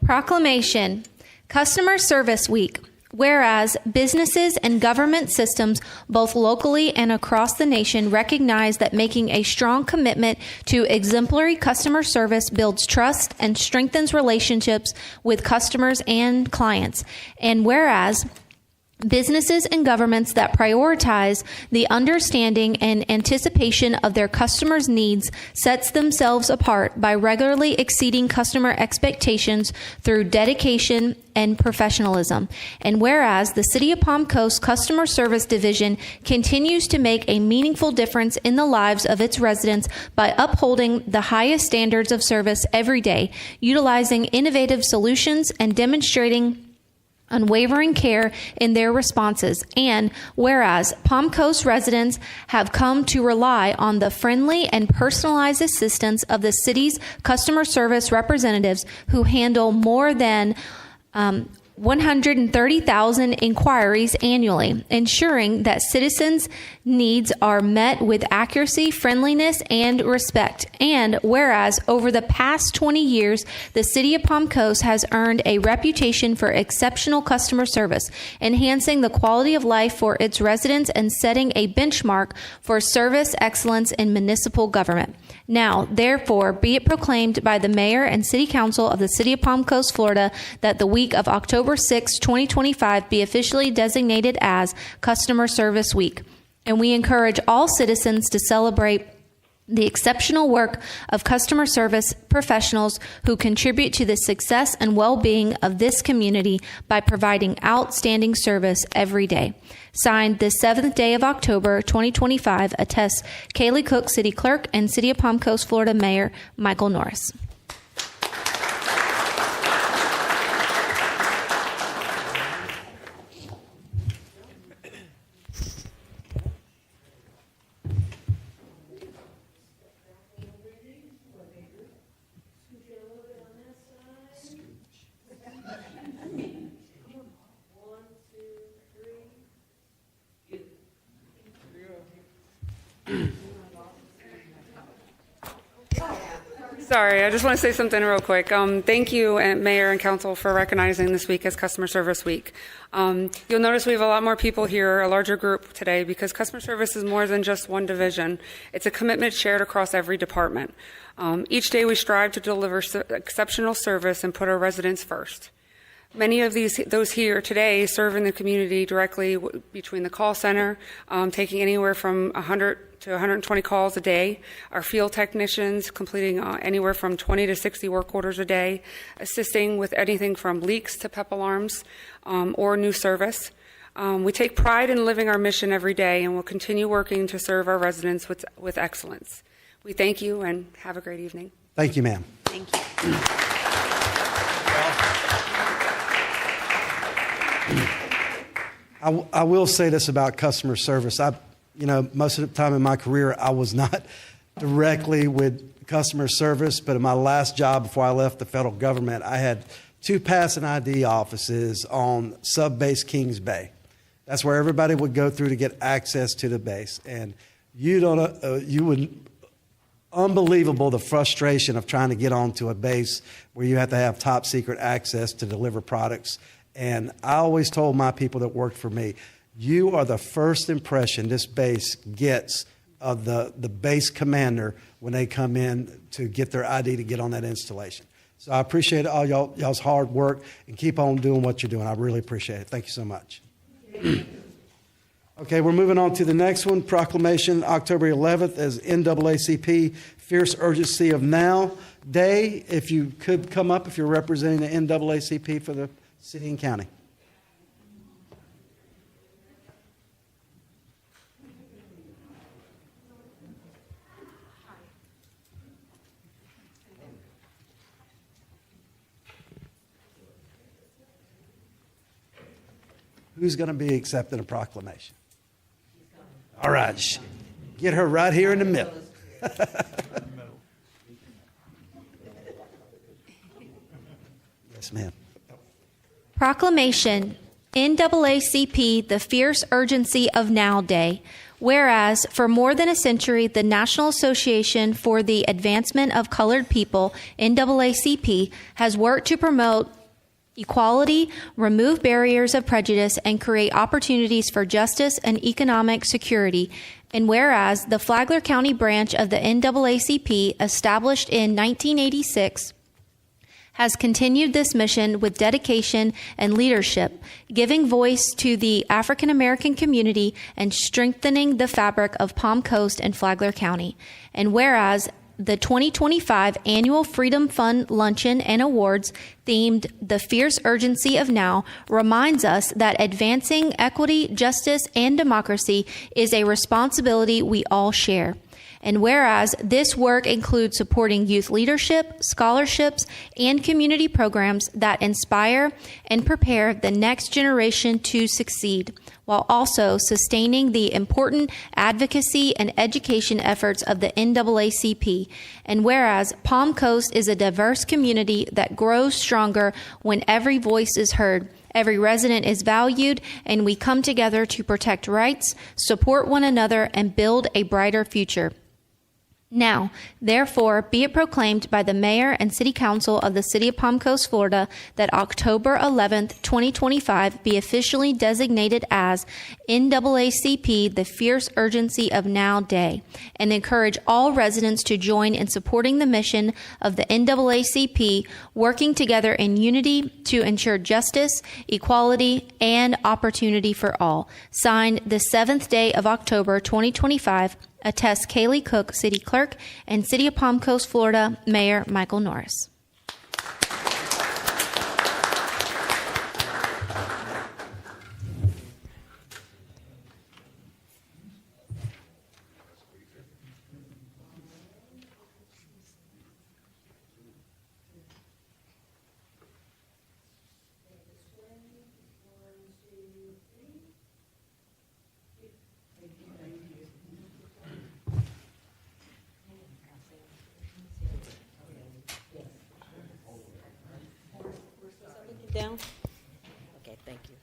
Proclamation, Customer Service Week. Whereas businesses and government systems, both locally and across the nation, recognize that making a strong commitment to exemplary customer service builds trust and strengthens relationships with customers and clients. And whereas businesses and governments that prioritize the understanding and anticipation of their customers' needs sets themselves apart by regularly exceeding customer expectations through dedication and professionalism. And whereas the City of Palm Coast Customer Service Division continues to make a meaningful difference in the lives of its residents by upholding the highest standards of service every day, utilizing innovative solutions and demonstrating unwavering care in their responses. And whereas Palm Coast residents have come to rely on the friendly and personalized assistance of the city's customer service representatives who handle more than 130,000 inquiries annually, ensuring that citizens' needs are met with accuracy, friendliness, and respect. And whereas over the past 20 years, the City of Palm Coast has earned a reputation for exceptional customer service, enhancing the quality of life for its residents and setting a benchmark for service excellence in municipal government. Now, therefore, be it proclaimed by the Mayor and City Council of the City of Palm Coast, Florida, that the week of October 6, 2025 be officially designated as Customer Service Week. And we encourage all citizens to celebrate the exceptional work of customer service professionals who contribute to the success and well-being of this community by providing outstanding service every day. Signed this 7th day of October, 2025, attests Kaylee Cook, City Clerk, and City of Palm Coast, Florida Mayor Michael Norris. Sorry, I just want to say something real quick. Thank you, Mayor and Council, for recognizing this week as Customer Service Week. You'll notice we have a lot more people here, a larger group today, because customer service is more than just one division. It's a commitment shared across every department. Each day we strive to deliver exceptional service and put our residents first. Many of those here today serve in the community directly between the call center, taking anywhere from 100 to 120 calls a day. Our field technicians completing anywhere from 20 to 60 work orders a day, assisting with anything from leaks to PEP alarms or new service. We take pride in living our mission every day and will continue working to serve our residents with excellence. We thank you and have a great evening. Thank you, ma'am. Thank you. I will say this about customer service. Most of the time in my career, I was not directly with customer service, but in my last job before I left the federal government, I had 2 pass and ID offices on Sub-Base Kings Bay. That's where everybody would go through to get access to the base. And unbelievable the frustration of trying to get onto a base where you have to have top secret access to deliver products. And I always told my people that worked for me, you are the first impression this base gets of the base commander when they come in to get their ID to get on that installation. So I appreciate all y'all's hard work, and keep on doing what you're doing. I really appreciate it. Thank you so much. Okay, we're moving on to the next one. Proclamation October 11th as NAACP Fierce Urgency of Now Day. If you could come up if you're representing the NAACP for the city and county. Who's going to be accepting a proclamation? All right. Get her right here in the middle. Yes, ma'am. Proclamation, NAACP, the Fierce Urgency of Now Day. Whereas, for more than a century, the National Association for the Advancement of Colored People, NAACP, has worked to promote equality, remove barriers of prejudice, and create opportunities for justice and economic security. And whereas the Flagler County branch of the NAACP, established in 1986, has continued this mission with dedication and leadership, giving voice to the African American community and strengthening the fabric of Palm Coast and Flagler County. And whereas the 2025 Annual Freedom Fund Luncheon and Awards, themed The Fierce Urgency of Now, reminds us that advancing equity, justice, and democracy is a responsibility we all share. And whereas this work includes supporting youth leadership, scholarships, and community programs that inspire and prepare the next generation to succeed, while also sustaining the important advocacy and education efforts of the NAACP. And whereas Palm Coast is a diverse community that grows stronger when every voice is heard, every resident is valued, and we come together to protect rights, support one another, and build a brighter future. Now, therefore, be it proclaimed by the Mayor and City Council of the City of Palm Coast, Florida, that October 11th, 2025 be officially designated as NAACP the Fierce Urgency of Now Day, and encourage all residents to join in supporting the mission of the NAACP, working together in unity to ensure justice, equality, and opportunity for all. Signed the 7th day of October, 2025, attests Kaylee Cook, City Clerk, and City of Palm Coast, Florida, Mayor Michael Norris. Down? Okay, thank you.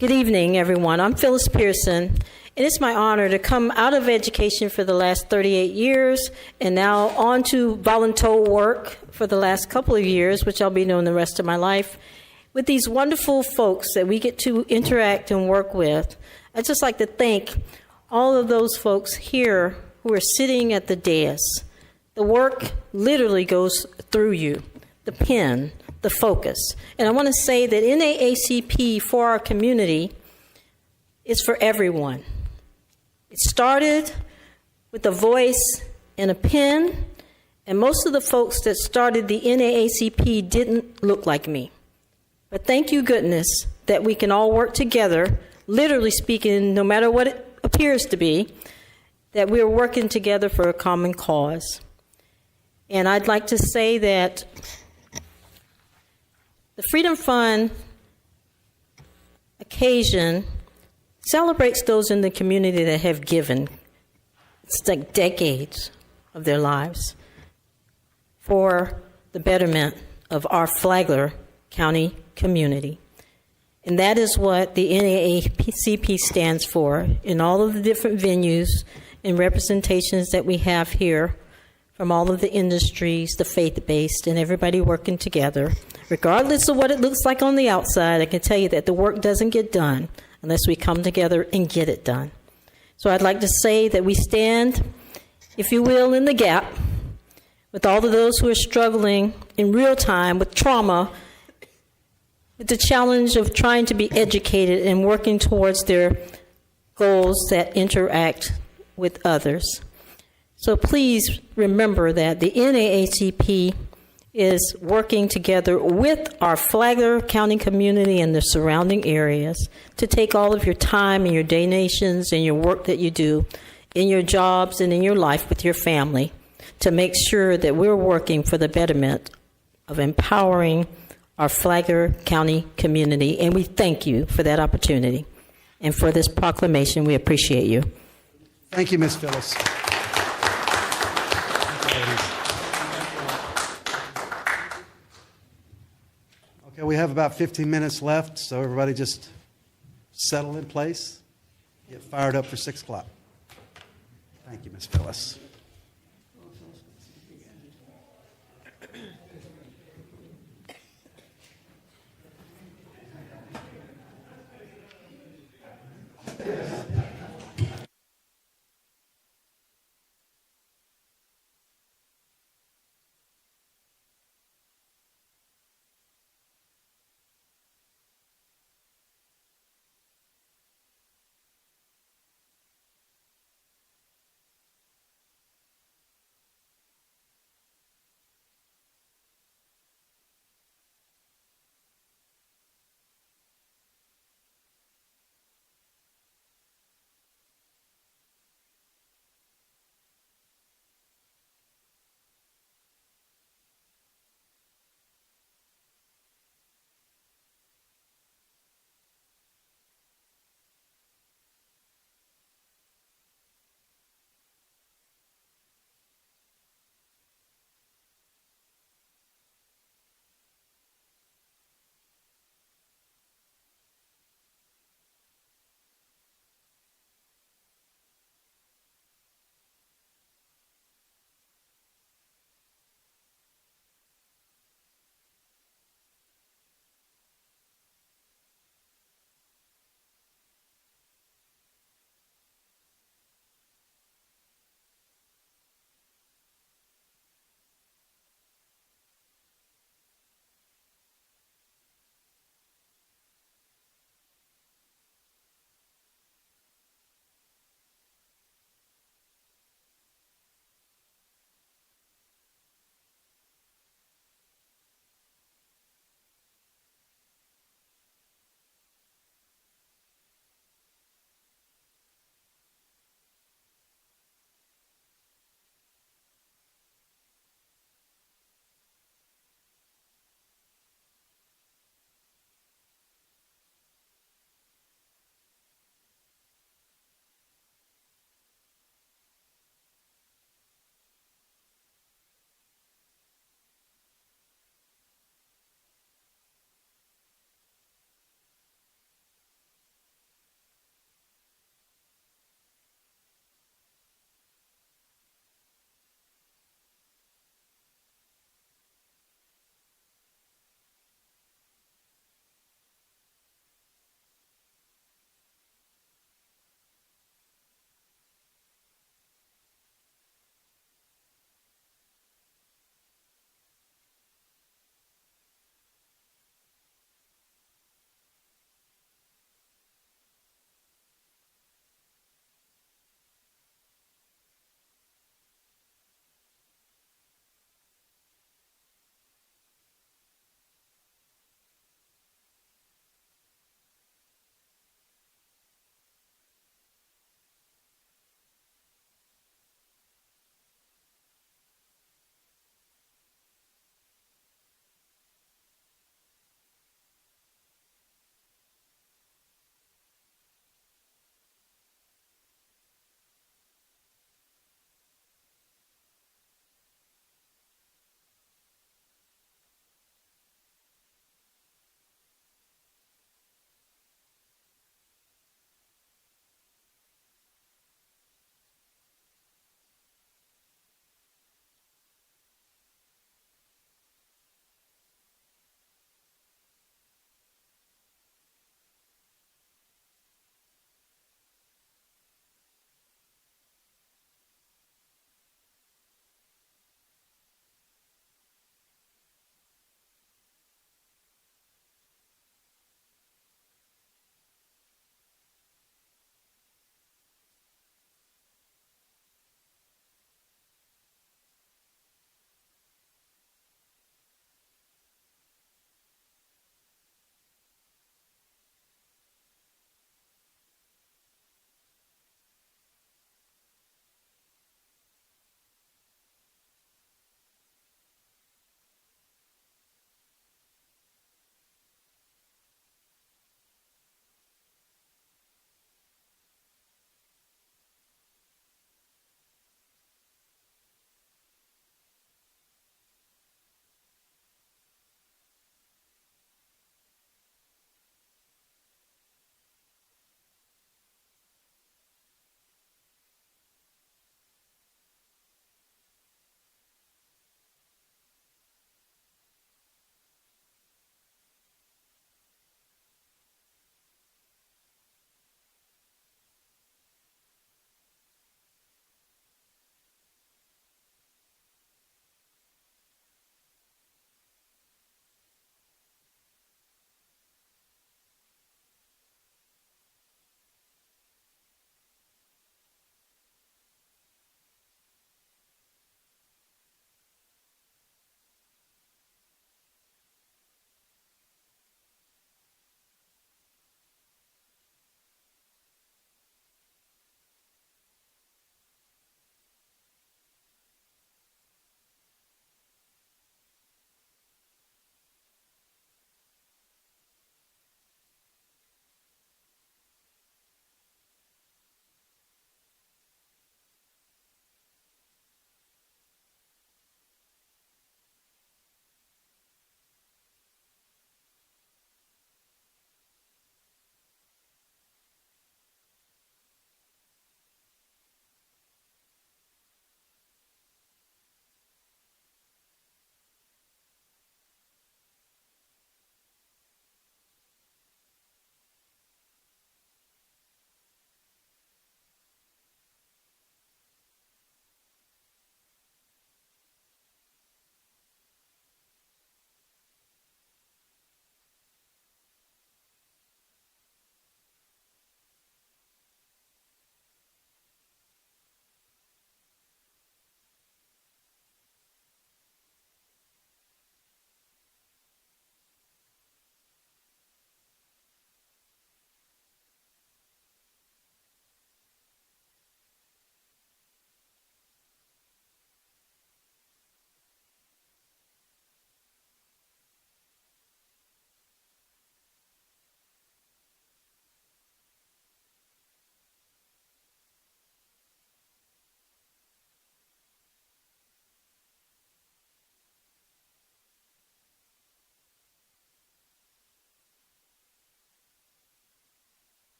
Good evening, everyone. I'm Phyllis Pearson, and it's my honor to come out of education for the last 38 years and now on to volunteer work for the last couple of years, which I'll be doing the rest of my life, with these wonderful folks that we get to interact and work with. I'd just like to thank all of those folks here who are sitting at the dais. The work literally goes through you, the pen, the focus. And I want to say that NAACP for our community is for everyone. It started with a voice and a pen, and most of the folks that started the NAACP didn't look like me. But thank you, goodness, that we can all work together, literally speaking, no matter what it appears to be, that we are working together for a common cause. And I'd like to say that the Freedom Fund occasion celebrates those in the community that have given. It's like decades of their lives for the betterment of our Flagler County community. And that is what the NAACP stands for in all of the different venues and representations that we have here from all of the industries, the faith-based, and everybody working together. Regardless of what it looks like on the outside, I can tell you that the work doesn't get done unless we come together and get it done. So I'd like to say that we stand, if you will, in the gap with all of those who are struggling in real time with trauma, with the challenge of trying to be educated and working towards their goals that interact with others. So please remember that the NAACP is working together with our Flagler County community and the surrounding areas to take all of your time and your donations and your work that you do in your jobs and in your life with your family to make sure that we're working for the betterment of empowering our Flagler County community. And we thank you for that opportunity. And for this proclamation, we appreciate you. Thank you, Ms. Phyllis. Okay, we have about 15 minutes left, so everybody just settle in place, get fired up for 6 o'clock. Thank you, Ms. Phyllis.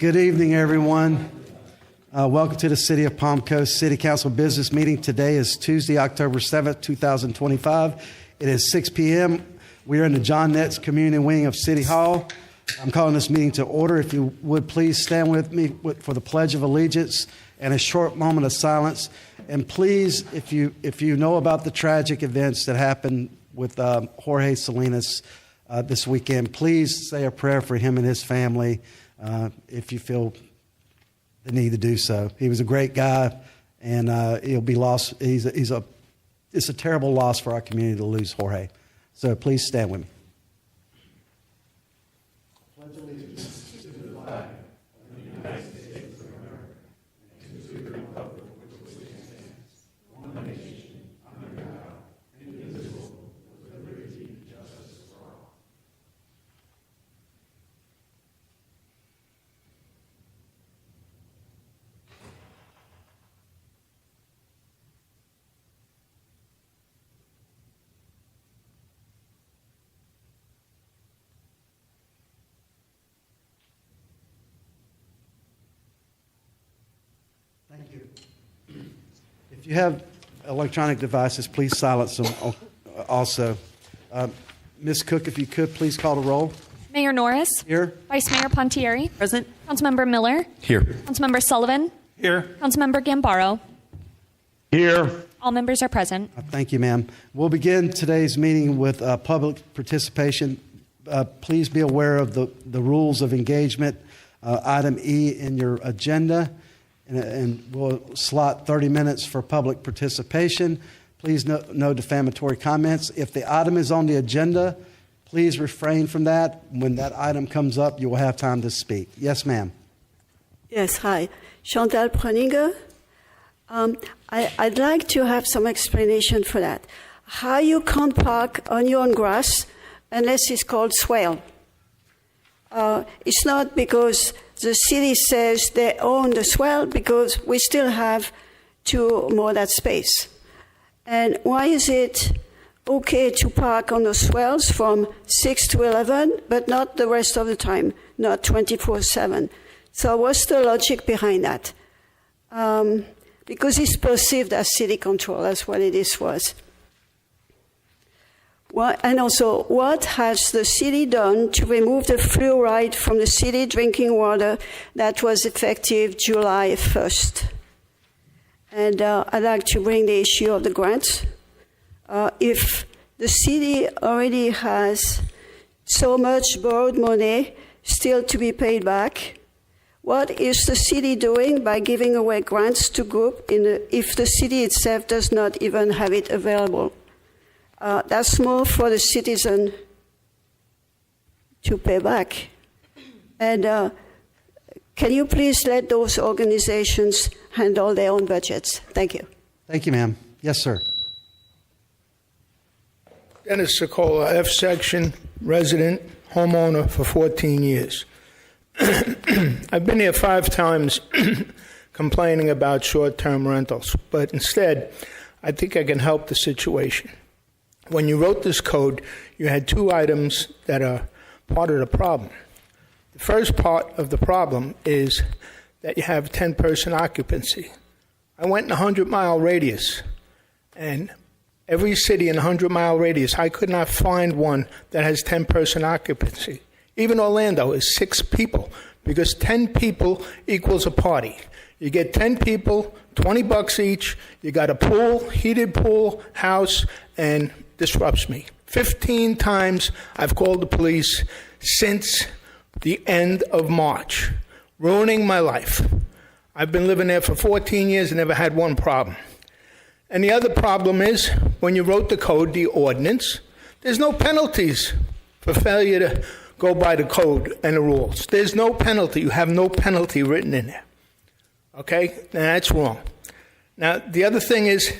Good evening, everyone. Welcome to the City of Palm Coast City Council business meeting. Today is Tuesday, October 7th, 2025. It is 6 p.m. We are in the John Netz Community Wing of City Hall. I'm calling this meeting to order. If you would please stand with me for the Pledge of Allegiance and a short moment of silence. And please, if you know about the tragic events that happened with Jorge Salinas this weekend, please say a prayer for him and his family if you feel the need to do so. He was a great guy, and he'll be lost. It's a terrible loss for our community to lose Jorge. So please stand with me. Pledge allegiance to the flag of the United States of America and to the republic for which it stands, one nation under God, indivisible, with liberty and justice for all. Thank you. If you have electronic devices, please silence them also. Ms. Cook, if you could, please call the roll. Mayor Norris. Here. Vice Mayor Pontieri. Present. Councilmember Miller. Here. Councilmember Sullivan. Here. Councilmember Gambaro. Here. All members are present. Thank you, ma'am. We'll begin today's meeting with public participation. Please be aware of the rules of engagement, item E in your agenda. And we'll slot 30 minutes for public participation. Please no defamatory comments. If the item is on the agenda, please refrain from that. When that item comes up, you will have time to speak. Yes, ma'am. Yes, hi. Chantal Pröninger. I'd like to have some explanation for that. How you can't park on your own grass unless it's called swale. It's not because the city says they own the swale, because we still have to mow that space. And why is it okay to park on the swales from 6 to 11, but not the rest of the time, not 24/7? So what's the logic behind that? Because it's perceived as city control, that's what it was. And also, what has the city done to remove the fluoride from the city drinking water that was effective July 1st? And I'd like to bring the issue of the grants. If the city already has so much borrowed money still to be paid back, what is the city doing by giving away grants to groups if the city itself does not even have it available? That's more for the citizen to pay back. And can you please let those organizations handle their own budgets? Thank you. Thank you, ma'am. Yes, sir. Dennis Sokola, F section, resident, homeowner for 14 years. I've been here 5 times complaining about short-term rentals, but instead, I think I can help the situation. When you wrote this code, you had 2 items that are part of the problem. The first part of the problem is that you have 10-person occupancy. I went in a 100-mile radius, and every city in a 100-mile radius, I could not find one that has 10-person occupancy. Even Orlando is 6 people, because 10 people equals a party. You get 10 people, $20 each, you got a pool, heated pool, house, and disrupts me. 15 times I've called the police since the end of March, ruining my life. I've been living there for 14 years and never had one problem. And the other problem is, when you wrote the code, the ordinance, there's no penalties for failure to go by the code and the rules. There's no penalty. You have no penalty written in there. Okay? Now, that's wrong. Now, the other thing is,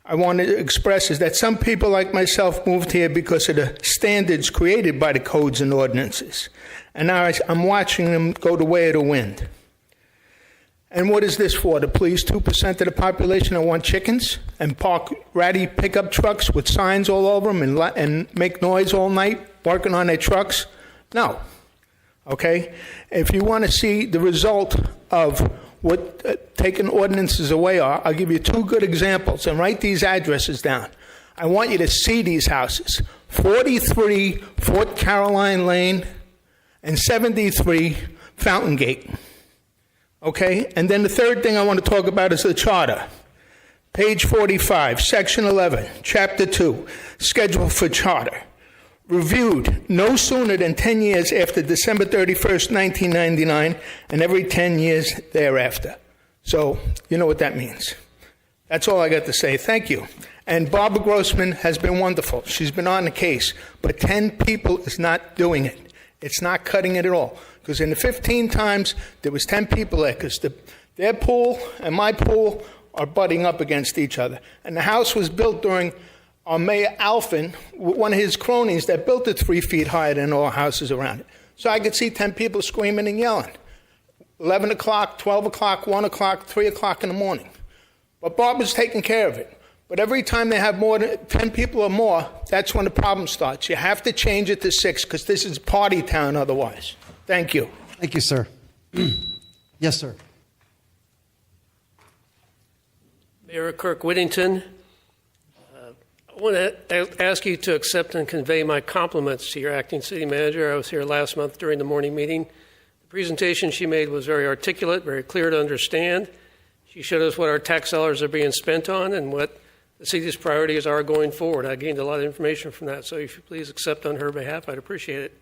I want to express is that some people like myself moved here because of the standards created by the codes and ordinances. And now I'm watching them go the way of the wind. And what is this for? To please 2% of the population that want chickens and park ratty pickup trucks with signs all over them and make noise all night working on their trucks? No. Okay? If you want to see the result of what taking ordinances away are, I'll give you two good examples, and write these addresses down. I want you to see these houses. 43 Fort Caroline Lane and 73 Fountain Gate. Okay? And then the third thing I want to talk about is the charter. Page 45, Section 11, Chapter 2, Schedule for Charter. Reviewed no sooner than 10 years after December 31st, 1999, and every 10 years thereafter. So, you know what that means. That's all I got to say. Thank you. And Barbara Grossman has been wonderful. She's been on the case. But 10 people is not doing it. It's not cutting it at all. Because in the 15 times, there was 10 people there. Because their pool and my pool are butting up against each other. And the house was built during our Mayor Alfin, one of his cronies that built it 3 feet higher than all houses around it. So I could see 10 people screaming and yelling. 11 o'clock, 12 o'clock, 1 o'clock, 3 o'clock in the morning. But Barbara's taking care of it. But every time they have more than 10 people or more, that's when the problem starts. You have to change it to 6 because this is party town otherwise. Thank you. Thank you, sir. Yes, sir. Mayor Kirk Whittington, I want to ask you to accept and convey my compliments to your acting city manager. I was here last month during the morning meeting. The presentation she made was very articulate, very clear to understand. She showed us what our tax dollars are being spent on and what the city's priorities are going forward. I gained a lot of information from that, so if you please accept on her behalf, I'd appreciate it.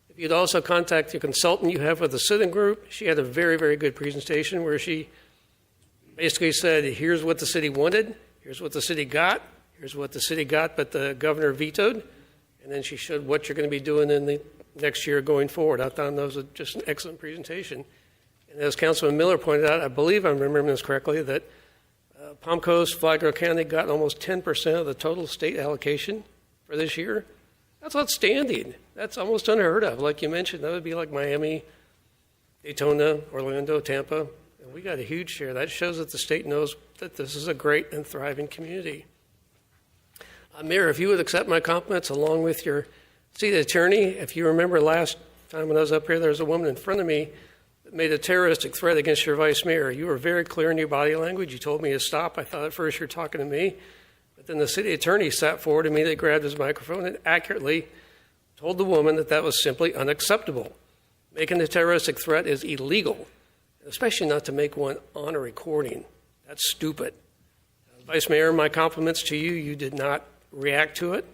If you'd also contact your consultant you have with the Citizen Group, she had a very, very good presentation where she basically said, here's what the city wanted, here's what the city got, here's what the city got, but the governor vetoed. And then she showed what you're going to be doing in the next year going forward. I thought that was just an excellent presentation. And as Councilman Miller pointed out, I believe I'm remembering this correctly, that Palm Coast, Flagler County got almost 10% of the total state allocation for this year. That's outstanding. That's almost unheard of. Like you mentioned, that would be like Miami, Daytona, Orlando, Tampa. And we got a huge share. That shows that the state knows that this is a great and thriving community. Mayor, if you would accept my compliments along with your city attorney. If you remember last time when I was up here, there was a woman in front of me that made a terroristic threat against your vice mayor. You were very clear in your body language. You told me to stop. I thought at first you were talking to me. But then the city attorney sat forward, immediately grabbed his microphone and accurately told the woman that that was simply unacceptable. Making a terroristic threat is illegal, especially not to make one on a recording. That's stupid. Vice Mayor, my compliments to you. You did not react to it.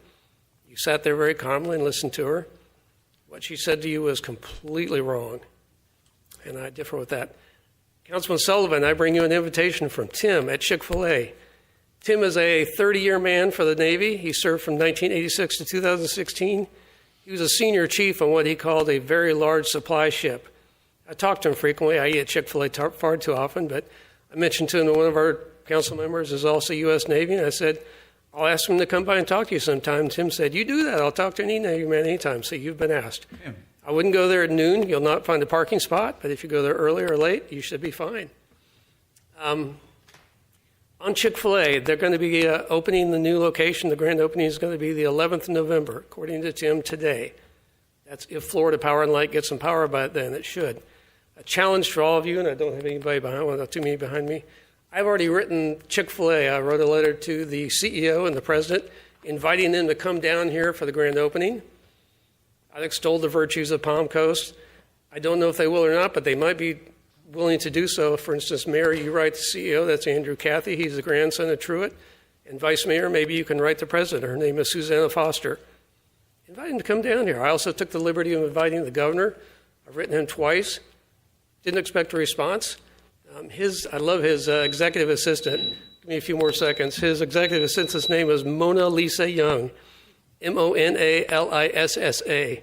You sat there very calmly and listened to her. What she said to you was completely wrong, and I differ with that. Councilman Sullivan, I bring you an invitation from Tim at Chick-fil-A. Tim is a 30-year man for the Navy. He served from 1986 to 2016. He was a senior chief on what he called a very large supply ship. I talk to him frequently. I eat at Chick-fil-A far too often, but I mentioned to him that one of our council members is also U.S. Navy, and I said, I'll ask him to come by and talk to you sometime. Tim said, you do that. I'll talk to any Navy man anytime. So you've been asked. Yeah. I wouldn't go there at noon. You'll not find a parking spot, but if you go there early or late, you should be fine. On Chick-fil-A, they're going to be opening the new location. The grand opening is going to be the 11th of November, according to Tim today. That's if Florida Power and Light gets some power by then. It should. A challenge for all of you, and I don't have anybody behind, well, not too many behind me. I've already written Chick-fil-A. I wrote a letter to the CEO and the president inviting them to come down here for the grand opening. I've extolled the virtues of Palm Coast. I don't know if they will or not, but they might be willing to do so. For instance, Mayor, you write the CEO, that's Andrew Cathy. He's the grandson of Truett. And Vice Mayor, maybe you can write the president. Her name is Susanna Foster. Invite him to come down here. I also took the liberty of inviting the governor. I've written him twice. Didn't expect a response. I love his executive assistant. Give me a few more seconds. His executive assistant's name is Mona Lisa Young, Monalissa. I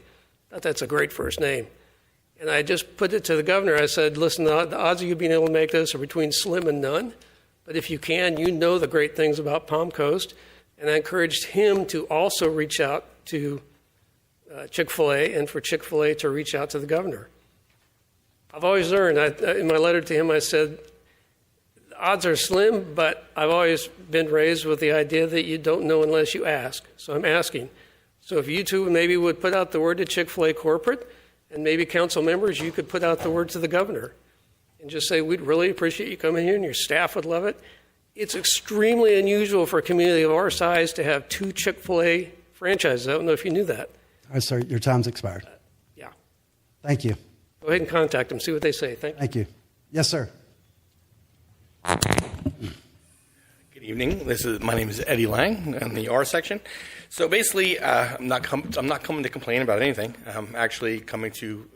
thought that's a great first name. And I just put it to the governor. I said, listen, the odds of you being able to make this are between slim and none. But if you can, you know the great things about Palm Coast. And I encouraged him to also reach out to Chick-fil-A and for Chick-fil-A to reach out to the governor. I've always learned, in my letter to him, I said, the odds are slim, but I've always been raised with the idea that you don't know unless you ask. So I'm asking. So if you two maybe would put out the word to Chick-fil-A corporate And maybe council members, you could put out the word to the governor and just say, we'd really appreciate you coming here and your staff would love it. It's extremely unusual for a community of our size to have 2 Chick-fil-A franchises. I don't know if you knew that. All right, sir, your time's expired. Yeah. Thank you. Go ahead and contact them, see what they say. Thank you. Thank you. Yes, sir. Good evening. My name is Eddie Lang in the R section. So basically, I'm not coming to complain about anything. I'm actually coming to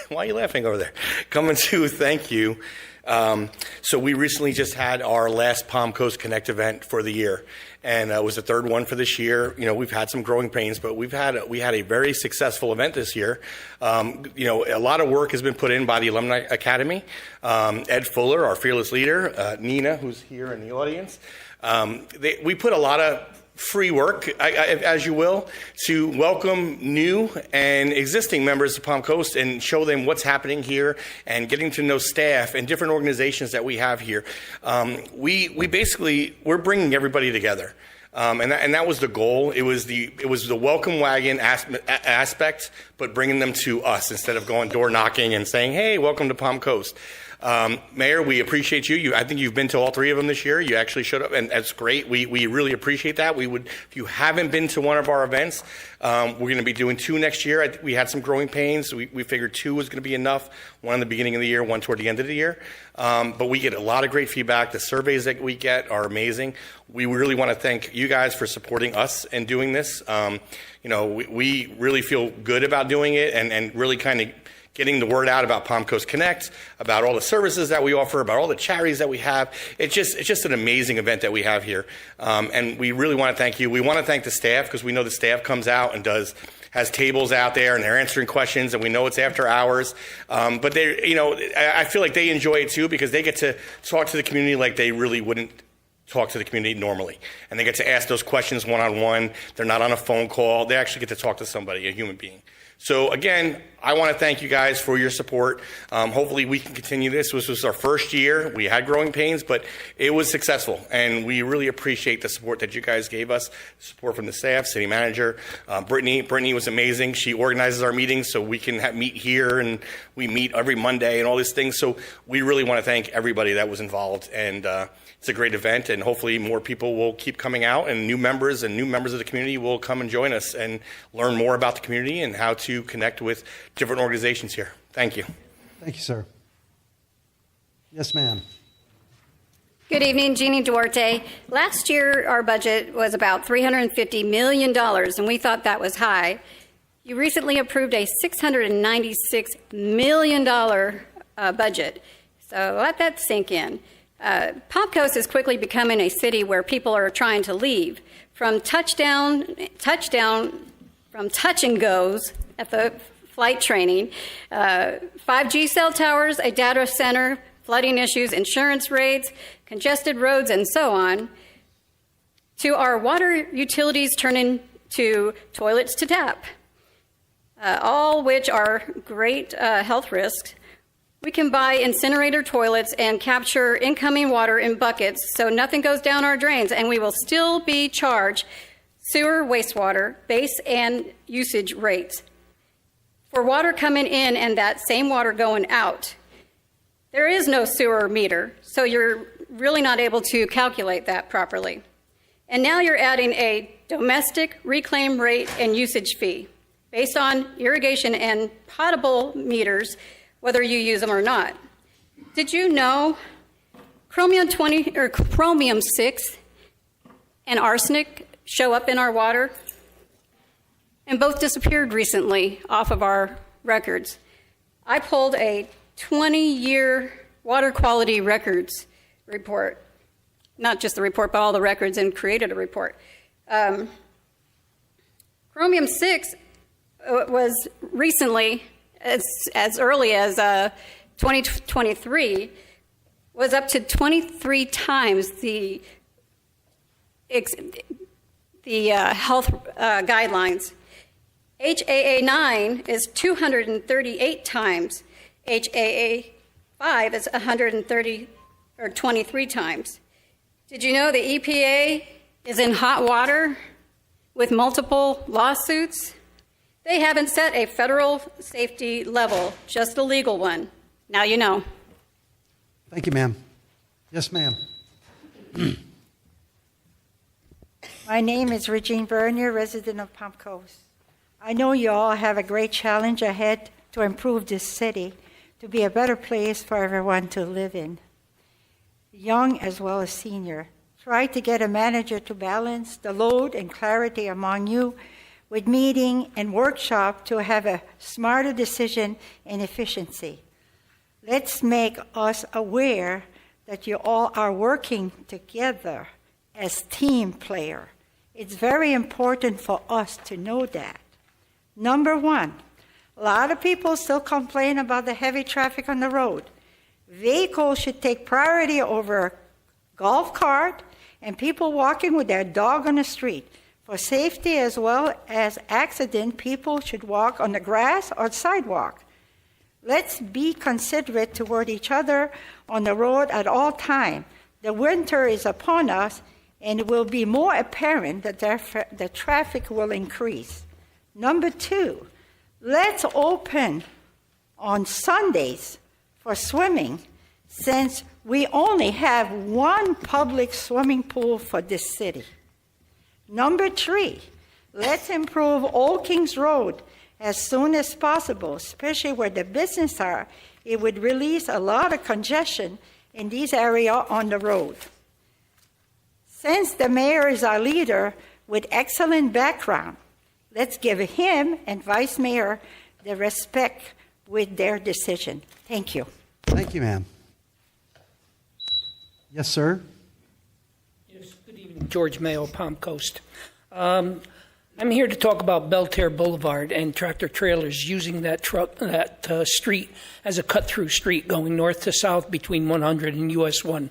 why are you laughing over there? Coming to thank you. So we recently just had our last Palm Coast Connect event for the year, and it was the 3rd one for this year. You know, we've had some growing pains, but we had a very successful event this year. You know, a lot of work has been put in by the Alumni Academy. Ed Fuller, our fearless leader, Nina, who's here in the audience. We put a lot of free work, as you will, to welcome new and existing members of Palm Coast and show them what's happening here and getting to know staff and different organizations that we have here. We're bringing everybody together. And that was the goal. It was the welcome wagon aspect, but bringing them to us instead of going door knocking and saying, hey, welcome to Palm Coast. Mayor, we appreciate you. I think you've been to all 3 of them this year. You actually showed up, and that's great. We really appreciate that. If you haven't been to one of our events, we're going to be doing 2 next year. We had some growing pains. We figured 2 was going to be enough. 1 in the beginning of the year, 1 toward the end of the year. But we get a lot of great feedback. The surveys that we get are amazing. We really want to thank you guys for supporting us and doing this. You know, we really feel good about doing it and really kind of getting the word out about Palm Coast Connect, about all the services that we offer, about all the charities that we have. It's just an amazing event that we have here. And we really want to thank you. We want to thank the staff because we know the staff comes out and has tables out there and they're answering questions, and we know it's after hours. But I feel like they enjoy it too because they get to talk to the community like they really wouldn't talk to the community normally. And they get to ask those questions one-on-one. They're not on a phone call. They actually get to talk to somebody, a human being. So again, I want to thank you guys for your support. Hopefully we can continue this. This was our first year. We had growing pains, but it was successful. And we really appreciate the support that you guys gave us, support from the staff, city manager. Brittany was amazing. She organizes our meetings so we can meet here, and we meet every Monday and all these things. So we really want to thank everybody that was involved. And it's a great event, and hopefully more people will keep coming out, and new members of the community will come and join us and learn more about the community and how to connect with different organizations here. Thank you. Thank you, sir. Yes, ma'am. Good evening, Jeannie Duarte. Last year, our budget was about $350 million, and we thought that was high. You recently approved a $696 million budget, so let that sink in. Palm Coast is quickly becoming a city where people are trying to leave. From touch and goes at the flight training, 5G cell towers, a data center, flooding issues, insurance rates, congested roads, and so on, to our water utilities turning to toilets to tap, all which are great health risks. We can buy incinerator toilets and capture incoming water in buckets so nothing goes down our drains, and we will still be charged sewer wastewater base and usage rates for water coming in and that same water going out. There is no sewer meter, so you're really not able to calculate that properly. And now you're adding a domestic reclaim rate and usage fee based on irrigation and potable meters, whether you use them or not. Did you know chromium-6 and arsenic show up in our water? And both disappeared recently off of our records. I pulled a 20-year water quality records report, not just the report, but all the records, and created a report. Chromium-6 was recently, as early as 2023, was up to 23 times the health guidelines. HAA9 is 238 times. HAA5 is 23 times. Did you know the EPA is in hot water with multiple lawsuits They haven't set a federal safety level, just a legal one. Now you know. Thank you, ma'am. Yes, ma'am. My name is Regine Bernier, resident of Palm Coast. I know you all have a great challenge ahead to improve this city to be a better place for everyone to live in, young as well as senior. Try to get a manager to balance the load and clarity among you with meeting and workshop to have a smarter decision and efficiency. Let's make us aware that you all are working together as team player. It's very important for us to know that. Number one, a lot of people still complain about the heavy traffic on the road. Vehicles should take priority over golf cart and people walking with their dog on the street. For safety as well as accident, people should walk on the grass or sidewalk. Let's be considerate toward each other on the road at all times. The winter is upon us, and it will be more apparent that the traffic will increase. Number two, let's open on Sundays for swimming, since we only have one public swimming pool for this city. Number three, let's improve Old Kings Road as soon as possible, especially where the businesses are. It would release a lot of congestion in these areas on the road. Since the mayor is our leader with excellent background, let's give him and vice mayor the respect with their decision. Thank you. Thank you, ma'am. Yes, sir. Yes, good evening, George Mayo, Palm Coast. I'm here to talk about Belterre Boulevard and tractor trailers using that street as a cut-through street going north to south between 100 and US 1.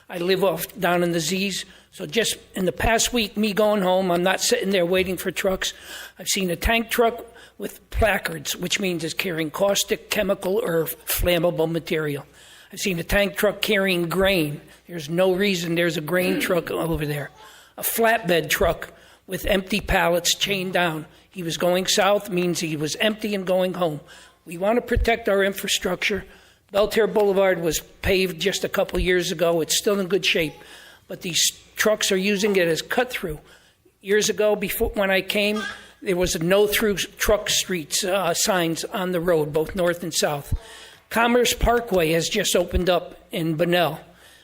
I live down in the Z's, so just in the past week, me going home, I'm not sitting there waiting for trucks. I've seen a tank truck with placards, which means it's carrying caustic, chemical, or flammable material. I've seen a tank truck carrying grain. There's no reason there's a grain truck over there. A flatbed truck with empty pallets chained down. He was going south, means he was empty and going home. We want to protect our infrastructure. Belterre Boulevard was paved just a couple years ago. It's still in good shape, but these trucks are using it as cut-through. Years ago, before when I came, there was a no-through truck streets signs on the road, both north and south. Commerce Parkway has just opened up in Bunnell,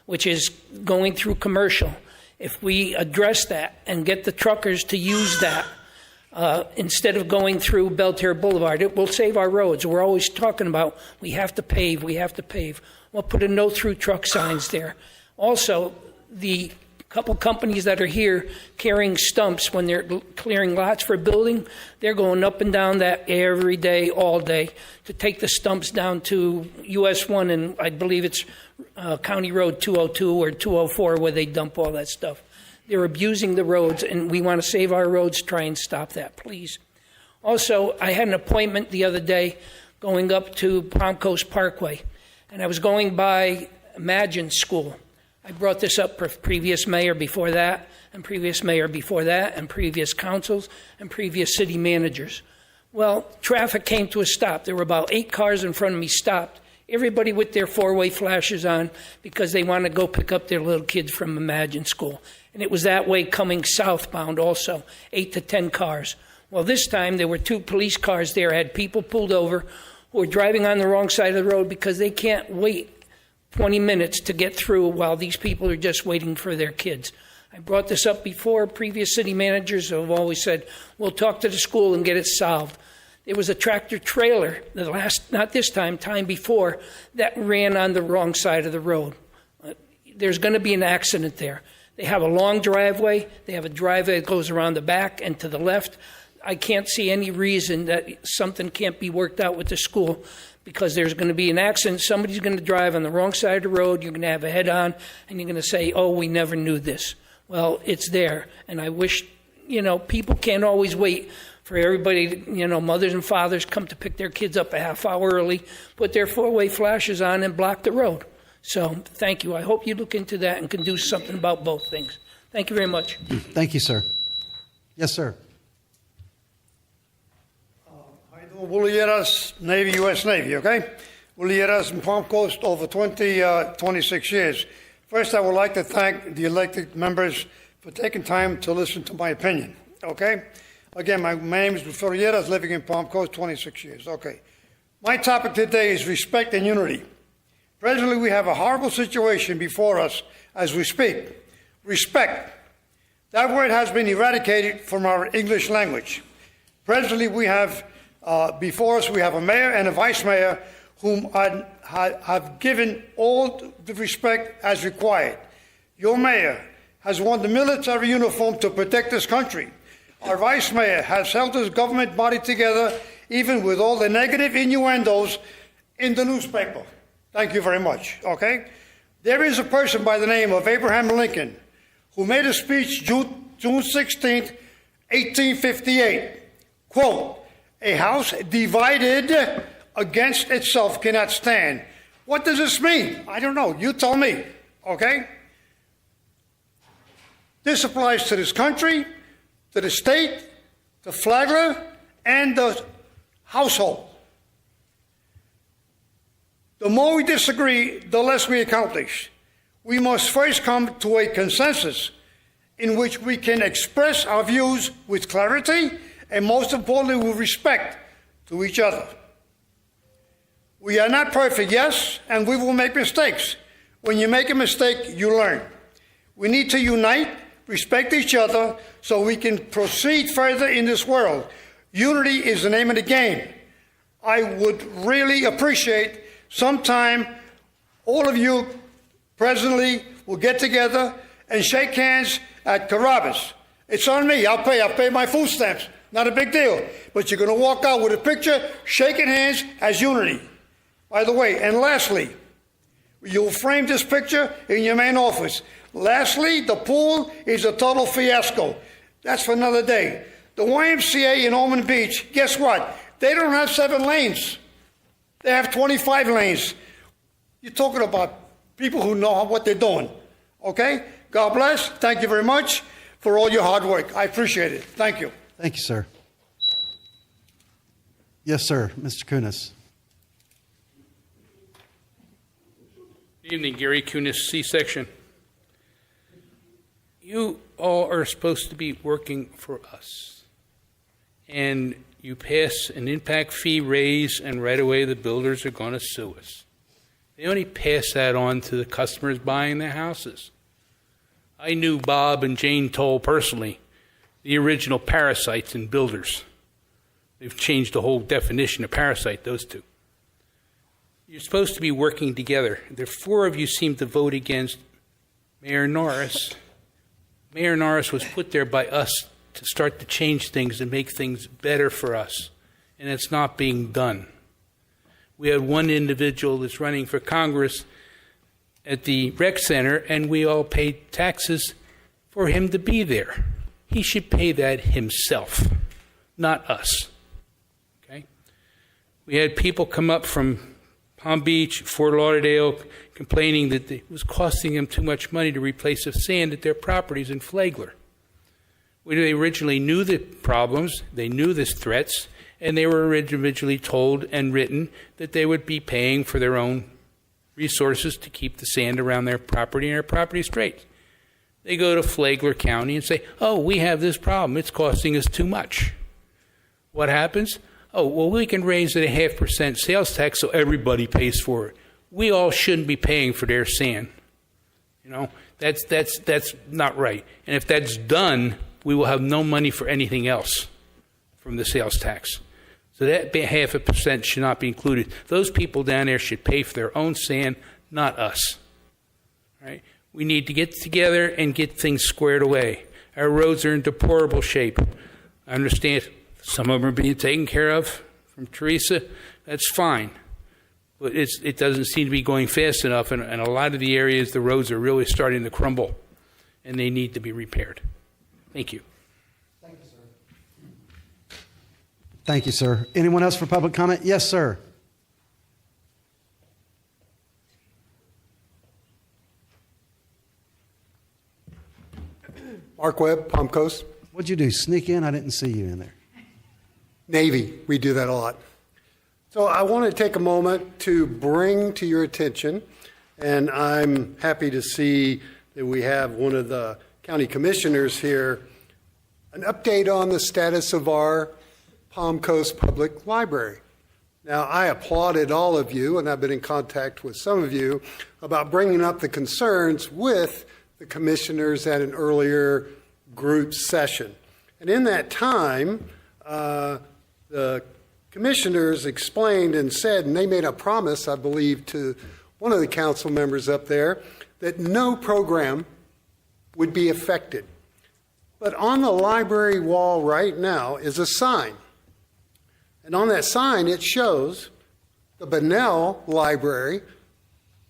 which is going through commercial. If we address that and get the truckers to use that instead of going through Belterre Boulevard, it will save our roads. We're always talking about we have to pave, we have to pave. We'll put a no-through truck signs there. Also, the couple companies that are here carrying stumps when they're clearing lots for building, they're going up and down that every day, all day, to take the stumps down to US 1, and I believe it's County Road 202 or 204 where they dump all that stuff. They're abusing the roads, and we want to save our roads. Try and stop that, please. Also, I had an appointment the other day going up to Palm Coast Parkway, and I was going by Imagine School. I brought this up for previous mayor before that, and previous mayor before that, and previous councils, and previous city managers. Well, traffic came to a stop. There were about 8 cars in front of me stopped. Everybody with their four-way flashes on because they want to go pick up their little kids from Imagine School. And it was that way coming southbound also, 8 to 10 cars. Well, this time there were 2 police cars there, had people pulled over who were driving on the wrong side of the road because they can't wait 20 minutes to get through while these people are just waiting for their kids. I brought this up before. Previous city managers have always said, we'll talk to the school and get it solved. There was a tractor trailer, not this time before, that ran on the wrong side of the road. There's going to be an accident there. They have a long driveway. They have a driveway that goes around the back and to the left. I can't see any reason that something can't be worked out with the school because there's going to be an accident. Somebody's going to drive on the wrong side of the road. You're going to have a head-on, and you're going to say, oh, we never knew this. Well, it's there, and I wish, people can't always wait for everybody, mothers and fathers come to pick their kids up a half hour early, put their four-way flashes on, and block the road. So thank you. I hope you look into that and can do something about both things. Thank you very much. Thank you, sir. Yes, sir. Willie Navy, U.S. Navy, okay? Willie in Palm Coast over 26 years. First, I would like to thank the elected members for taking time to listen to my opinion, okay? Again, my name is Willie living in Palm Coast 26 years, okay? My topic today is respect and unity. Presently, we have a horrible situation before us as we speak. Respect. That word has been eradicated from our English language. Presently, we have before us, we have a mayor and a vice mayor whom have given all the respect as required. Your mayor has worn the military uniform to protect this country. Our vice mayor has held his government body together, even with all the negative innuendos in the newspaper. Thank you very much, okay? There is a person by the name of Abraham Lincoln who made a speech June 16th, 1858. Quote, "A house divided against itself cannot stand." What does this mean? I don't know. You tell me, okay? This applies to this country, to the state, to Flagler, and the household. The more we disagree, the less we accomplish. We must first come to a consensus in which we can express our views with clarity and, most importantly, with respect to each other. We are not perfect, yes, and we will make mistakes. When you make a mistake, you learn. We need to unite, respect each other, so we can proceed further in this world. Unity is the name of the game. I would really appreciate sometime all of you presently will get together and shake hands at Carrabba's. It's on me. I'll pay my food stamps. Not a big deal. But you're going to walk out with a picture, shaking hands as unity. By the way, and lastly, you'll frame this picture in your main office. Lastly, the pool is a total fiasco. That's for another day. The YMCA in Ormond Beach, guess what? They don't have 7 lanes. They have 25 lanes. You're talking about people who know what they're doing. Okay? God bless. Thank you very much for all your hard work. I appreciate it. Thank you. Thank you, sir. Yes, sir. Mr. Kunis. Good evening, Gary Kunis, C-Section. You all are supposed to be working for us. And you pass an impact fee raise, and right away the builders are going to sue us. They only pass that on to the customers buying their houses. I knew Bob and Jane Toll personally, the original parasites in builders. They've changed the whole definition of parasite, those two. You're supposed to be working together. The 4 of you seem to vote against Mayor Norris. Mayor Norris was put there by us to start to change things and make things better for us, and it's not being done. We had one individual that's running for Congress at the rec center, and we all pay taxes for him to be there. He should pay that himself, not us. Okay? We had people come up from Palm Beach, Fort Lauderdale, complaining that it was costing them too much money to replace the sand at their properties in Flagler. They originally knew the problems, they knew the threats, and they were originally told and written that they would be paying for their own resources to keep the sand around their property and their property straight. They go to Flagler County and say, "Oh, we have this problem, it's costing us too much." What happens? "Oh, well, we can raise it 0.5% sales tax so everybody pays for it." We all shouldn't be paying for their sand. You know, that's not right. And if that's done, we will have no money for anything else from the sales tax. So that 0.5% should not be included. Those people down there should pay for their own sand, not us. Right? We need to get together and get things squared away. Our roads are in deplorable shape. I understand some of them are being taken care of from Teresa. That's fine. But it doesn't seem to be going fast enough, and a lot of the areas, the roads are really starting to crumble, and they need to be repaired. Thank you. Thank you, sir. Anyone else for public comment? Yes, sir. Mark Webb, Palm Coast. What'd you do, sneak in? I didn't see you in there. Navy, we do that a lot. So I want to take a moment to bring to your attention, and I'm happy to see that we have one of the county commissioners here, an update on the status of our Palm Coast Public Library. Now, I applauded all of you, and I've been in contact with some of you about bringing up the concerns with the commissioners at an earlier group session. And in that time, the commissioners explained and said, and they made a promise, I believe, to one of the council members up there, that no program would be affected. But on the library wall right now is a sign. And on that sign, it shows the Bunnell Library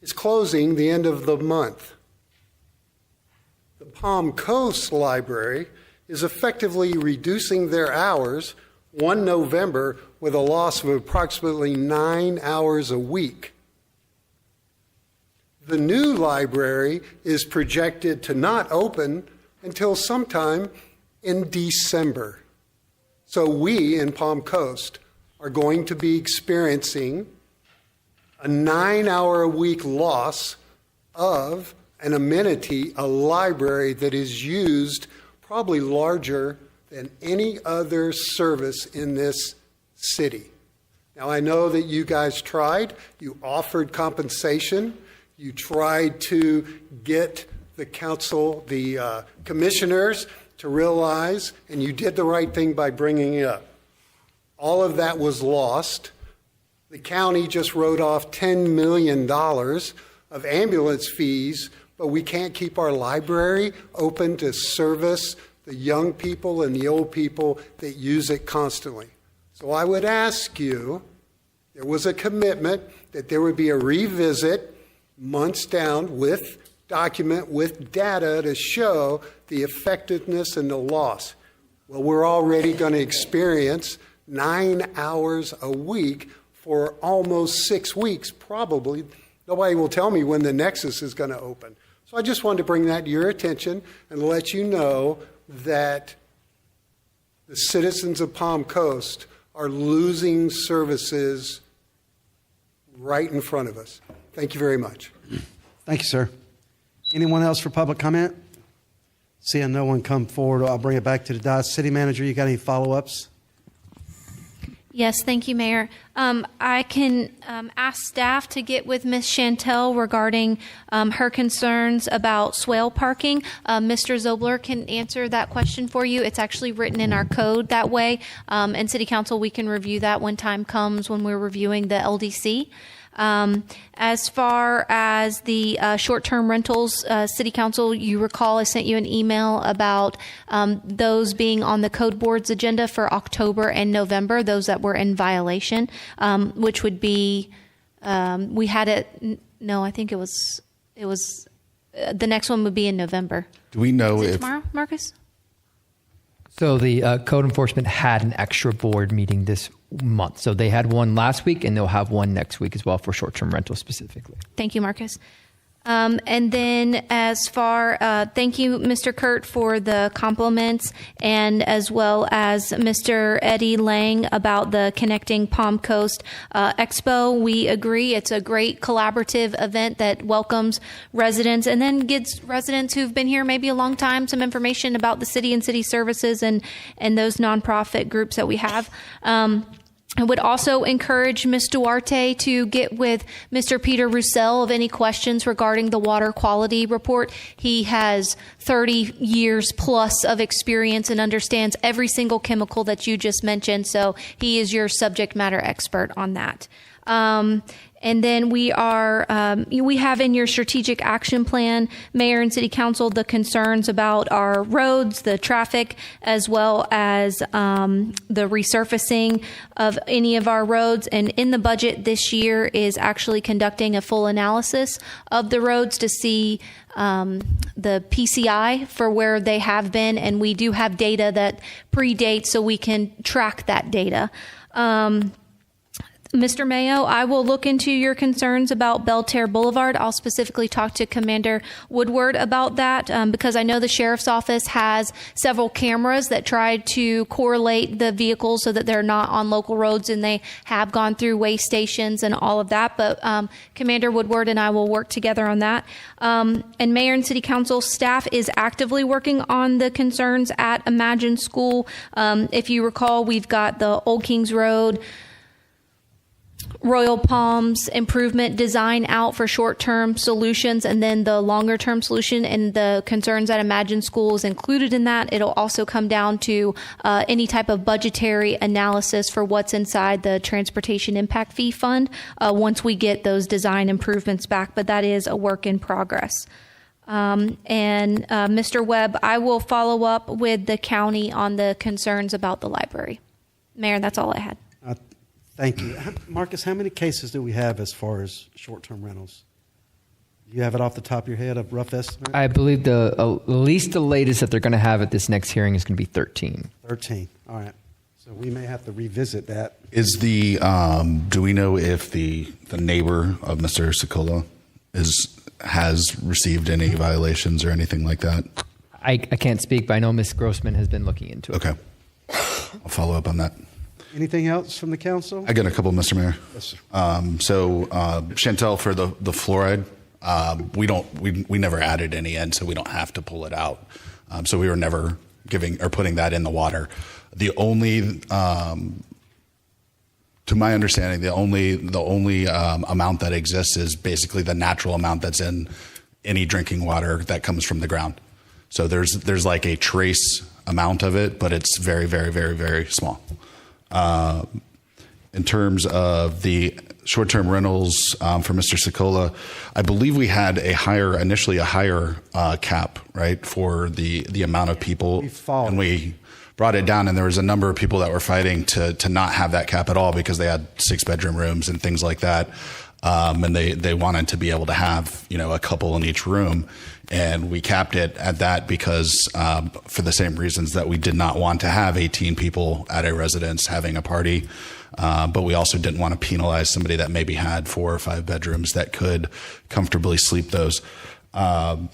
is closing the end of the month. The Palm Coast Library is effectively reducing their hours 1 November with a loss of approximately 9 hours a week. The new library is projected to not open until sometime in December. So we in Palm Coast are going to be experiencing a 9-hour-a-week loss of an amenity, a library that is used probably larger than any other service in this city. Now, I know that you guys tried. You offered compensation. You tried to get the council, the commissioners to realize, and you did the right thing by bringing it up. All of that was lost. The county just wrote off $10 million of ambulance fees, but we can't keep our library open to service the young people and the old people that use it constantly. So I would ask you, there was a commitment that there would be a revisit months down with document, with data to show the effectiveness and the loss. Well, we're already going to experience 9 hours a week for almost 6 weeks, probably. Nobody will tell me when the Nexus is going to open. So I just wanted to bring that to your attention and let you know that the citizens of Palm Coast are losing services right in front of us. Thank you very much. Thank you, sir. Anyone else for public comment? Seeing no one come forward, I'll bring it back to the dais. City Manager, you got any follow-ups? Yes, thank you, Mayor. I can ask staff to get with Ms. Chantel regarding her concerns about swale parking. Mr. Zobler can answer that question for you. It's actually written in our code that way. And City Council, we can review that when time comes when we're reviewing the LDC. As far as the short-term rentals, City Council, you recall I sent you an email about those being on the code board's agenda for October and November, those that were in violation, which would be, we had it, no, I think it was the next one would be in November. Do we know Is it if tomorrow, Marcus? So the code enforcement had an extra board meeting this month. So they had one last week, and they'll have one next week as well for short-term rental specifically. Thank you, Marcus. And then as far, thank you, Mr. Kurt, for the compliments, and as well as Mr. Eddie Lang about the Connecting Palm Coast Expo. We agree it's a great collaborative event that welcomes residents and then gives residents who've been here maybe a long time some information about the city and city services and those nonprofit groups that we have. I would also encourage Ms. Duarte to get with Mr. Peter Roussel of any questions regarding the water quality report. He has 30 years plus of experience and understands every single chemical that you just mentioned, so he is your subject matter expert on that. And then we have in your strategic action plan, Mayor and City Council, the concerns about our roads, the traffic, as well as the resurfacing of any of our roads. And in the budget this year is actually conducting a full analysis of the roads to see the PCI for where they have been. And we do have data that predates, so we can track that data. Mr. Mayo, I will look into your concerns about Belterre Boulevard. I'll specifically talk to Commander Woodward about that because I know the sheriff's office has several cameras that try to correlate the vehicles so that they're not on local roads, and they have gone through weigh stations and all of that. But Commander Woodward and I will work together on that. And Mayor and City Council staff is actively working on the concerns at Imagine School. If you recall, we've got the Old Kings Road, Royal Palms improvement design out for short-term solutions, and then the longer-term solution, and the concerns at Imagine School is included in that. It'll also come down to any type of budgetary analysis for what's inside the Transportation Impact Fee Fund once we get those design improvements back, but that is a work in progress. Mr. Webb, I will follow up with the county on the concerns about the library. Mayor, that's all I had. Thank you. Marcus, how many cases do we have as far as short-term rentals? You have it off the top of your head, a rough estimate? I believe at least the latest that they're going to have at this next hearing is going to be 13. 13. All right. So we may have to revisit that. Is do we know if the neighbor of Mr. Sicola has received any violations or anything like that? I can't speak, but I know Ms. Grossman has been looking into it. Okay. I'll follow up on that. Anything else from the council? I got a couple, Mr. Mayor. Yes, sir. Chantel, for the fluoride, we never added any in, so we don't have to pull it out. So we were never putting that in the water. The only, to my understanding, the only amount that exists is basically the natural amount that's in any drinking water that comes from the ground. So there's like a trace amount of it, but it's very, very, very, very small. In terms of the short-term rentals for Mr. Sicola, I believe we had initially a higher cap, right, for the amount of people, and we brought it down. And there was a number of people that were fighting to not have that cap at all because they had 6-bedroom rooms and things like that, and they wanted to be able to have a couple in each room. And we capped it at that because for the same reasons that we did not want to have 18 people at a residence having a party. But we also didn't want to penalize somebody that maybe had 4 or 5 bedrooms that could comfortably sleep those. Mr.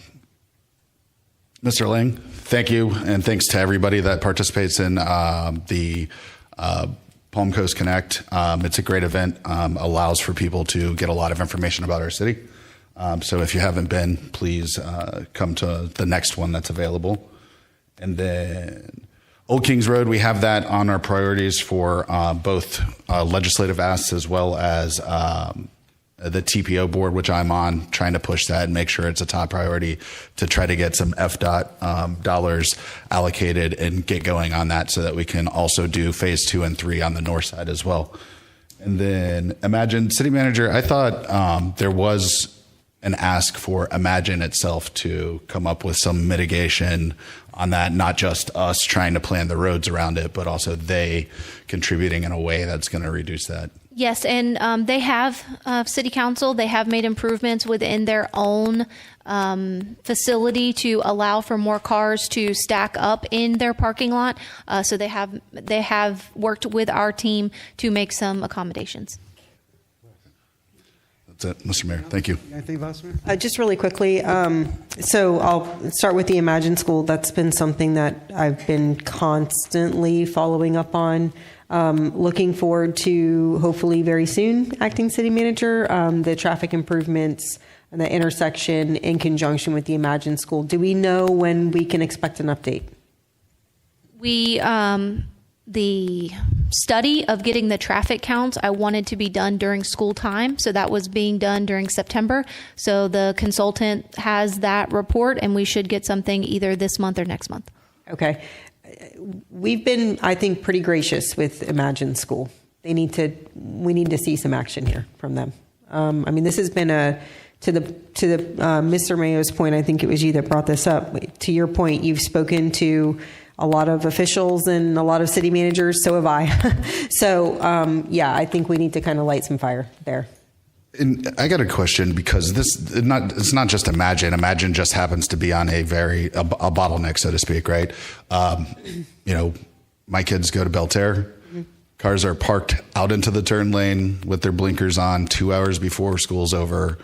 Lang, thank you. And thanks to everybody that participates in the Palm Coast Connect. It's a great event, allows for people to get a lot of information about our city. So if you haven't been, please come to the next one that's available. And then Old Kings Road, we have that on our priorities for both legislative asks as well as the TPO board, which I'm on, trying to push that and make sure it's a top priority to try to get some FDOT dollars allocated and get going on that so that we can also do phase 2 and 3 on the north side as well. And then Imagine City Manager, I thought there was an ask for Imagine itself to come up with some mitigation on that, not just us trying to plan the roads around it, but also they contributing in a way that's going to reduce that. Yes, and they have, City Council, they have made improvements within their own facility to allow for more cars to stack up in their parking lot. So they have worked with our team to make some accommodations. That's it, Mr. Mayor. Thank you. Anything, Vice Mayor? Just really quickly, so I'll start with the Imagine School. That's been something that I've been constantly following up on. Looking forward to hopefully very soon, Acting City Manager, the traffic improvements and the intersection in conjunction with the Imagine School. Do we know when we can expect an update? The study of getting the traffic counts, I wanted to be done during school time. So that was being done during September. So the consultant has that report and we should get something either this month or next month. Okay. We've been, I think, pretty gracious with Imagine School. We need to see some action here from them. I mean, this has been to the Mr. Mayo's point, I think it was you that brought this up. To your point, you've spoken to a lot of officials and a lot of city managers, so have I. So, I think we need to kind of light some fire there. And I got a question because it's not just Imagine. Imagine just happens to be on a bottleneck, so to speak, right? My kids go to Belterre, Cars are parked out into the turn lane with their blinkers on 2 hours before school's over.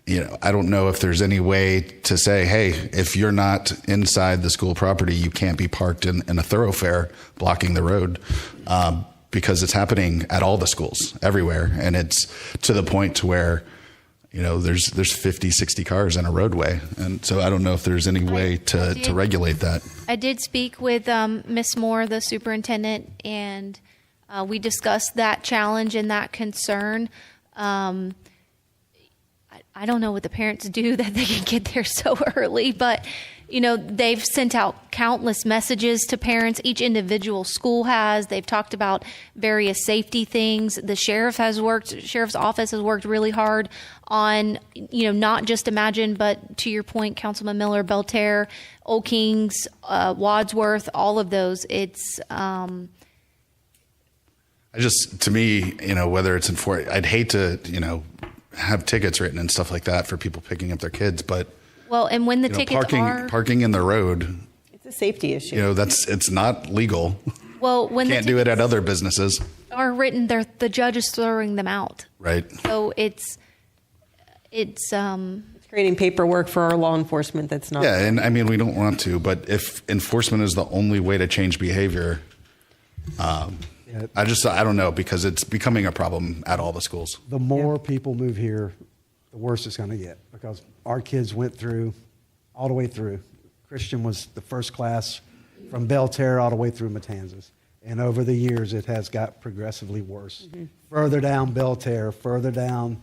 I don't know if there's any way to say, hey, if you're not inside the school property, you can't be parked in a thoroughfare blocking the road, because it's happening at all the schools everywhere. And it's to the point to where, there's 50, 60 cars in a roadway. And so I don't know if there's any way to regulate that. I did speak with Ms. Moore, the superintendent, and we discussed that challenge and that concern. I don't know what the parents do that they can get there so early, but they've sent out countless messages to parents. Each individual school has. They've talked about various safety things. The sheriff's office has worked really hard on, not just Imagine, but to your point, Councilman Miller, Belterre, Old Kings, Wadsworth, all of those. It's to me, whether it's enforced, I'd hate to, have tickets written and stuff like that for people picking up their kids, but and when the tickets parking in the road, it's a safety issue. It's not legal. Well, when can't do it at other businesses are written, the judge is throwing them out. Right. So it's creating paperwork for our law enforcement that's not. Yeah, and I mean, we don't want to, but if enforcement is the only way to change behavior, I don't know, because it's becoming a problem at all the schools. The more people move here, the worse it's going to get, because our kids went through all the way through. Christian was the first class from Belterre all the way through Matanzas. And over the years, it has got progressively worse. Mm-hmm. Further down Belterre, further down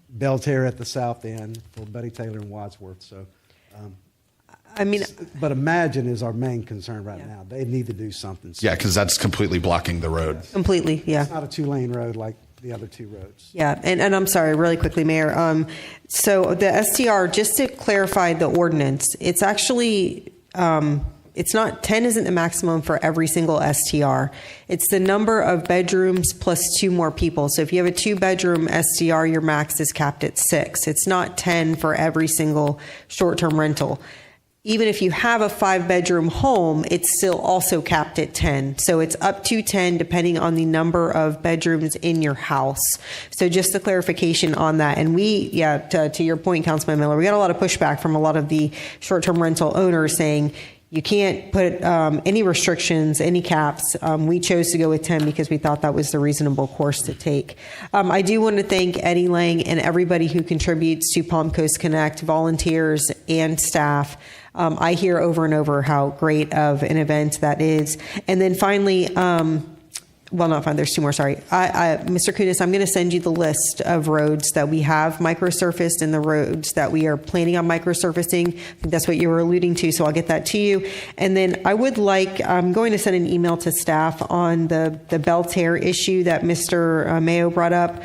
Belterre at the south end for Betty Taylor and Wadsworth. So, but Imagine is our main concern right now. They need to do something. Yeah, because that's completely blocking the road. Yes. Completely, yeah. It's not a 2-lane road like the other 2 roads. Yeah, and I'm sorry, really quickly, Mayor. So the STR, just to clarify the ordinance, it's actually, it's not, 10 isn't the maximum for every single STR. It's the number of bedrooms plus 2 more people. So if you have a 2-bedroom STR, your max is capped at 6. It's not 10 for every single short-term rental. Even if you have a 5-bedroom home, it's still also capped at 10. So it's up to 10 depending on the number of bedrooms in your house. So just a clarification on that. And to your point, Councilman Miller, we got a lot of pushback from a lot of the short-term rental owners saying, you can't put any restrictions, any caps. We chose to go with 10 because we thought that was the reasonable course to take. I do want to thank Eddie Lang and everybody who contributes to Palm Coast Connect, volunteers and staff. I hear over and over how great of an event that is. And then finally, there's 2 more, sorry. Mr. Kunis, I'm going to send you the list of roads that we have microsurfaced and the roads that we are planning on microsurfacing. I think that's what you were alluding to, so I'll get that to you. And then I'm going to send an email to staff on the Belterre issue that Mr. Mayo brought up.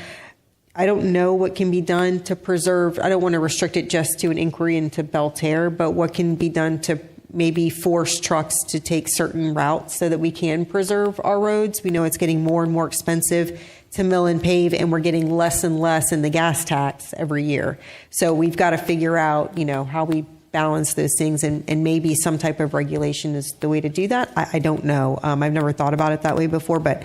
I don't know what can be done to preserve. I don't want to restrict it just to an inquiry into Belterre, but what can be done to maybe force trucks to take certain routes so that we can preserve our roads. We know it's getting more and more expensive to mill and pave, and we're getting less and less in the gas tax every year. So we've got to figure out, how we balance those things, and maybe some type of regulation is the way to do that. I don't know. I've never thought about it that way before, but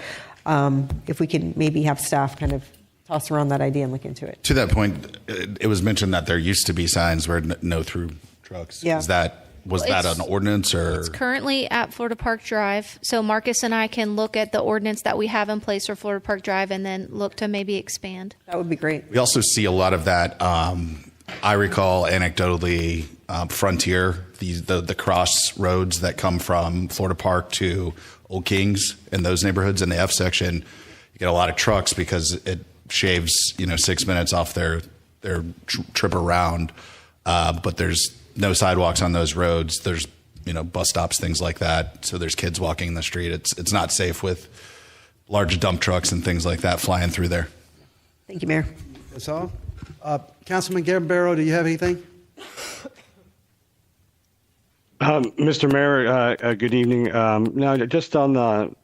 if we can maybe have staff kind of toss around that idea and look into it. To that point, it was mentioned that there used to be signs where no through trucks. Yeah. Was that an ordinance, or? It's currently at Florida Park Drive. So Marcus and I can look at the ordinance that we have in place for Florida Park Drive and then look to maybe expand. That would be great. We also see a lot of that. I recall anecdotally Frontier, the cross roads that come from Florida Park to Old Kings in those neighborhoods in the F section. You get a lot of trucks because it shaves 6 minutes off their trip around, but there's no sidewalks on those roads. There's bus stops, things like that. So there's kids walking in the street. It's not safe with large dump trucks and things like that flying through there. Thank you, Mayor. That's all. Councilman Gambaro, do you have anything? Mr. Mayor, good evening. Now, just on the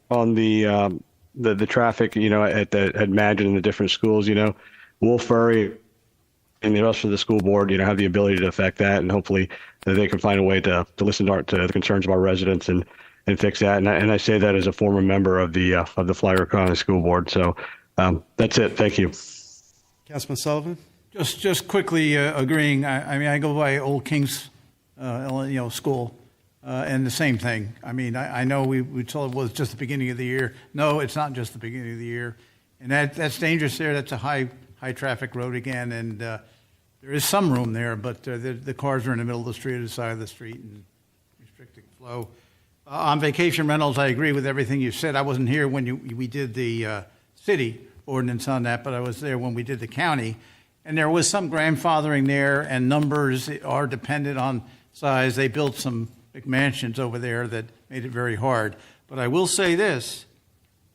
traffic, at Imagine in the different schools, Wolf Ferry and the rest of the school board, have the ability to affect that, and hopefully they can find a way to listen to the concerns of our residents and fix that. And I say that as a former member of the Flagler County School Board. So that's it. Thank you. Councilman Sullivan? Just quickly agreeing. I mean, I go by Old Kings, school, and the same thing. I mean, I know we told it was just the beginning of the year. No, it's not just the beginning of the year, and that's dangerous there. That's a high traffic road again, and there is some room there, but the cars are in the middle of the street, or the side of the street, and restricting flow. On vacation rentals, I agree with everything you said. I wasn't here when we did the city ordinance on that, but I was there when we did the county. And there was some grandfathering there, and numbers are dependent on size. They built some McMansions over there that made it very hard. But I will say this,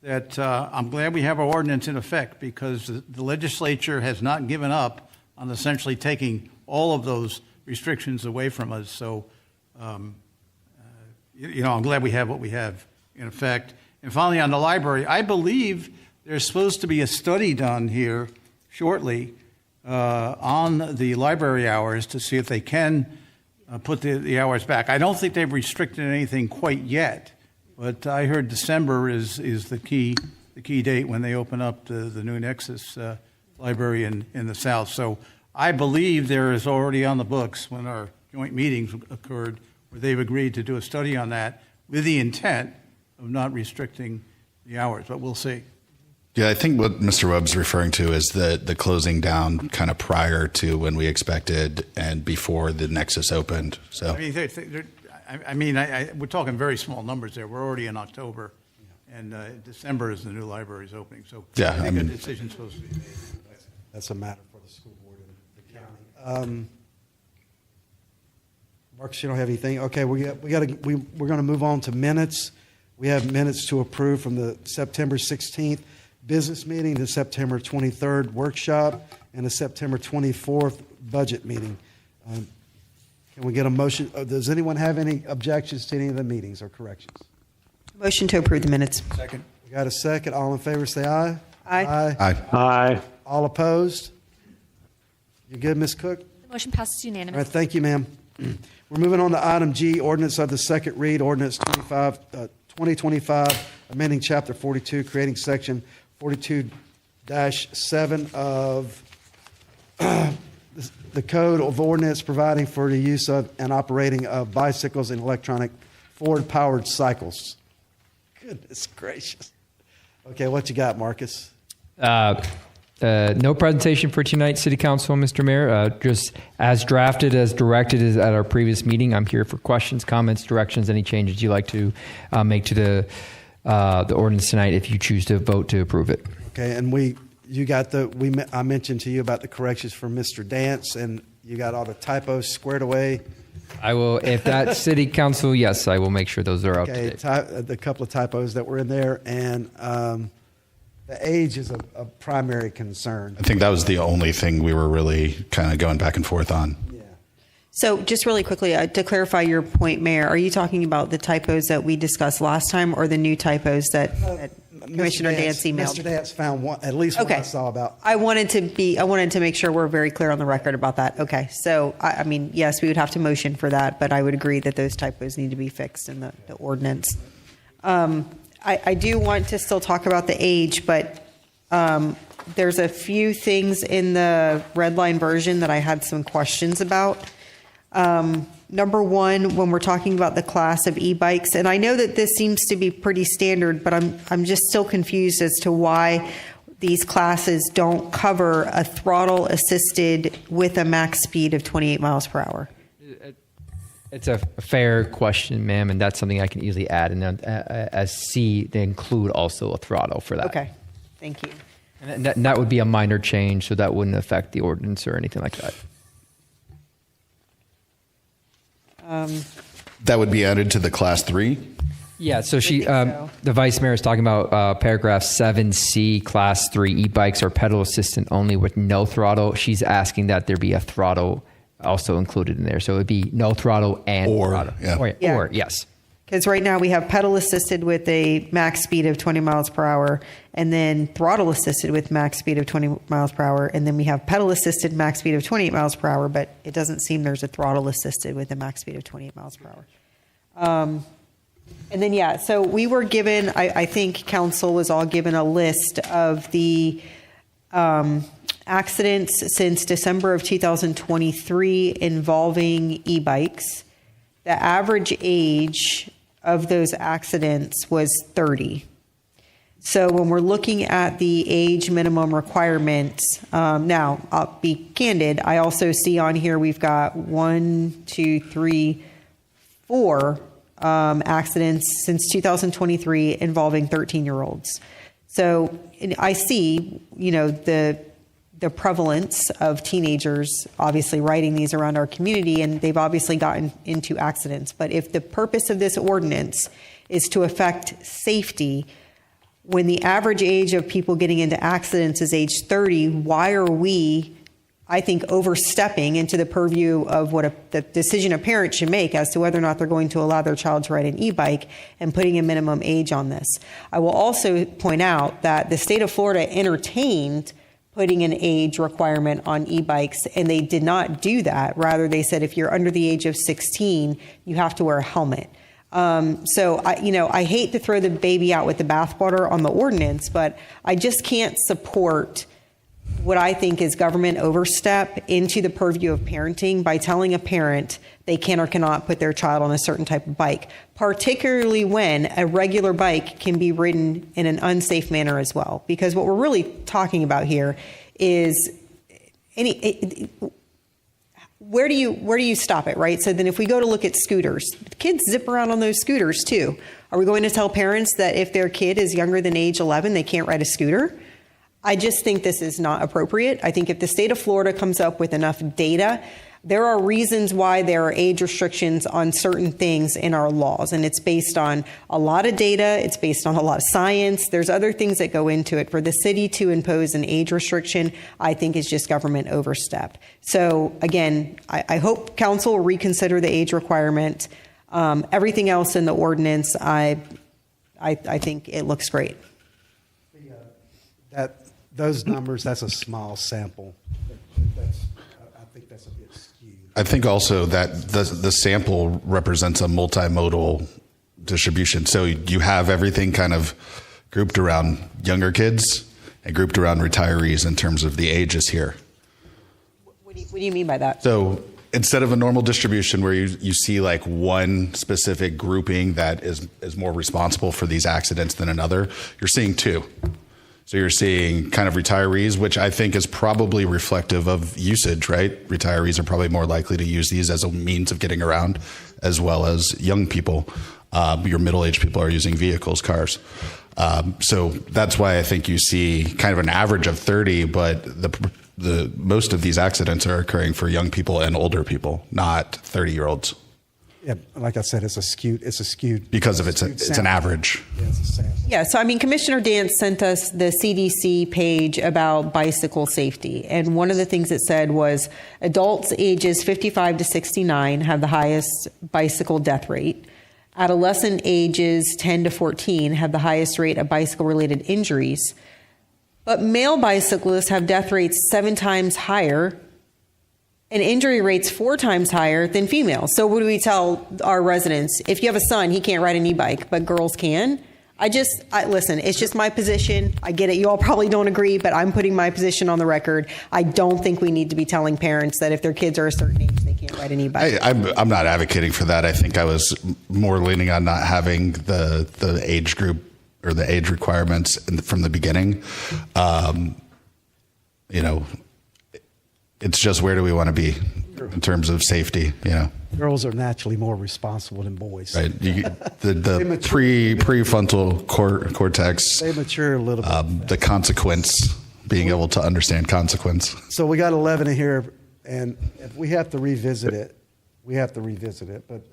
that I'm glad we have our ordinance in effect, because the legislature has not given up on essentially taking all of those restrictions away from us. So, I'm glad we have what we have in effect. And finally, on the library, I believe there's supposed to be a study done here shortly on the library hours to see if they can put the hours back. I don't think they've restricted anything quite yet, but I heard December is the key date when they open up the new Nexus library in the South. So I believe there is already on the books, when our joint meetings occurred, where they've agreed to do a study on that with the intent of not restricting the hours, but we'll see. Yeah, I think what Mr. Webb's referring to is the closing down kind of prior to when we expected and before the Nexus opened. So I mean, we're talking very small numbers there. We're already in October, and December is the new library's opening. So yeah, I think a decision's supposed to be made. That's a matter for the school board and the county. Marcus, you don't have anything? Okay, we're going to move on to minutes. We have minutes to approve from the September 16th business meeting, the September 23rd workshop, and the September 24th budget meeting. Can we get a motion? Does anyone have any objections to any of the meetings or corrections? Motion to approve the minutes. Second. We got a second. All in favor, say aye. Aye. Aye. Aye. All opposed? You good, Ms. Cook? The motion passes All unanimously. right, thank you, ma'am. We're moving on to item G, ordinance of the second read, ordinance 2025, amending chapter 42, creating section 42-7 of the Code of Ordinance, providing for the use of and operating of bicycles and electronic forward-powered cycles. Goodness gracious. Okay, what you got, Marcus? No presentation for tonight, City Council, Mr. Mayor. Just as drafted, as directed is at our previous meeting. I'm here for questions, comments, directions, any changes you'd like to make to the ordinance tonight if you choose to vote to approve it. Okay, and I mentioned to you about the corrections from Mr. Dance, and you got all the typos squared away. I will, if that City Council, yes, I will make sure those are up to date. The couple of typos that were in there, and the age is a primary concern. I think that was the only thing we were really kind of going back and forth on. So just really quickly, to clarify your point, Mayor, are you talking about the typos that we discussed last time or the new typos that Commissioner Dance emailed? Mr. Dance found one, at least one I saw about. I wanted to make sure we're very clear on the record about that. Okay, so I mean, yes, we would have to motion for that, but I would agree that those typos need to be fixed in the ordinance. I do want to still talk about the age, but there's a few things in the red line version that I had some questions about. Number one, when we're talking about the class of e-bikes, and I know that this seems to be pretty standard, but I'm just still confused as to why these classes don't cover a throttle assisted with a max speed of 28 miles per hour. It's a fair question, ma'am, and that's something I can easily add. And then, as C, they include also a throttle for that. Okay, thank you. And that would be a minor change, so that wouldn't affect the ordinance or anything like that. That would be added to the class 3? Yeah, so the Vice Mayor is talking about paragraph 7C, class 3 e-bikes are pedal assistant only with no throttle. She's asking that there be a throttle also included in there. So it would be no throttle and throttle. Yeah. Or, yes. Because right now we have pedal assisted with a max speed of 20 miles per hour, and then throttle assisted with max speed of 20 miles per hour, and then we have pedal assisted max speed of 28 miles per hour, but it doesn't seem there's a throttle assisted with a max speed of 28 miles per hour. And then, yeah, so we were given, I think council was all given a list of the accidents since December of 2023 involving e-bikes. The average age of those accidents was 30. So when we're looking at the age minimum requirements, now I'll be candid, I also see on here we've got 4 accidents since 2023 involving 13-year-olds. So I see, the prevalence of teenagers obviously riding these around our community, and they've obviously gotten into accidents. But if the purpose of this ordinance is to affect safety, when the average age of people getting into accidents is age 30, why are we, I think, overstepping into the purview of what the decision a parent should make as to whether or not they're going to allow their child to ride an e-bike and putting a minimum age on this? I will also point out that the state of Florida entertained putting an age requirement on e-bikes, and they did not do that. Rather, they said if you're under the age of 16, you have to wear a helmet. So I hate to throw the baby out with the bathwater on the ordinance, but I just can't support what I think is government overstep into the purview of parenting by telling a parent they can or cannot put their child on a certain type of bike, particularly when a regular bike can be ridden in an unsafe manner as well. Because what we're really talking about here is where do you stop it, right? So then if we go to look at scooters, kids zip around on those scooters too. Are we going to tell parents that if their kid is younger than age 11, they can't ride a scooter? I just think this is not appropriate. I think if the state of Florida comes up with enough data, there are reasons why there are age restrictions on certain things in our laws. And it's based on a lot of data. It's based on a lot of science. There's other things that go into it. For the city to impose an age restriction, I think is just government overstep. So again, I hope council will reconsider the age requirement. Everything else in the ordinance, I think it looks great. Those numbers, that's a small sample. I think that's a bit skewed. I think also that the sample represents a multimodal distribution. So you have everything kind of grouped around younger kids and grouped around retirees in terms of the ages here. What do you mean by that? So instead of a normal distribution where you see like one specific grouping that is more responsible for these accidents than another, you're seeing two. So you're seeing kind of retirees, which I think is probably reflective of usage, right? Retirees are probably more likely to use these as a means of getting around, as well as young people. Your middle-aged people are using vehicles, cars. So that's why I think you see kind of an average of 30, but the most of these accidents are occurring for young people and older people, not 30-year-olds. Yeah, like I said, it's a skewed because of it's an average. Yeah, it's a sample. Yeah, so I mean, Commissioner Dance sent us the CDC page about bicycle safety. And one of the things it said was adults ages 55 to 69 have the highest bicycle death rate. Adolescent ages 10 to 14 have the highest rate of bicycle-related injuries. But male bicyclists have death rates 7 times higher and injury rates 4 times higher than females. So what do we tell our residents? If you have a son, he can't ride an e-bike, but girls can. Listen, it's just my position. I get it. You all probably don't agree, but I'm putting my position on the record. I don't think we need to be telling parents that if their kids are a certain age, they can't ride an e-bike. I'm not advocating for that. I think I was more leaning on not having the age group or the age requirements from the beginning. It's just where do we want to be in terms of safety, Girls are naturally more responsible than boys. Right. The prefrontal cortex. They mature a little bit. The consequence, being able to understand consequence. So we got 11 in here, and if we have to revisit it, we have to revisit it. But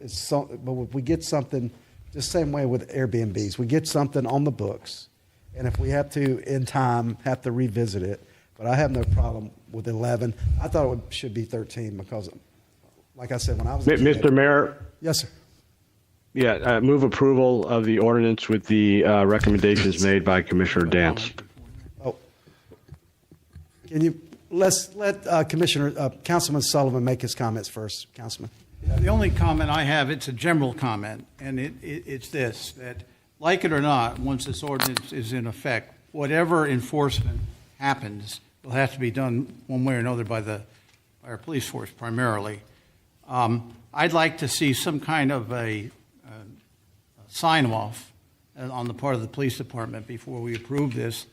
but if we get something, just same way with Airbnbs, we get something on the books, and if we have to, in time, have to revisit it. But I have no problem with 11. I thought it should be 13 because, like I said, when I was Mr. Mayor. Yes, sir. Yeah, move approval of the ordinance with the recommendations made by Commissioner Dance. Oh, let's let Councilman Sullivan make his comments first, Councilman. The only comment I have, it's a general comment, and it's this, that like it or not, once this ordinance is in effect, whatever enforcement happens will have to be done one way or another by our police force primarily. I'd like to see some kind of a sign-off on the part of the police department before we approve this,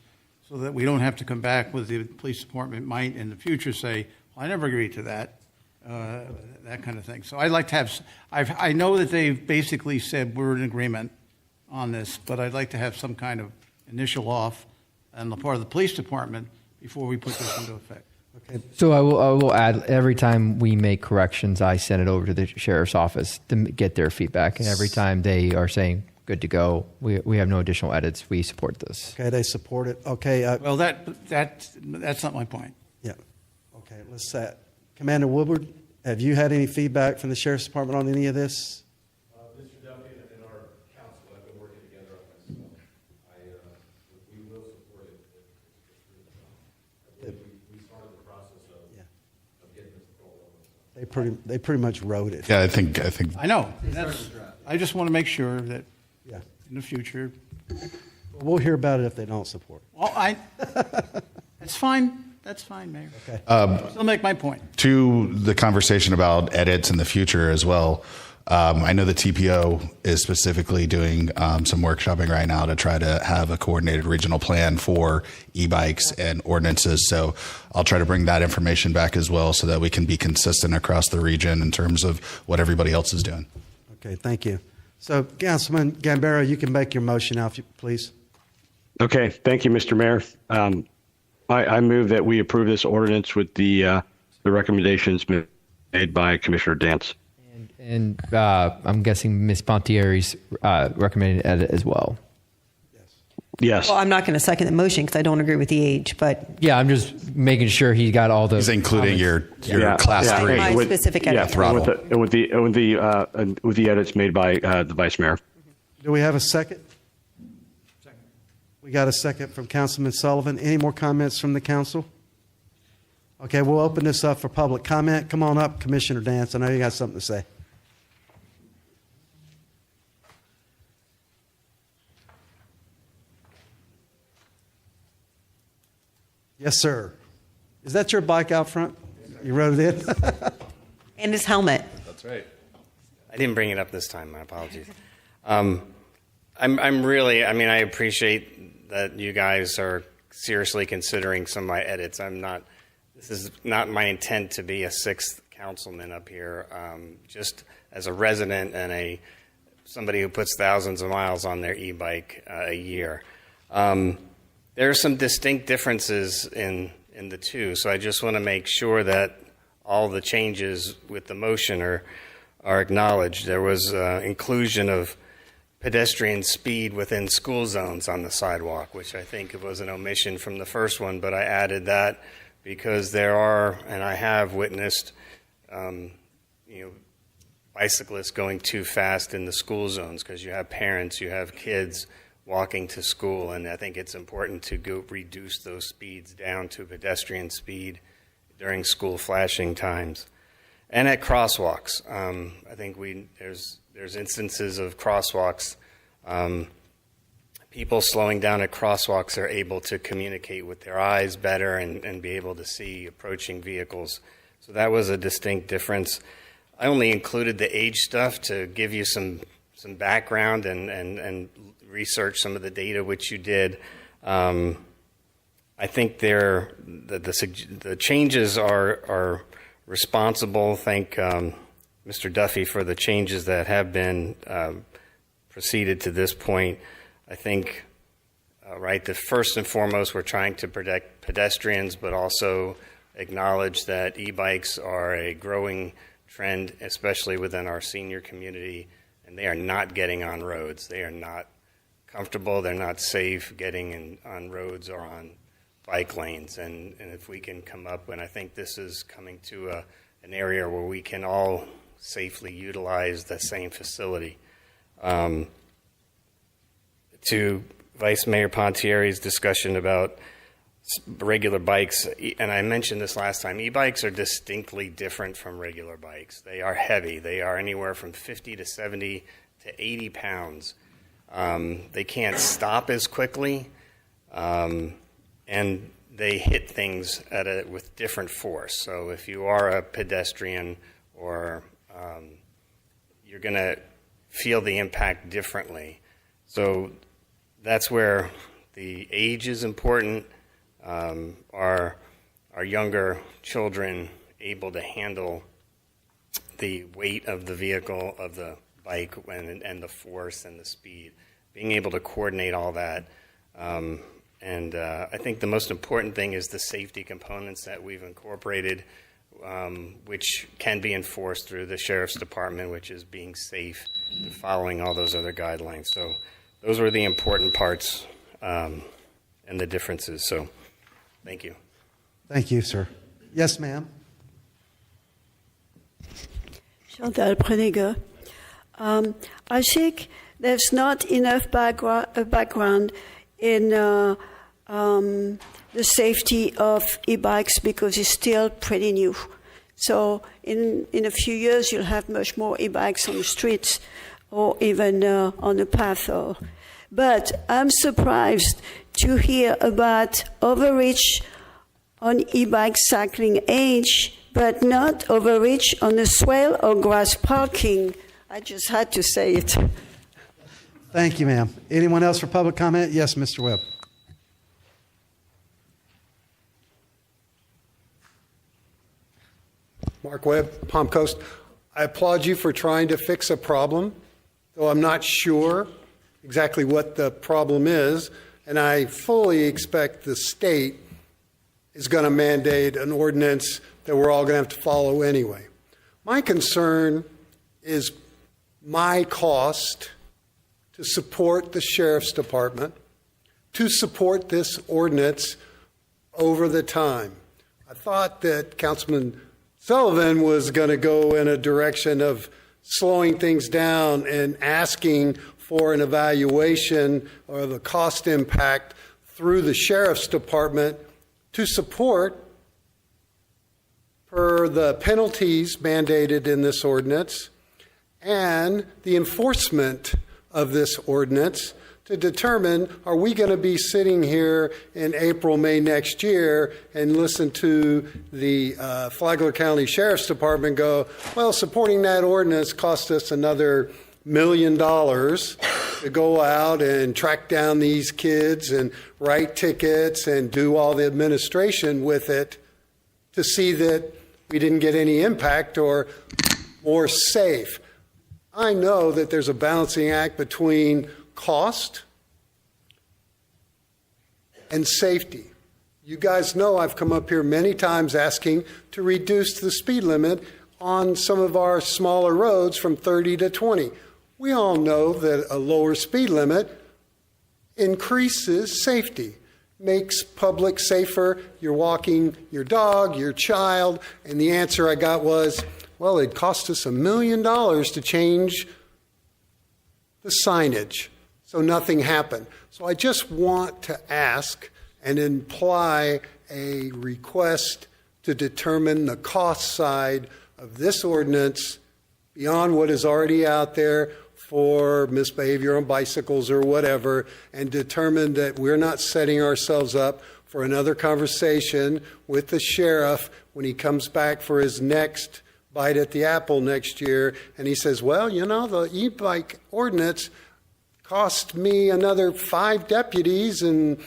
so that we don't have to come back with the police department might in the future say, well, I never agreed to that. That kind of thing. So I'd like to have, I know that they've basically said we're in agreement on this, but I'd like to have some kind of initial off on the part of the police department before we put this into effect. Okay. So I will add, every time we make corrections, I send it over to the sheriff's office to get their feedback. And every time they are saying, good to go, we have no additional edits, we support this. Okay, they support it. Okay. Well, that's not my point. Yeah. Okay, let's set. Commander Woodward, have you had any feedback from the Sheriff's Department on any of this? Mr. Duffy and our council have been working together on this. We will support it. I believe we started the process of getting this rolling. They pretty much wrote it. Yeah, I think. I know. I just want to make sure that in the future. We'll hear about it if they don't support. Well, that's fine. That's fine, Mayor. Okay. I'll make my point. To the conversation about edits in the future as well, I know the TPO is specifically doing some workshopping right now to try to have a coordinated regional plan for e-bikes and ordinances. So I'll try to bring that information back as well so that we can be consistent across the region in terms of what everybody else is doing. Okay, thank you. So, Councilman Gambaro, you can make your motion now, if you please. Okay, thank you, Mr. Mayor. I move that we approve this ordinance with the recommendations made by Commissioner Dance. And I'm guessing Ms. Pontieri's recommended edit as well. Yes. Well, I'm not going to second the motion because I don't agree with the age, but Yeah, I'm just making sure he got all the. He's including your class 3. my specific edit. throttle. With the edits made by the Vice Mayor. Do we have a second? We got a second from Councilman Sullivan. Any more comments from the council? Okay, we'll open this up for public comment. Come on up, Commissioner Dance. I know you got something to say. Yes, sir. Is that your bike out front? You rode it in? and his helmet. That's right. I didn't bring it up this time. My apologies. I'm really. I mean, I appreciate that you guys are seriously considering some of my edits. This is not my intent to be a sixth councilman up here. Just as a resident and somebody who puts thousands of miles on their e-bike a year. There are some distinct differences in the two, so I just want to make sure that all the changes with the motion are acknowledged. There was inclusion of pedestrian speed within school zones on the sidewalk, which I think was an omission from the first one, but I added that because there are, and I have witnessed, bicyclists going too fast in the school zones because you have parents, you have kids walking to school, and I think it's important to reduce those speeds down to pedestrian speed during school flashing times. And at crosswalks, I think there's instances of crosswalks. People slowing down at crosswalks are able to communicate with their eyes better and be able to see approaching vehicles. So that was a distinct difference. I only included the age stuff to give you some background and research some of the data which you did. I think the changes are responsible. Thank Mr. Duffy for the changes that have been proceeded to this point. I think, that first and foremost, we're trying to protect pedestrians, but also acknowledge that e-bikes are a growing trend, especially within our senior community, and they are not getting on roads. They are not comfortable. They're not safe getting on roads or on bike lanes. And if we can come up, and I think this is coming to an area where we can all safely utilize the same facility. To Vice Mayor Pontieri's discussion about regular bikes, and I mentioned this last time, e-bikes are distinctly different from regular bikes. They are heavy. They are anywhere from 50 to 70 to 80 pounds. They can't stop as quickly, and they hit things with different force. So if you are a pedestrian, or you're going to feel the impact differently. So that's where the age is important. Are younger children able to handle the weight of the vehicle, of the bike, and the force and the speed? Being able to coordinate all that. And I think the most important thing is the safety components that we've incorporated, which can be enforced through the Sheriff's Department, which is being safe, following all those other guidelines. So those were the important parts and the differences. So thank you. Thank you, sir. Yes, ma'am. Chantal Preniger. I think there's not enough background in the safety of e-bikes because it's still pretty new. So in a few years, you'll have much more e-bikes on the streets or even on the path. But I'm surprised to hear about overreach on e-bike cycling age, but not overreach on the swale or grass parking. I just had to say it. Thank you, ma'am. Anyone else for public comment? Yes, Mr. Webb. Mark Webb, Palm Coast. I applaud you for trying to fix a problem, though I'm not sure exactly what the problem is, and I fully expect the state is going to mandate an ordinance that we're all going to have to follow anyway. My concern is my cost to support the Sheriff's Department, to support this ordinance over the time. I thought that Councilman Sullivan was going to go in a direction of slowing things down and asking for an evaluation of the cost impact through the Sheriff's Department to support per the penalties mandated in this ordinance and the enforcement of this ordinance to determine, are we going to be sitting here in April, May next year and listen to the Flagler County Sheriff's Department go, well, supporting that ordinance cost us another $1 million to go out and track down these kids and write tickets and do all the administration with it to see that we didn't get any impact or more safe. I know that there's a balancing act between cost and safety. You guys know I've come up here many times asking to reduce the speed limit on some of our smaller roads from 30 to 20. We all know that a lower speed limit increases safety, makes public safer. You're walking your dog, your child, and the answer I got was, well, it cost us $1 million to change the signage, so nothing happened. So I just want to ask and imply a request to determine the cost side of this ordinance beyond what is already out there for misbehavior on bicycles or whatever, and determine that we're not setting ourselves up for another conversation with the sheriff when he comes back for his next bite at the apple next year, and he says, well, you know, the e-bike ordinance cost me another 5 deputies and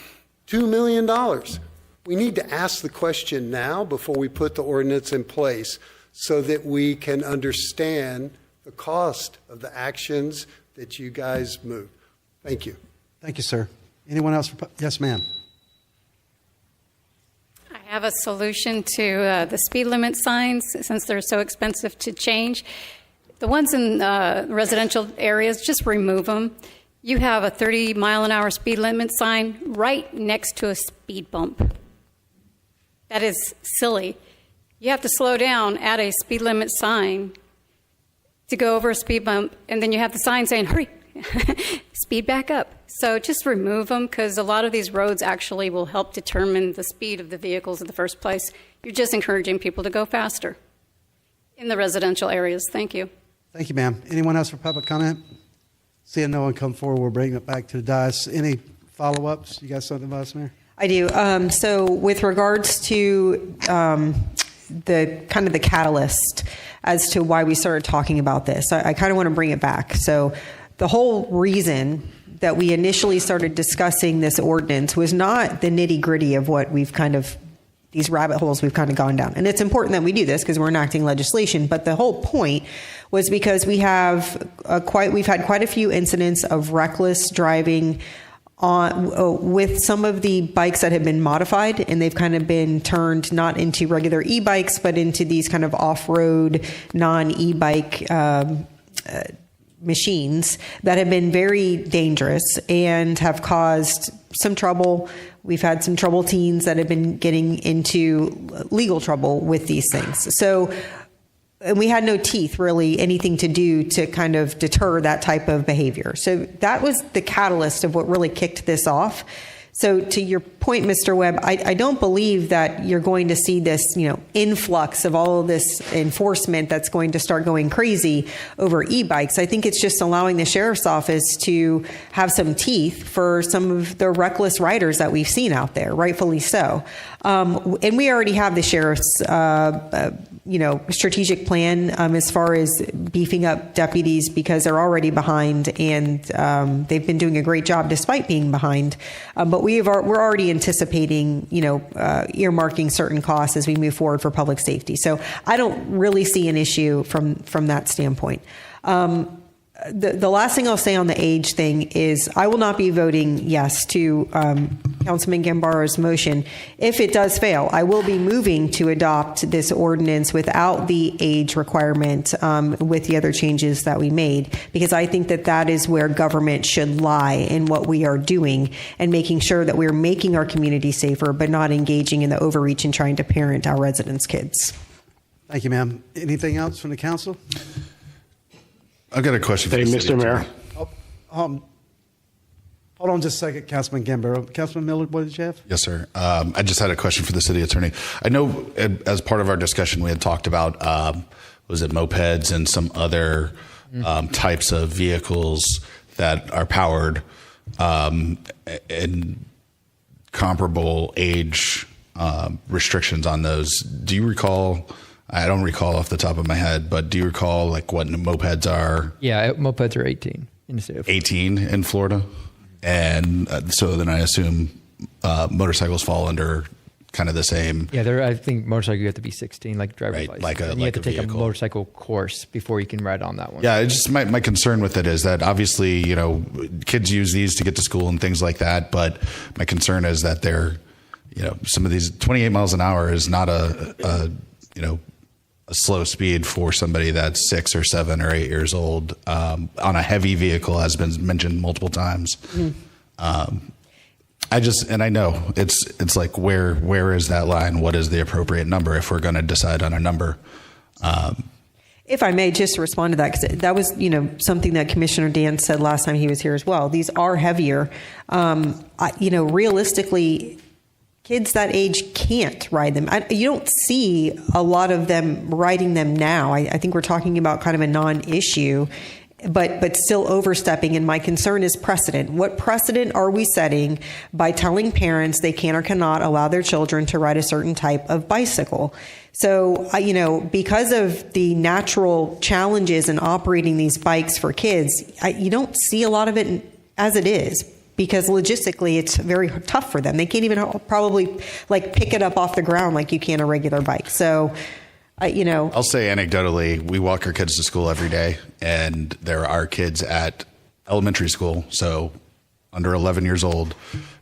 $2 million. We need to ask the question now before we put the ordinance in place so that we can understand the cost of the actions that you guys move. Thank you. Thank you, sir. Anyone else? Yes, ma'am. I have a solution to the speed limit signs since they're so expensive to change. The ones in residential areas, just remove them. You have a 30-mile-an-hour speed limit sign right next to a speed bump. That is silly. You have to slow down at a speed limit sign to go over a speed bump, and then you have the sign saying, hurry, speed back up. So just remove them, because a lot of these roads actually will help determine the speed of the vehicles in the first place. You're just encouraging people to go faster in the residential areas. Thank you. Thank you, ma'am. Anyone else for public comment? Seeing no one come forward, we'll bring it back to the dais. Any follow-ups? You got something, Vice Mayor? I do. So with regards to the kind of the catalyst as to why we started talking about this, I kind of want to bring it back. So the whole reason that we initially started discussing this ordinance was not the nitty-gritty of what we've kind of, these rabbit holes we've kind of gone down. And it's important that we do this because we're enacting legislation. But the whole point was because we've had quite a few incidents of reckless driving with some of the bikes that have been modified, and they've kind of been turned not into regular e-bikes, but into these kind of off-road, non-e-bike machines that have been very dangerous and have caused some trouble. We've had some troubled teens that have been getting into legal trouble with these things. So, and we had no teeth, really, anything to do to kind of deter that type of behavior. So that was the catalyst of what really kicked this off. So to your point, Mr. Webb, I don't believe that you're going to see this, influx of all of this enforcement that's going to start going crazy over e-bikes. I think it's just allowing the sheriff's office to have some teeth for some of the reckless riders that we've seen out there, rightfully so. And we already have the sheriff's, strategic plan as far as beefing up deputies because they're already behind, and they've been doing a great job despite being behind. But we're already anticipating, earmarking certain costs as we move forward for public safety. So I don't really see an issue from that standpoint. The last thing I'll say on the age thing is I will not be voting yes to Councilman Gambaro's motion. If it does fail, I will be moving to adopt this ordinance without the age requirement with the other changes that we made, because I think that is where government should lie in what we are doing and making sure that we're making our community safer, but not engaging in the overreach and trying to parent our residents' kids. Thank you, ma'am. Anything else from the council? I've got a question for Hey, the Mr. city Mayor. attorney. Hold on just a second, Councilman Gambaro. Councilman Miller, what did you have? Yes, sir. I just had a question for the city attorney. I know as part of our discussion, we had talked about, was it mopeds and some other types of vehicles that are powered and comparable age restrictions on those. Do you recall? I don't recall off the top of my head, but do you recall like what mopeds are? Yeah, mopeds are 18 in the state of Florida. 18 in Florida. And so then I assume motorcycles fall under kind of the same. Yeah, I think motorcycle you have to be 16, like driver's license. And you have to take a motorcycle course before you can ride on that one. Yeah, it's just my concern with it is that obviously, kids use these to get to school and things like that. But my concern is that they're, some of these 28 miles an hour is not a slow speed for somebody that's 6 or 7 or 8 years old on a heavy vehicle, has been mentioned multiple times. I know it's like where is that line? What is the appropriate number if we're going to decide on a number? If I may just respond to that, because that was, something that Commissioner Dance said last time he was here as well. These are heavier. Realistically, kids that age can't ride them. You don't see a lot of them riding them now. I think we're talking about kind of a non-issue, but still overstepping. And my concern is precedent. What precedent are we setting by telling parents they can or cannot allow their children to ride a certain type of bicycle? So, because of the natural challenges in operating these bikes for kids, you don't see a lot of it as it is, because logistically it's very tough for them. They can't even probably pick it up off the ground like you can a regular bike. So, I'll say anecdotally, we walk our kids to school every day, and there are kids at elementary school, so under 11 years old,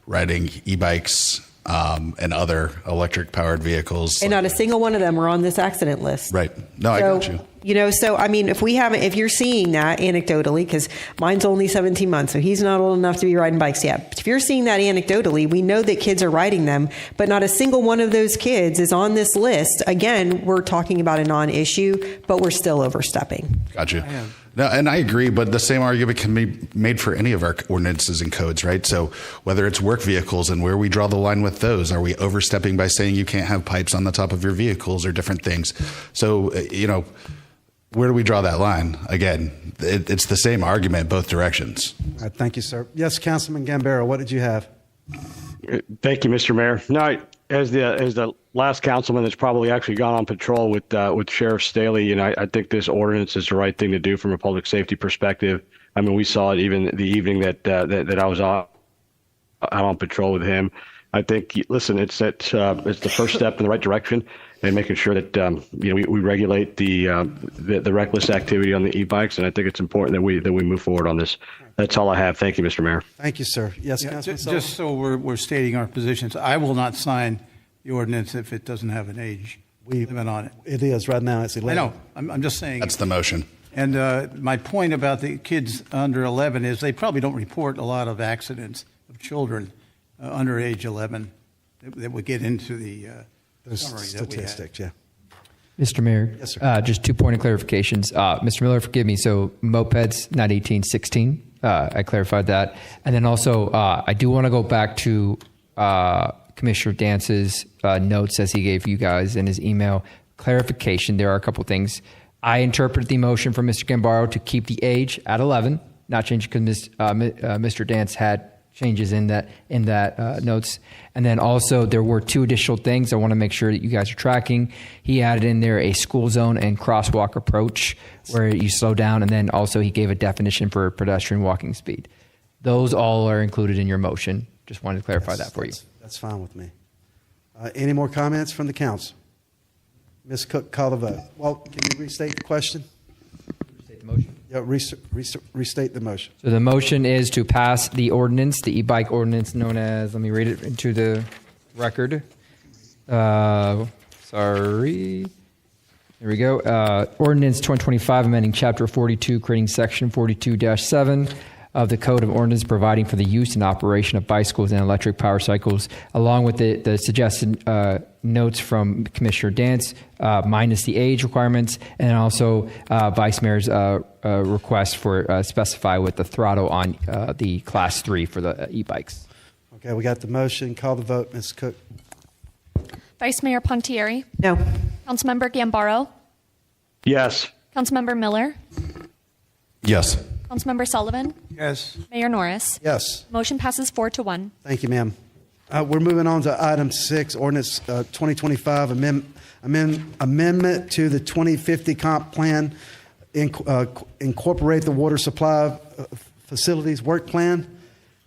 riding e-bikes and other electric powered vehicles. And not a single one of them are on this accident list. Right. No, I got you. If you're seeing that anecdotally, because mine's only 17 months, so he's not old enough to be riding bikes yet. But if you're seeing that anecdotally, we know that kids are riding them, but not a single one of those kids is on this list. Again, we're talking about a non-issue, but we're still overstepping. Gotcha. No, and I agree, but the same argument can be made for any of our ordinances and codes, right? So whether it's work vehicles and where we draw the line with those, are we overstepping by saying you can't have pipes on the top of your vehicles or different things? So, where do we draw that line? Again, it's the same argument both directions. All right, thank you, sir. Yes, Councilman Gambaro, what did you have? Thank you, Mr. Mayor. No, as the last councilman that's probably actually gone on patrol with Sheriff Staley, I think this ordinance is the right thing to do from a public safety perspective. I mean, we saw it even the evening that I was out on patrol with him. I think, listen, it's the first step in the right direction, and making sure that we regulate the reckless activity on the e-bikes, and I think it's important that we move forward on this. That's all I have. Thank you, Mr. Mayor. Thank you, sir. Yes, Councilman Sullivan? Just so we're stating our positions, I will not sign the ordinance if it doesn't have an age limit on it. It is right now. It's 11. I know. I'm just saying. That's the motion. And my point about the kids under 11 is they probably don't report a lot of accidents of children under age 11 that would get into the summary statistics. That we had. Yeah. Mr. Mayor, yes, sir. Just 2 point of clarifications. Mr. Miller, forgive me. So mopeds, not 18, 16. I clarified that. And then also, I do want to go back to Commissioner Dance's notes as he gave you guys in his email. Clarification, there are a couple things. I interpreted the motion from Mr. Gambaro to keep the age at 11, not change because Mr. Dance had changes in that notes. And then also there were 2 additional things I want to make sure that you guys are tracking. He added in there a school zone and crosswalk approach where you slow down, and then also he gave a definition for pedestrian walking speed. Those all are included in your motion. Just wanted to clarify that for you. That's fine with me. Any more comments from the council? Ms. Cook, call the vote. Well, can you restate the question? Restate the motion? Yeah, restate the motion. So the motion is to pass the ordinance, the e-bike ordinance known as, let me read it into the record. Sorry. There we go. Ordinance 2025, amending Chapter 42, creating Section 42-7 of the Code of Ordinance, providing for the use and operation of bicycles and electric power cycles, along with the suggested notes from Commissioner Dance, minus the age requirements, and also Vice Mayor's request for specify with the throttle on the Class 3 for the e-bikes. Okay, we got the motion. Call the vote, Ms. Cook. Vice Mayor Pontieri? No. Councilmember Gambaro? Yes. Councilmember Miller? Yes. Councilmember Sullivan? Yes. Mayor Norris? Yes. Motion passes 4-1. Thank you, ma'am. We're moving on to item 6, ordinance 2025 amendment to the 2050 comp plan, incorporate the water supply facilities work plan.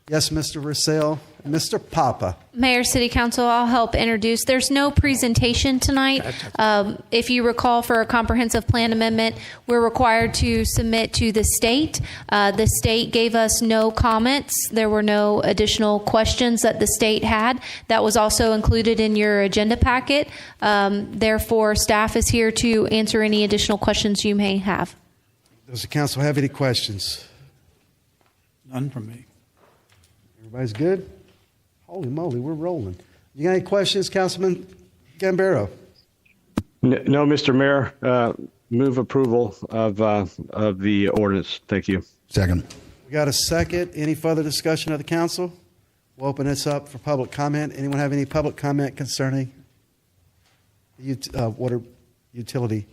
Yes, Mr. Russell. Mr. Papa. Mayor, City Council, I'll help introduce. There's no presentation tonight. If you recall, for a comprehensive plan amendment, we're required to submit to the state. The state gave us no comments. There were no additional questions that the state had. That was also included in your agenda packet. Therefore, staff is here to answer any additional questions you may have. Does the council have any questions? None from me. Everybody's good? Holy moly, we're rolling. You got any questions, Councilman Gambaro? No, Mr. Mayor. Move approval of the ordinance. Thank you. Second. We got a second. Any further discussion of the council? We'll open this up for public comment. Anyone have any public comment concerning the water utility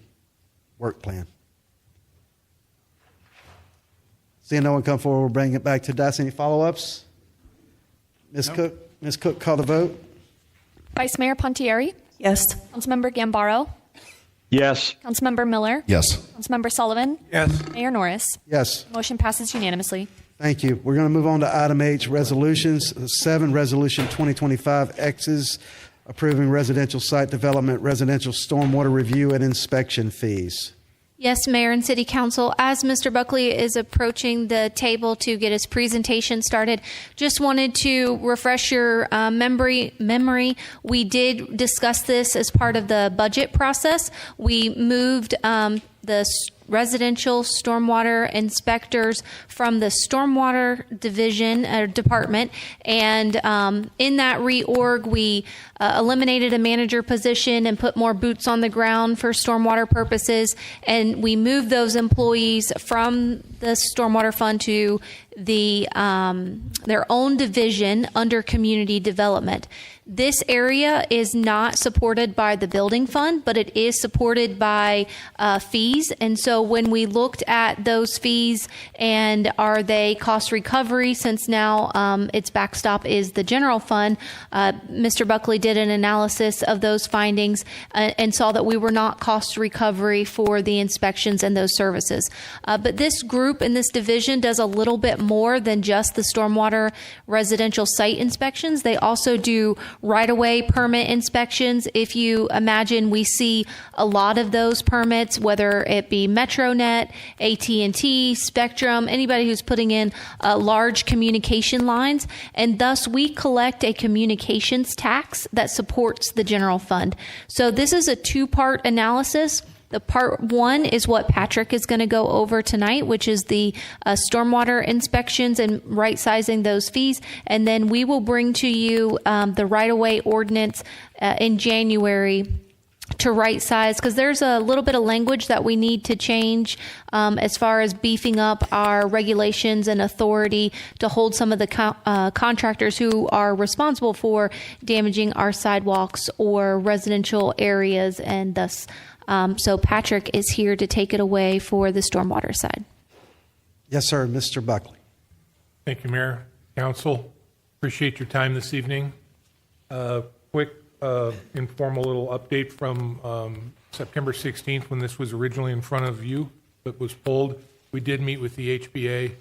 work plan? Seeing no one come forward, we'll bring it back to Dice. Any follow-ups? Ms. Cook, call the vote. Vice Mayor Pontieri? Yes. Councilmember Gambaro? Yes. Councilmember Miller? Yes. Councilmember Sullivan? Yes. Mayor Norris? Yes. Motion passes unanimously. Thank you. We're going to move on to item H, resolutions. 7, Resolution 2025 X's, approving residential site development, residential stormwater review, and inspection fees. Yes, Mayor and City Council, as Mr. Buckley is approaching the table to get his presentation started, just wanted to refresh your memory. We did discuss this as part of the budget process. We moved the residential stormwater inspectors from the stormwater division or department, and in that reorg, we eliminated a manager position and put more boots on the ground for stormwater purposes, and we moved those employees from the stormwater fund to their own division under community development. This area is not supported by the building fund, but it is supported by fees. And so when we looked at those fees and are they cost recovery, since now its backstop is the general fund, Mr. Buckley did an analysis of those findings and saw that we were not cost recovery for the inspections and those services. But this group in this division does a little bit more than just the stormwater residential site inspections. They also do right-of-way permit inspections. If you imagine, we see a lot of those permits, whether it be MetroNet, AT&T, Spectrum, anybody who's putting in large communication lines, and thus we collect a communications tax that supports the general fund. So this is a two-part analysis. The part one is what Patrick is going to go over tonight, which is the stormwater inspections and right-sizing those fees. And then we will bring to you the right-of-way ordinance in January to right-size, because there's a little bit of language that we need to change as far as beefing up our regulations and authority to hold some of the contractors who are responsible for damaging our sidewalks or residential areas, and thus so Patrick is here to take it away for the stormwater side. Yes, sir. Mr. Buckley. Thank you, Mayor, Council. Appreciate your time this evening. Quick informal little update from September 16th when this was originally in front of you but was pulled. We did meet with the HBA,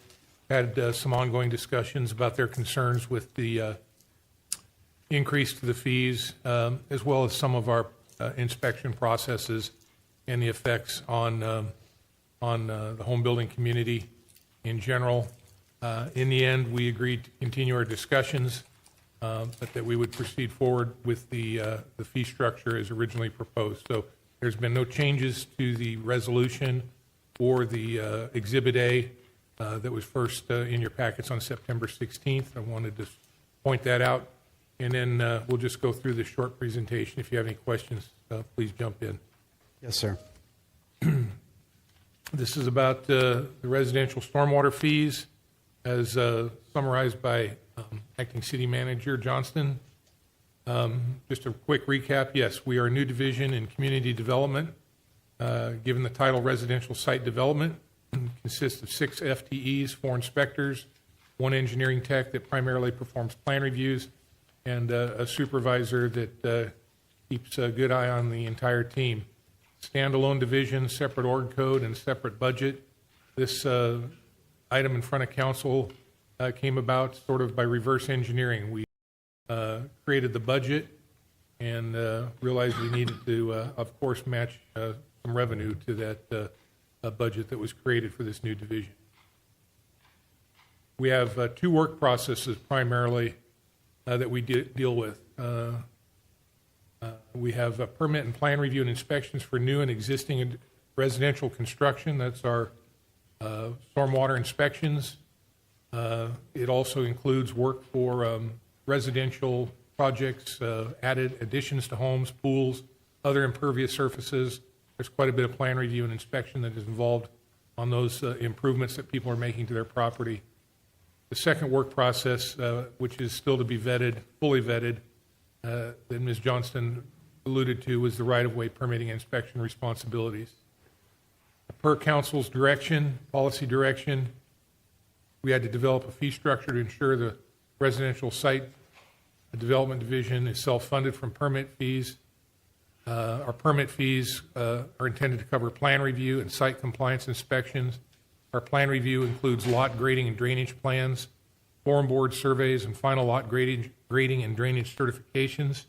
had some ongoing discussions about their concerns with the increase to the fees, as well as some of our inspection processes and the effects on the home building community in general. In the end, we agreed to continue our discussions, but that we would proceed forward with the fee structure as originally proposed. So there's been no changes to the resolution or the Exhibit A that was first in your packets on September 16th. I wanted to point that out. And then we'll just go through this short presentation. If you have any questions, please jump in. Yes, sir. This is about the residential stormwater fees as summarized by Acting City Manager Johnston. Just a quick recap. Yes, we are a new division in community development. Given the title residential site development, consists of 6 FTEs, 4 inspectors, 1 engineering tech that primarily performs plan reviews, and a supervisor that keeps a good eye on the entire team. Standalone division, separate org code, and separate budget. This item in front of council came about sort of by reverse engineering. We created the budget and realized we needed to, of course, match some revenue to that budget that was created for this new division. We have 2 work processes primarily that we deal with. We have a permit and plan review and inspections for new and existing residential construction. That's our stormwater inspections. It also includes work for residential projects, added additions to homes, pools, other impervious surfaces. There's quite a bit of plan review and inspection that is involved on those improvements that people are making to their property. The second work process, which is still to be vetted, fully vetted, that Ms. Johnston alluded to, was the right-of-way permitting and inspection responsibilities. Per council's direction, policy direction, we had to develop a fee structure to ensure the residential site development division is self-funded from permit fees. Our permit fees are intended to cover plan review and site compliance inspections. Our plan review includes lot grading and drainage plans, form board surveys, and final lot grading and drainage certifications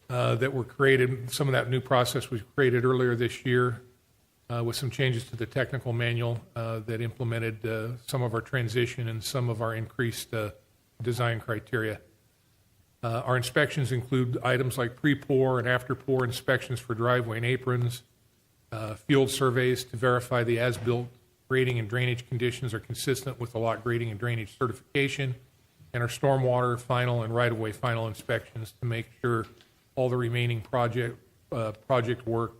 that were created. Some of that new process was created earlier this year with some changes to the technical manual that implemented some of our transition and some of our increased design criteria. Our inspections include items like pre-pour and after-pour inspections for driveway and aprons, field surveys to verify the as-built grading and drainage conditions are consistent with the lot grading and drainage certification, and our stormwater final and right-of-way final inspections to make sure all the remaining project work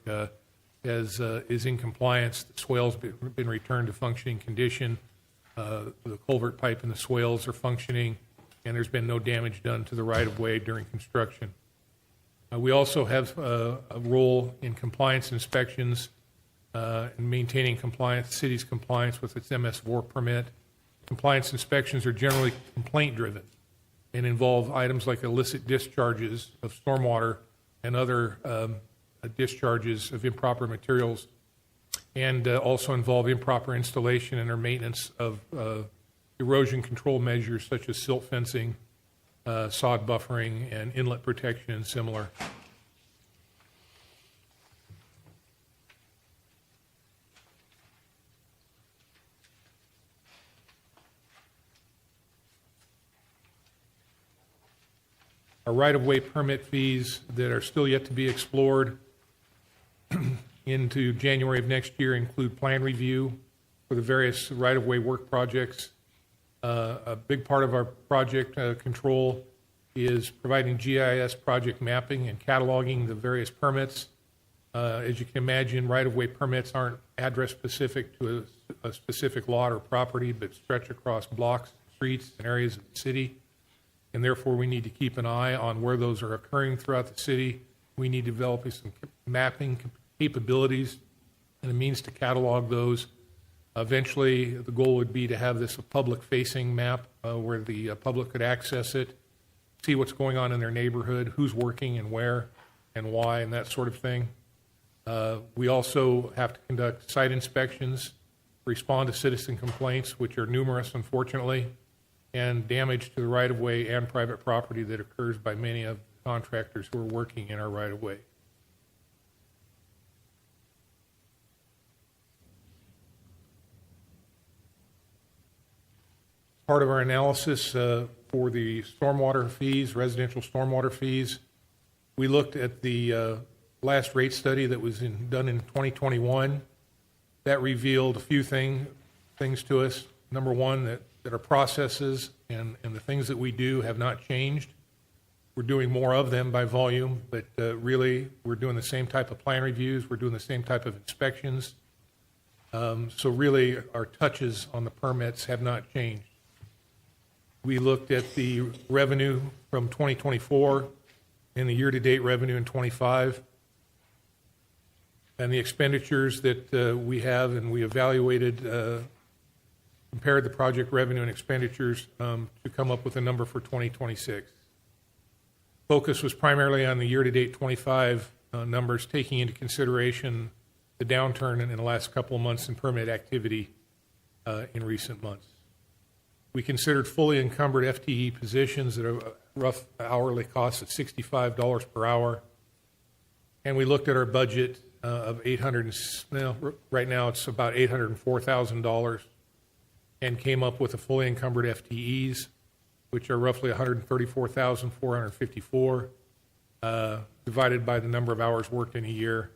is in compliance. The swale's been returned to functioning condition. The culvert pipe and the swales are functioning, and there's been no damage done to the right-of-way during construction. We also have a role in compliance inspections and maintaining compliance, city's compliance with its MS4 permit. Compliance inspections are generally complaint-driven and involve items like illicit discharges of stormwater and other discharges of improper materials, and also involve improper installation and or maintenance of erosion control measures such as silt fencing, sod buffering, and inlet protection and similar. Our right-of-way permit fees that are still yet to be explored into January of next year include plan review for the various right-of-way work projects. A big part of our project control is providing GIS project mapping and cataloging the various permits. As you can imagine, right-of-way permits aren't address-specific to a specific lot or property, but stretch across blocks, streets, and areas of the city. And therefore, we need to keep an eye on where those are occurring throughout the city. We need to develop some mapping capabilities and a means to catalog those. Eventually, the goal would be to have this a public-facing map where the public could access it, see what's going on in their neighborhood, who's working and where and why, and that sort of thing. We also have to conduct site inspections, respond to citizen complaints, which are numerous, unfortunately, and damage to the right-of-way and private property that occurs by many of the contractors who are working in our right-of-way. Part of our analysis for the stormwater fees, residential stormwater fees, we looked at the last rate study that was done in 2021. That revealed a few things to us. Number one, that our processes and the things that we do have not changed. We're doing more of them by volume, but really we're doing the same type of plan reviews. We're doing the same type of inspections. So really our touches on the permits have not changed. We looked at the revenue from 2024 and the year-to-date revenue in 25 and the expenditures that we have, and we evaluated compared the project revenue and expenditures to come up with a number for 2026. Focus was primarily on the year-to-date 25 numbers, taking into consideration the downturn in the last couple of months in permit activity in recent months. We considered fully encumbered FTE positions at a rough hourly cost of $65 per hour, and we looked at our budget of right now it's about $804,000, and came up with a fully encumbered FTEs, which are roughly 134,454, divided by the number of hours worked in a year.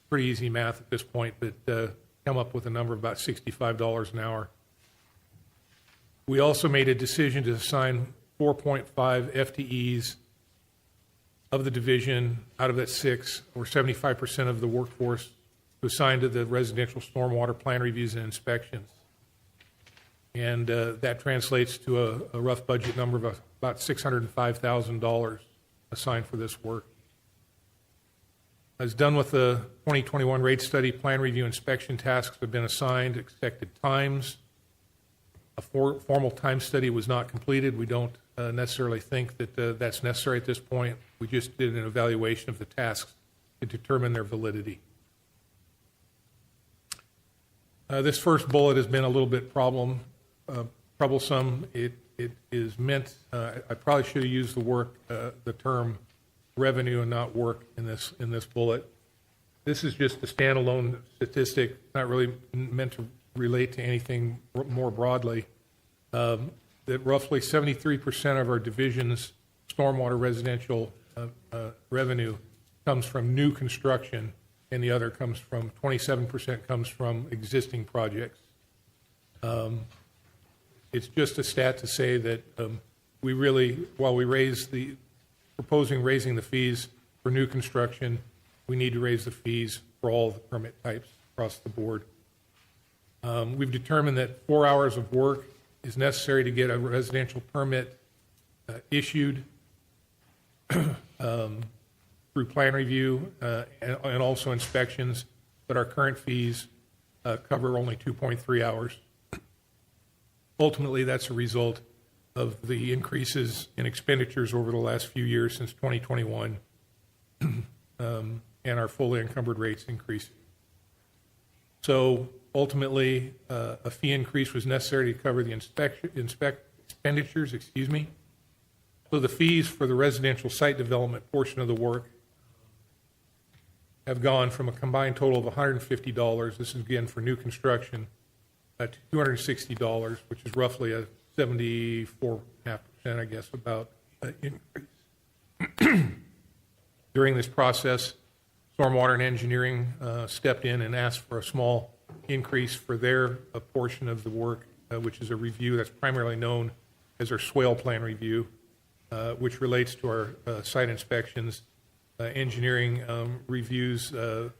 Pretty easy math at this point, but come up with a number of about $65 an hour. We also made a decision to assign 4.5 FTEs of the division out of that 6, or 75% of the workforce, to assign to the residential stormwater plan reviews and inspections. And that translates to a rough budget number of about $605,000 assigned for this work. As done with the 2021 rate study, plan review inspection tasks have been assigned, expected times. A formal time study was not completed. We don't necessarily think that that's necessary at this point. We just did an evaluation of the tasks to determine their validity. This first bullet has been a little bit troublesome. It is meant, I probably should have used the term revenue and not work in this bullet. This is just a standalone statistic, not really meant to relate to anything more broadly. That roughly 73% of our division's stormwater residential revenue comes from new construction, and the other 27% comes from existing projects. It's just a stat to say that we really, while we proposing raising the fees for new construction, we need to raise the fees for all the permit types across the board. We've determined that 4 hours of work is necessary to get a residential permit issued through plan review and also inspections, but our current fees cover only 2.3 hours. Ultimately, that's a result of the increases in expenditures over the last few years since 2021 and our fully encumbered rates increasing. So ultimately, a fee increase was necessary to cover the expenditures, So the fees for the residential site development portion of the work have gone from a combined total of $150, this is again for new construction, to $260, which is roughly a 74.5%, I guess, about increase. During this process, Stormwater and Engineering stepped in and asked for a small increase for their portion of the work, which is a review that's primarily known as our swale plan review, which relates to our site inspections. Engineering reviews the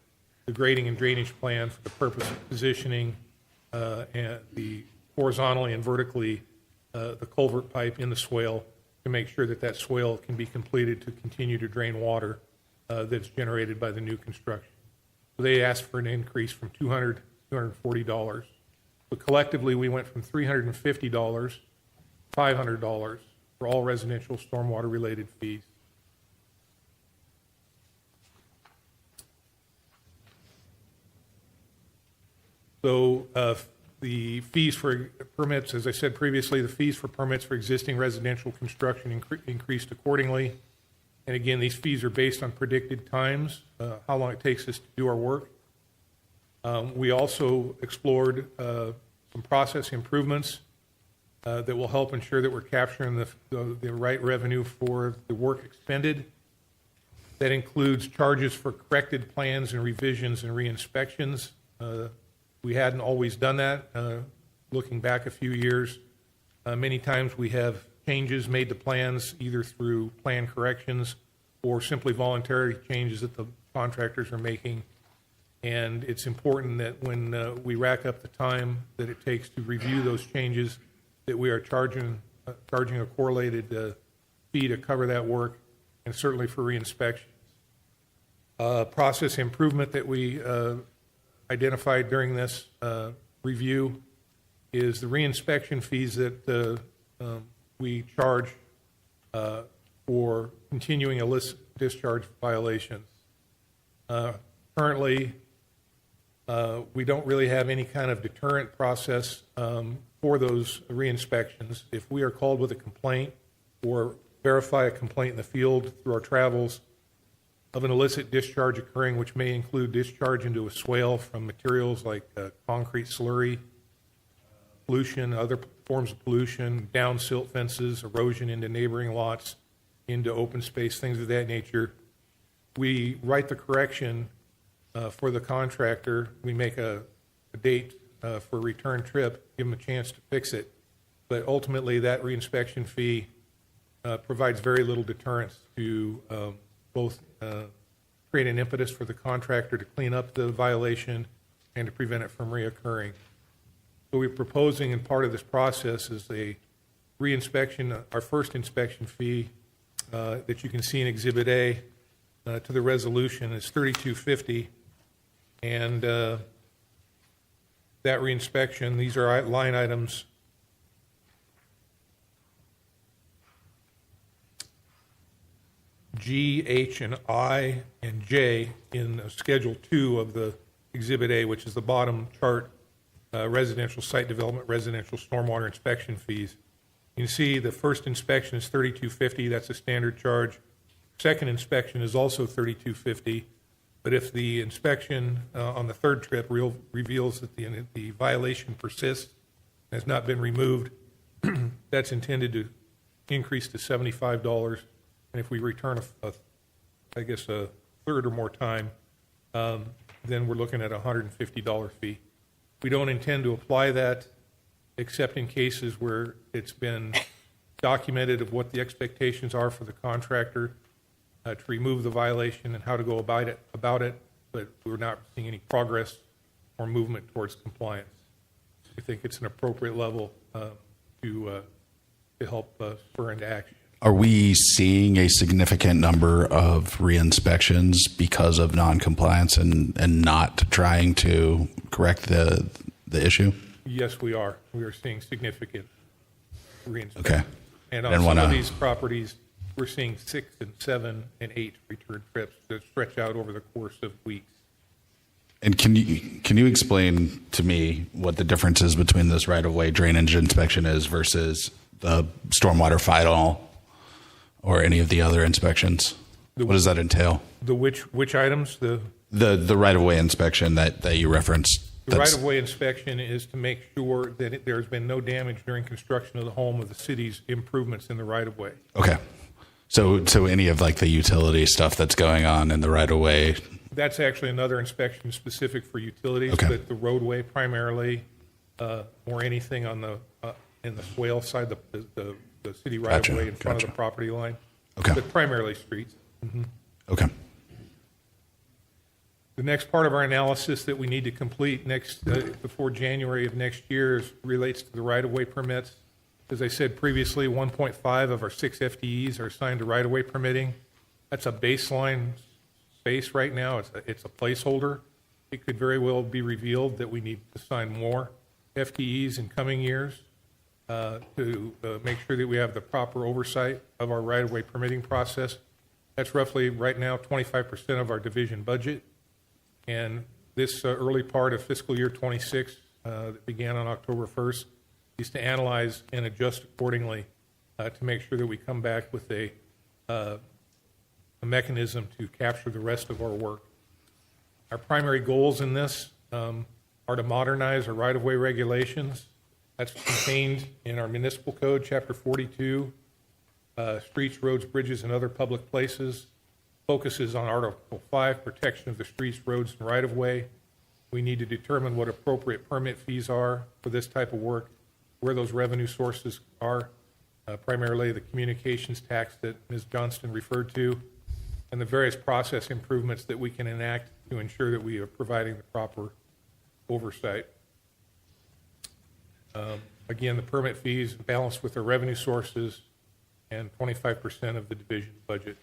grading and drainage plan for the purpose of positioning and the horizontally and vertically the culvert pipe in the swale to make sure that that swale can be completed to continue to drain water that's generated by the new construction. So they asked for an increase from $200 to $240. But collectively, we went from $350 to $500 for all residential stormwater-related fees. So the fees for permits, as I said previously, the fees for permits for existing residential construction increased accordingly. And again, these fees are based on predicted times, how long it takes us to do our work. We also explored some process improvements that will help ensure that we're capturing the right revenue for the work expended. That includes charges for corrected plans and revisions and re-inspections. We hadn't always done that. Looking back a few years, many times we have changes made to plans either through plan corrections or simply voluntary changes that the contractors are making. And it's important that when we rack up the time that it takes to review those changes, that we are charging a correlated fee to cover that work, and certainly for re-inspections. Process improvement that we identified during this review is the re-inspection fees that we charge for continuing illicit discharge violations. Currently, we don't really have any kind of deterrent process for those re-inspections. If we are called with a complaint or verify a complaint in the field through our travels of an illicit discharge occurring, which may include discharge into a swale from materials like concrete slurry, pollution, other forms of pollution, down silt fences, erosion into neighboring lots, into open space, things of that nature, we write the correction for the contractor. We make a date for a return trip, give them a chance to fix it. But ultimately, that reinspection fee provides very little deterrence to both create an impetus for the contractor to clean up the violation and to prevent it from reoccurring. So we're proposing, and part of this process is a reinspection, our first inspection fee that you can see in Exhibit A to the resolution is $32.50, and that reinspection, these are line items G, H, and I, and J in Schedule 2 of the Exhibit A, which is the bottom chart, residential site development, residential stormwater inspection fees. You can see the first inspection is $32.50. That's a standard charge. Second inspection is also $32.50. But if the inspection on the third trip reveals that the violation persists and has not been removed, that's intended to increase to $75. And if we return a third or more time, then we're looking at a $150 fee. We don't intend to apply that except in cases where it's been documented of what the expectations are for the contractor to remove the violation and how to go about it, but we're not seeing any progress or movement towards compliance. We think it's an appropriate level to help spur into action. Are we seeing a significant number of reinspections because of noncompliance and not trying to correct the issue? Yes, we are. We are seeing significant reinspection. Okay. And on some of these properties, we're seeing 6 and 7 and 8 return trips that stretch out over the course of weeks. And can you explain to me what the difference is between this right-of-way drainage inspection is versus the stormwater final or any of the other inspections? What does that entail? The which items? The right-of-way inspection that you referenced. The right-of-way inspection is to make sure that there's been no damage during construction of the home of the city's improvements in the right-of-way. Okay. So any of like the utility stuff that's going on in the right-of-way. That's actually another inspection specific for utilities, Okay. but the roadway primarily, or anything on the in the swale side, the city right-of-way in front of the property line. Okay. But primarily streets. Okay. The next part of our analysis that we need to complete before January of next year relates to the right-of-way permits. As I said previously, 1.5 of our 6 FTEs are assigned to right-of-way permitting. That's a baseline space right now. It's a placeholder. It could very well be revealed that we need to assign more FTEs in coming years to make sure that we have the proper oversight of our right-of-way permitting process. That's roughly right now 25% of our division budget. And this early part of fiscal year 26 that began on October 1st is to analyze and adjust accordingly to make sure that we come back with a mechanism to capture the rest of our work. Our primary goals in this are to modernize our right-of-way regulations. That's contained in our municipal code, chapter 42, streets, roads, bridges, and other public places. Focuses on Article 5, protection of the streets, roads, and right-of-way. We need to determine what appropriate permit fees are for this type of work, where those revenue sources are, primarily the communications tax that Ms. Johnston referred to, and the various process improvements that we can enact to ensure that we are providing the proper oversight. Again, the permit fees balanced with the revenue sources and 25% of the division budget.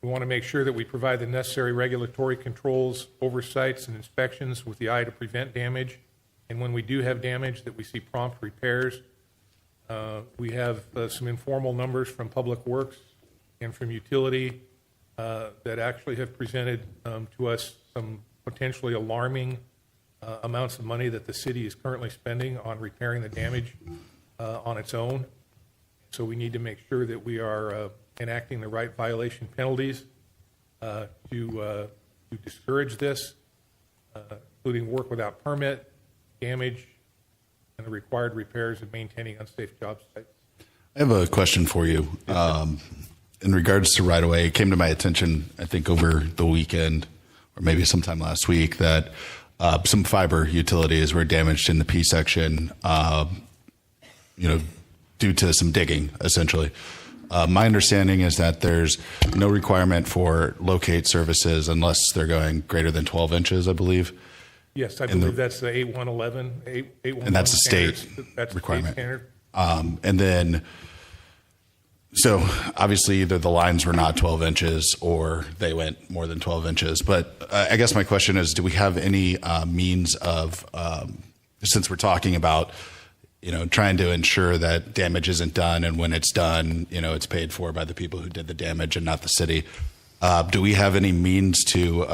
We want to make sure that we provide the necessary regulatory controls, oversights, and inspections with the eye to prevent damage. And when we do have damage, that we see prompt repairs. We have some informal numbers from Public Works and from utility that actually have presented to us some potentially alarming amounts of money that the city is currently spending on repairing the damage on its own. So we need to make sure that we are enacting the right violation penalties to discourage this, including work without permit, damage, and the required repairs and maintaining unsafe job sites. I have a question for you. In regards to right-of-way, it came to my attention, I think, over the weekend or maybe sometime last week that some fiber utilities were damaged in the P section, due to some digging, essentially. My understanding is that there's no requirement for locate services unless they're going greater than 12 inches, I believe. Yes, I believe that's the 8111. 811 and that's a state that's requirement. State standard. And then, so obviously either the lines were not 12 inches or they went more than 12 inches. But I guess my question is, do we have any means of, since we're talking about, trying to ensure that damage isn't done, and when it's done, it's paid for by the people who did the damage and not the city. Do we have any means to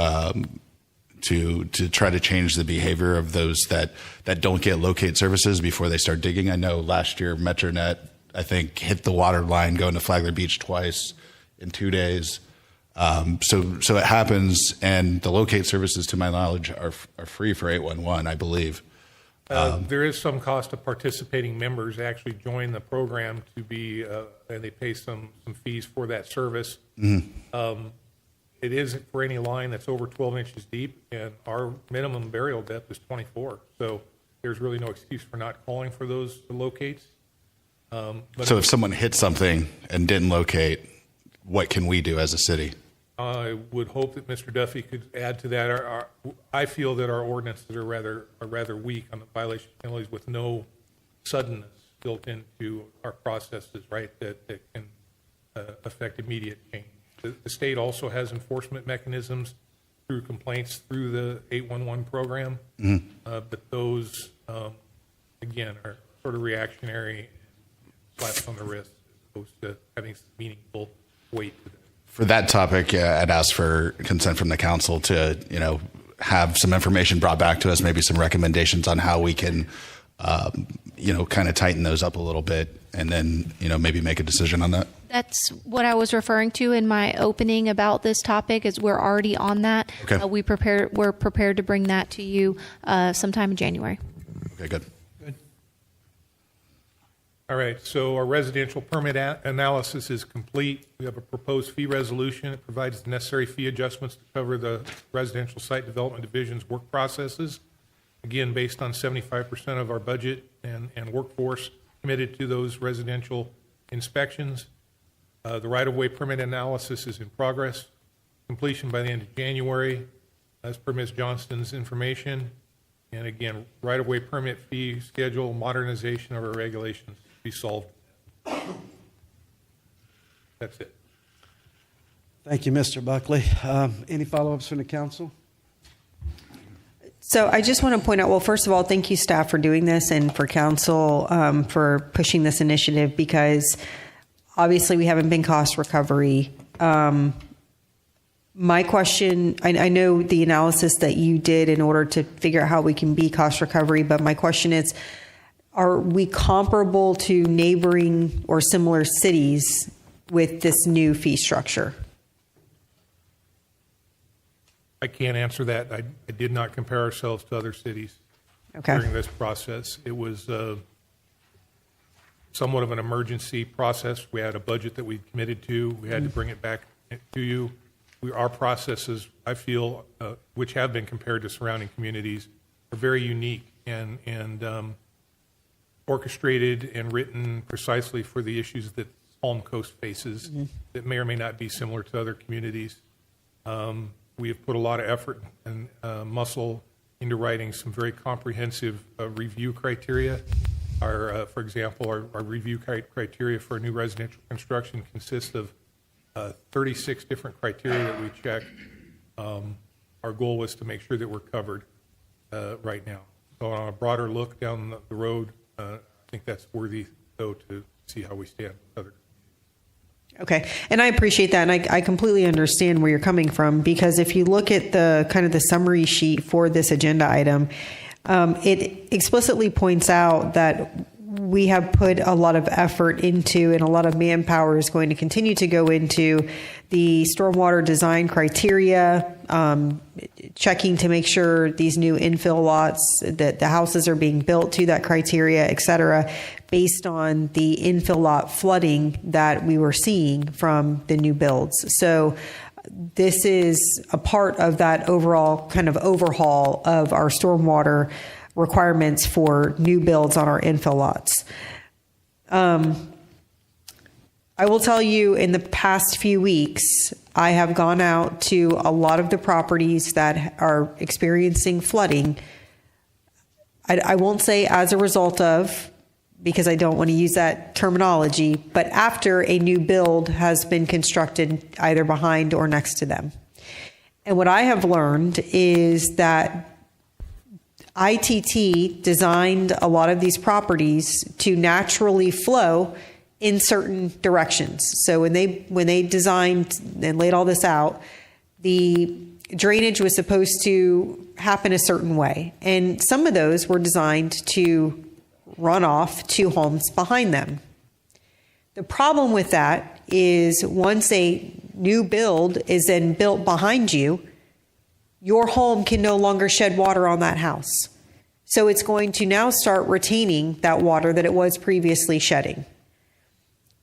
try to change the behavior of those that don't get locate services before they start digging? I know last year MetroNet, I think, hit the water line going to Flagler Beach twice in 2 days. So it happens, and the locate services, to my knowledge, are free for 811, I believe. There is some cost of participating members actually join the program to be, and they pay some fees for that service. Mm-hmm. It is for any line that's over 12 inches deep, and our minimum burial depth is 24. So there's really no excuse for not calling for those locates. But So if someone hit something and didn't locate, what can we do as a city? I would hope that Mr. Duffy could add to that. I feel that our ordinances are rather weak on the violation penalties with no suddenness built into our processes, right, that can affect immediate change. The state also has enforcement mechanisms through complaints through the 811 program, but those, again, are sort of reactionary slaps on the wrist as opposed to having meaningful weight to them. For that topic, I'd ask for consent from the council to, have some information brought back to us, maybe some recommendations on how we can, kind of tighten those up a little bit, and then, maybe make a decision on that. That's what I was referring to in my opening about this topic. Is we're already on that. Okay. We're prepared to bring that to you sometime in January. Okay, good. All right, so our residential permit analysis is complete. We have a proposed fee resolution. It provides the necessary fee adjustments to cover the residential site development division's work processes. Again, based on 75% of our budget and workforce committed to those residential inspections. The right-of-way permit analysis is in progress. Completion by the end of January, as per Ms. Johnston's information. And again, right-of-way permit fee schedule, modernization of our regulations to be solved. That's it. Thank you, Mr. Buckley. Any follow-ups from the council? So I just want to point out, well, first of all, thank you, staff, for doing this, and for council for pushing this initiative, because obviously we haven't been cost recovery. My question, I know the analysis that you did in order to figure out how we can be cost recovery, but my question is, are we comparable to neighboring or similar cities with this new fee structure? I can't answer that. I did not compare ourselves to other cities during this process. It was somewhat of an emergency process. We had a budget that we committed to. We had to bring it back to you. Our processes, I feel, which have been compared to surrounding communities, are very unique and orchestrated and written precisely for the issues that Palm Coast faces that may or may not be similar to other communities. We have put a lot of effort and muscle into writing some very comprehensive review criteria. For example, our review criteria for new residential construction consists of 36 different criteria that we check. Our goal was to make sure that we're covered right now. So on a broader look down the road, I think that's worthy, though, to see how we stand with other. Okay, and I appreciate that, and I completely understand where you're coming from, because if you look at the kind of the summary sheet for this agenda item, it explicitly points out that we have put a lot of effort into, and a lot of manpower is going to continue to go into the stormwater design criteria, checking to make sure these new infill lots, that the houses are being built to that criteria, et cetera, based on the infill lot flooding that we were seeing from the new builds. So this is a part of that overall kind of overhaul of our stormwater requirements for new builds on our infill lots. I will tell you, in the past few weeks, I have gone out to a lot of the properties that are experiencing flooding. I won't say as a result of, because I don't want to use that terminology, but after a new build has been constructed either behind or next to them. And what I have learned is that ITT designed a lot of these properties to naturally flow in certain directions. So when they designed and laid all this out, the drainage was supposed to happen a certain way. And some of those were designed to run off to homes behind them. The problem with that is once a new build is then built behind you, your home can no longer shed water on that house. So it's going to now start retaining that water that it was previously shedding.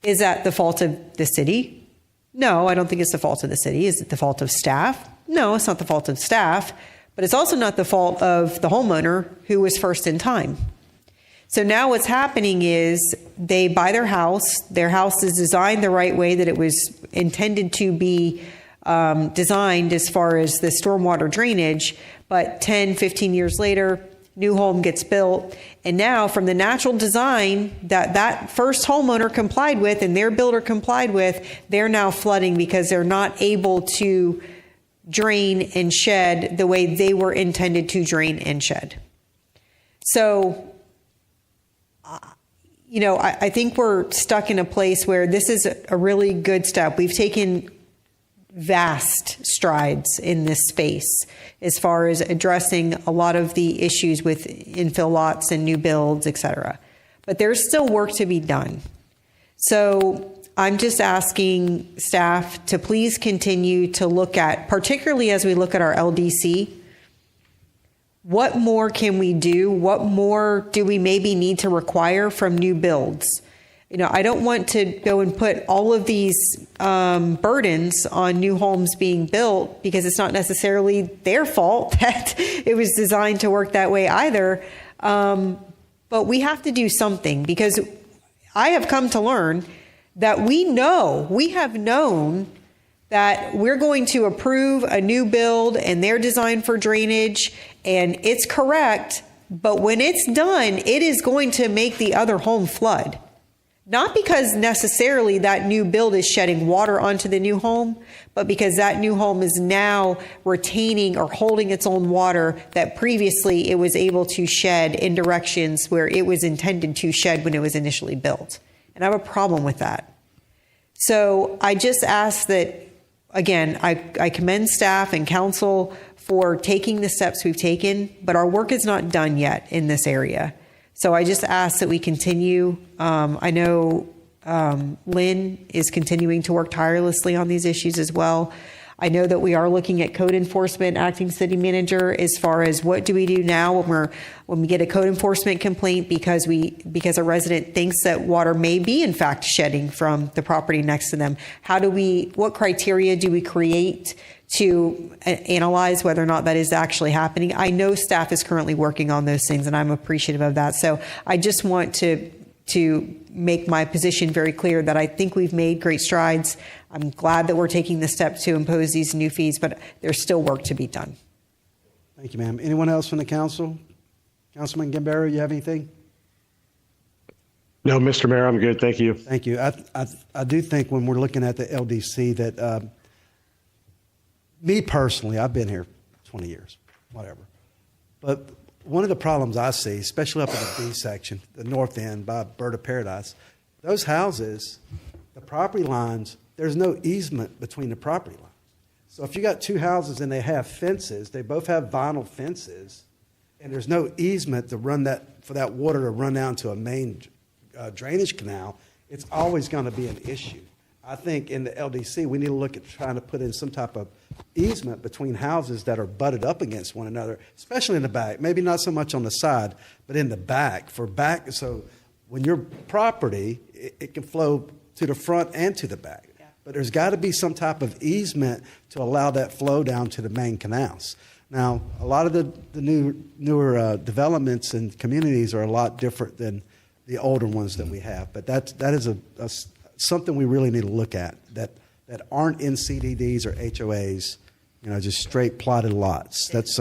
Is that the fault of the city? No, I don't think it's the fault of the city. Is it the fault of staff? No, it's not the fault of staff. but it's also not the fault of the homeowner who was first in time. So now what's happening is they buy their house is designed the right way that it was intended to be designed as far as the stormwater drainage, but 10, 15 years later, new home gets built, and now from the natural design that first homeowner complied with and their builder complied with, they're now flooding because they're not able to drain and shed the way they were intended to drain and shed. So, I think we're stuck in a place where this is a really good step. We've taken vast strides in this space as far as addressing a lot of the issues with infill lots and new builds, et cetera. But there's still work to be done. So I'm just asking staff to please continue to look at, particularly as we look at our LDC, what more can we do? What more do we maybe need to require from new builds? I don't want to go and put all of these burdens on new homes being built because it's not necessarily their fault that it was designed to work that way either. But we have to do something, because I have come to learn that we have known that we're going to approve a new build and they're designed for drainage and it's correct, but when it's done, it is going to make the other home flood. Not because necessarily that new build is shedding water onto the new home, but because that new home is now retaining or holding its own water that previously it was able to shed in directions where it was intended to shed when it was initially built. And I have a problem with that. So I just ask that, again, I commend staff and council for taking the steps we've taken, but our work is not done yet in this area. So I just ask that we continue. I know Lynn is continuing to work tirelessly on these issues as well. I know that we are looking at code enforcement, acting city manager, as far as what do we do now when we get a code enforcement complaint because a resident thinks that water may be in fact shedding from the property next to them. What criteria do we create to analyze whether or not that is actually happening? I know staff is currently working on those things, and I'm appreciative of that. So I just want to make my position very clear that I think we've made great strides. I'm glad that we're taking the step to impose these new fees, but there's still work to be done. Thank you, ma'am. Anyone else from the council? Councilman Gambaro, you have anything? No, Mr. Mayor, I'm good. Thank you. Thank you. I do think when we're looking at the LDC that me personally, I've been here 20 years, whatever. But one of the problems I see, especially up in the B section, the north end by Bird of Paradise, those houses, the property lines, there's no easement between the property lines. So if you got two houses and they have fences, they both have vinyl fences, and there's no easement to run for that water to run down to a main drainage canal, it's always going to be an issue. I think in the LDC, we need to look at trying to put in some type of easement between houses that are butted up against one another, especially in the back. Maybe not so much on the side, but in the back. So when your property, it can flow to the front and to the back. Yeah. But there's got to be some type of easement to allow that flow down to the main canals. Now, a lot of the newer developments and communities are a lot different than the older ones that we have. But that is something we really need to look at that aren't in CDDs or HOAs, just straight plotted lots. That's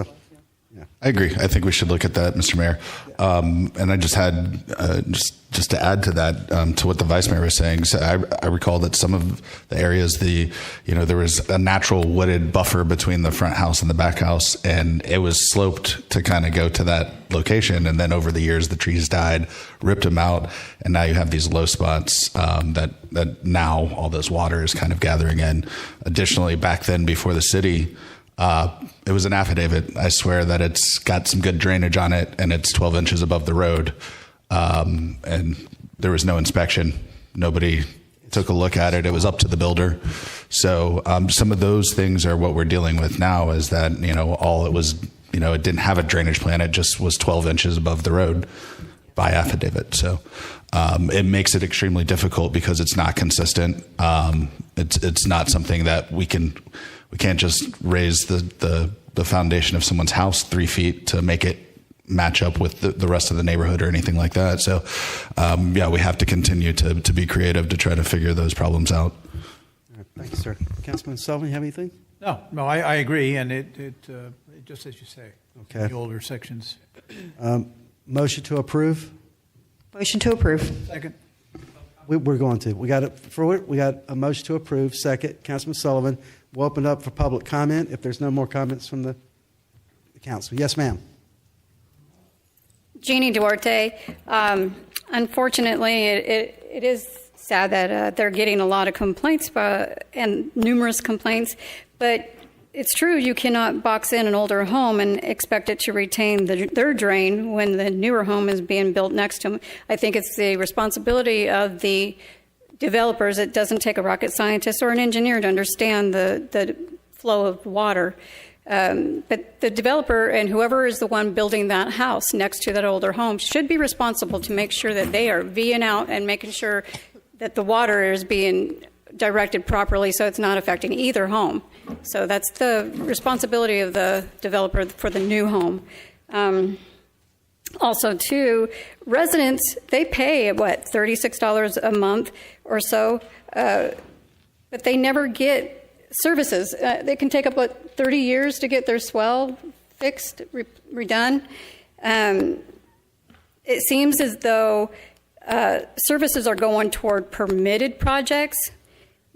yeah. I agree. I think we should look at that, Mr. Mayor. And I just had just to add to that, to what the Vice Mayor was saying. So I recall that some of the areas, there was a natural wooded buffer between the front house and the back house, and it was sloped to kind of go to that location. And then over the years, the trees died, ripped them out, and now you have these low spots that now all this water is kind of gathering in. Additionally, back then, before the city, it was an affidavit. I swear that it's got some good drainage on it, and it's 12 inches above the road. And there was no inspection. Nobody took a look at it. It was up to the builder. So some of those things are what we're dealing with now, is that, all it was, it didn't have a drainage plan. It just was 12 inches above the road by affidavit. So it makes it extremely difficult because it's not consistent. It's not something that we can We can't just raise the foundation of someone's house 3 feet to make it match up with the rest of the neighborhood or anything like that. So, we have to continue to be creative to try to figure those problems out. All right, thank you, sir. Councilman Sullivan, you have anything? No, I agree, and it just as you say. Okay. The older sections. Motion to approve. Motion to approve. Second. We're going to. We got a motion to approve. Second, Councilman Sullivan. We'll open up for public comment if there's no more comments from the council. Yes, ma'am. Jeannie Duarte. Unfortunately, it is sad that they're getting a lot of complaints and numerous complaints, but it's true you cannot box in an older home and expect it to retain their drain when the newer home is being built next to them. I think it's the responsibility of the developers. It doesn't take a rocket scientist or an engineer to understand the flow of water. But the developer and whoever is the one building that house next to that older home should be responsible to make sure that they are V'ing out and making sure that the water is being directed properly so it's not affecting either home. So that's the responsibility of the developer for the new home. Also, too, residents, they pay, $36 a month or so, but they never get services. They can take up, 30 years to get their swell fixed, redone. It seems as though services are going toward permitted projects.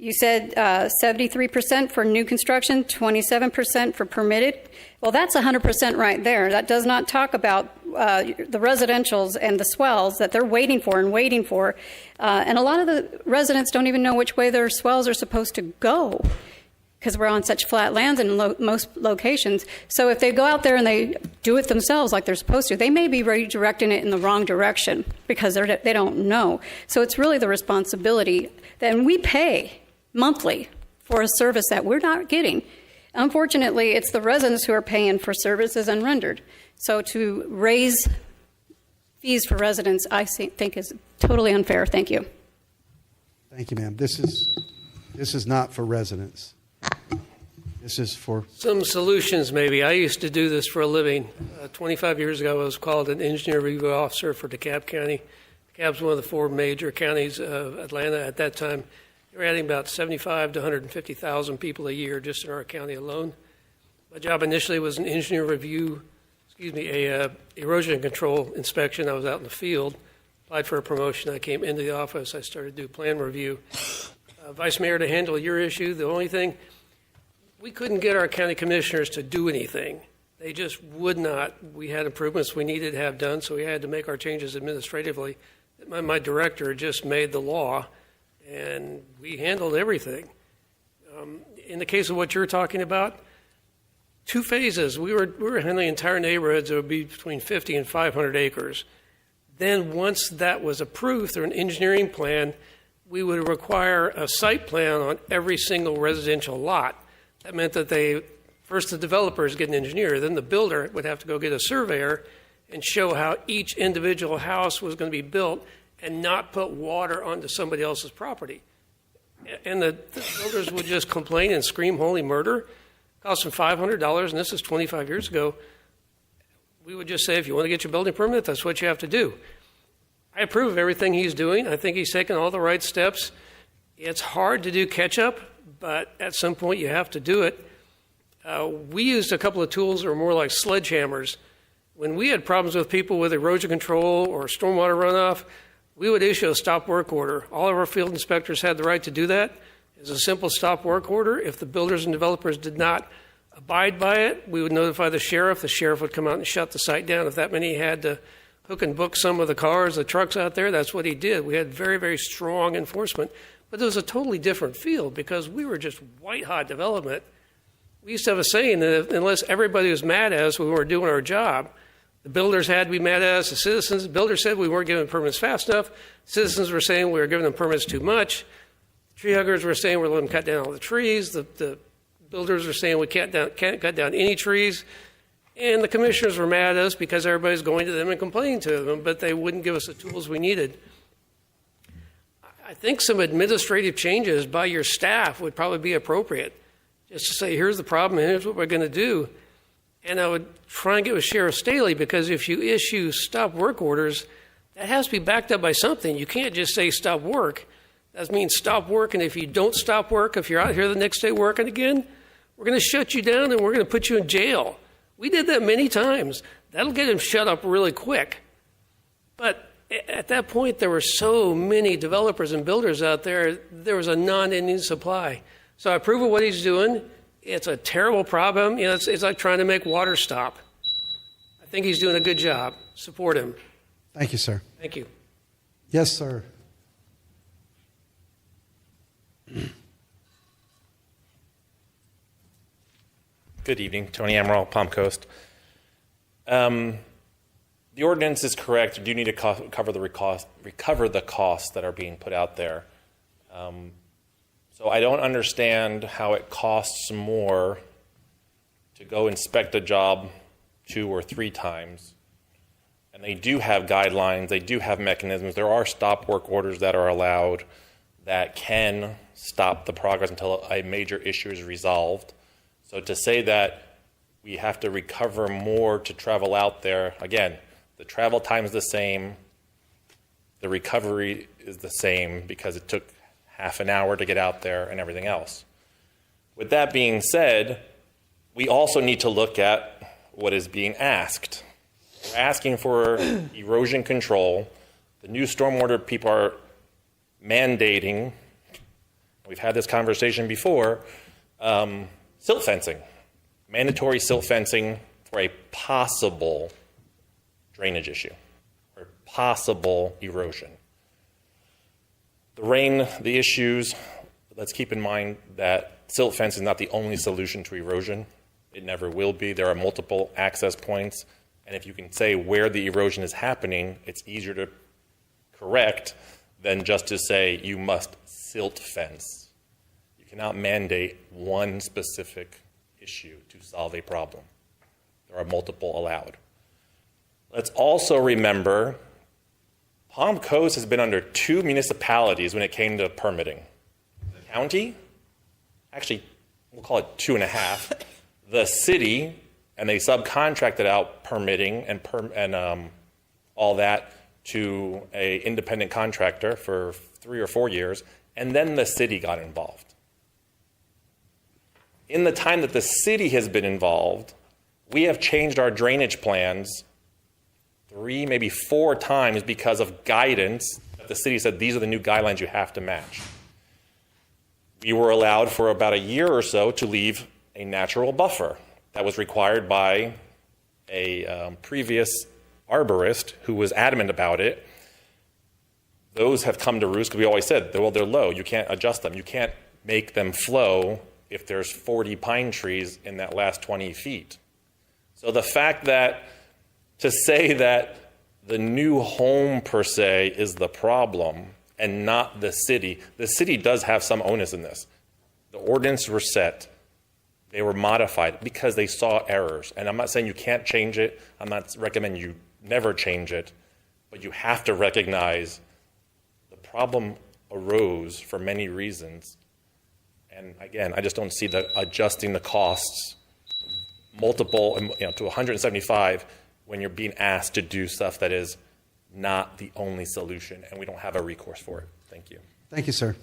You said 73% for new construction, 27% for permitted. Well, that's 100% right there. That does not talk about the residentials and the swells that they're waiting for. And a lot of the residents don't even know which way their swells are supposed to go because we're on such flat lands in most locations. So if they go out there and they do it themselves like they're supposed to, they may be redirecting it in the wrong direction because they don't know. So it's really the responsibility. Then we pay monthly for a service that we're not getting. Unfortunately, it's the residents who are paying for services unrendered. So to raise fees for residents, I think is totally unfair. Thank you. Thank you, ma'am. This is not for residents. This is for Some solutions, maybe. I used to do this for a living. 25 years ago, I was called an engineer review officer for DeKalb County. DeKalb's one of the 4 major counties of Atlanta at that time. They were adding about 75 to 150,000 people a year just in our county alone. My job initially was an engineer review, erosion control inspection. I was out in the field, applied for a promotion. I came into the office. I started to do plan review. Vice Mayor, to handle your issue, the only thing, we couldn't get our county commissioners to do anything. They just would not. We had improvements we needed to have done, so we had to make our changes administratively. My director just made the law, and we handled everything. In the case of what you're talking about, 2 phases. We were handling entire neighborhoods that would be between 50 and 500 acres. Then once that was approved through an engineering plan, we would require a site plan on every single residential lot. That meant that first the developers get an engineer, then the builder would have to go get a surveyor and show how each individual house was going to be built and not put water onto somebody else's property. And the builders would just complain and scream holy murder. It cost them $500, and this is 25 years ago. We would just say, if you want to get your building permit, that's what you have to do. I approve of everything he's doing. I think he's taken all the right steps. It's hard to do catch-up, but at some point you have to do it. We used a couple of tools that were more like sledgehammers. When we had problems with people with erosion control or stormwater runoff, we would issue a stop work order. All of our field inspectors had the right to do that. It's a simple stop work order. If the builders and developers did not abide by it, we would notify the sheriff. The sheriff would come out and shut the site down. If that meant he had to hook and book some of the cars, the trucks out there, that's what he did. We had very, very strong enforcement. But it was a totally different field because we were just white-hot development. We used to have a saying that unless everybody was mad at us when we were doing our job, the builders had to be mad at us. The citizens, the builders said we weren't giving permits fast enough. Citizens were saying we were giving them permits too much. Tree huggers were saying we're letting them cut down all the trees. The builders were saying we can't cut down any trees. And the commissioners were mad at us because everybody's going to them and complaining to them, but they wouldn't give us the tools we needed. I think some administrative changes by your staff would probably be appropriate. just to say, here's the problem, and here's what we're going to do. And I would try and get with Sheriff Staley, because if you issue stop work orders, that has to be backed up by something. You can't just say stop work. That means stop work, and if you don't stop work, if you're out here the next day working again, we're going to shut you down and we're going to put you in jail. We did that many times. That'll get him shut up really quick. But at that point, there were so many developers and builders out there, there was a non-ending supply. So I approve of what he's doing. It's a terrible problem. You know, it's like trying to make water stop. I think he's doing a good job. Support him. Thank you, sir. Thank you. Yes, sir. Good evening, Tony Amaral, Palm Coast. The ordinance is correct. You do need to recover the costs that are being put out there. So I don't understand how it costs more to go inspect a job 2 or 3 times. And they do have guidelines, they do have mechanisms. There are stop work orders that are allowed that can stop the progress until a major issue is resolved. So to say that we have to recover more to travel out there, again, the travel time is the same, the recovery is the same because it took half an hour to get out there and everything else. With that being said, we also need to look at what is being asked. We're asking for erosion control. The new stormwater people are mandating, we've had this conversation before, silt fencing, mandatory silt fencing for a possible drainage issue or possible erosion. The rain, the issues, let's keep in mind that silt fence is not the only solution to erosion. It never will be. There are multiple access points, and if you can say where the erosion is happening, it's easier to correct than just to say you must silt fence. You cannot mandate one specific issue to solve a problem. There are multiple allowed. Let's also remember Palm Coast has been under 2 municipalities when it came to permitting. The county, actually, we'll call it 2.5. The city, and they subcontracted out permitting and all that to an independent contractor for 3 or 4 years, and then the city got involved. In the time that the city has been involved, we have changed our drainage plans 3, maybe 4 times because of guidance that the city said these are the new guidelines you have to match. We were allowed for about a year or so to leave a natural buffer that was required by a previous arborist who was adamant about it. Those have come to roost because we always said, well, they're low. You can't adjust them. You can't make them flow if there's 40 pine trees in that last 20 feet. So the fact that to say that the new home per se is the problem and not the city does have some onus in this. The ordinances were set. They were modified because they saw errors. And I'm not saying you can't change it. I'm not recommending you never change it. But you have to recognize the problem arose for many reasons. And again, I just don't see the adjusting the costs multiple, to 175 when you're being asked to do stuff that is not the only solution, and we don't have a recourse for it. Thank you. Thank you, sir.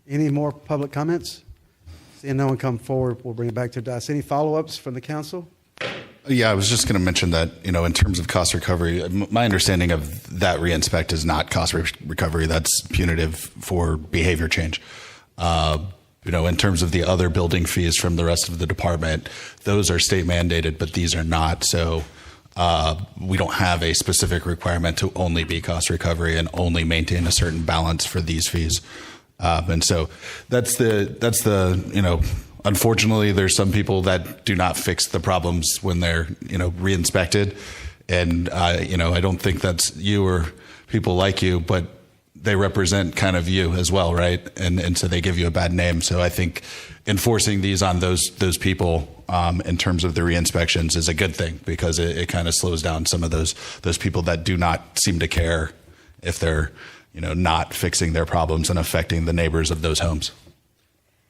Any more public comments? Seeing no one come forward, we'll bring it back to Dice. Any follow-ups from the council? Yeah, I was just going to mention that, in terms of cost recovery, my understanding of that reinspect is not cost recovery. That's punitive for behavior change. In terms of the other building fees from the rest of the department, those are state mandated, but these are not. So we don't have a specific requirement to only be cost recovery and only maintain a certain balance for these fees. And so that's the unfortunately, there's some people that do not fix the problems when they're, re-inspected. And, I don't think that's you or people like you, but they represent kind of you as well, right? And so they give you a bad name. So I think enforcing these on those people in terms of the re-inspections is a good thing because it kind of slows down some of those people that do not seem to care if they're, not fixing their problems and affecting the neighbors of those homes.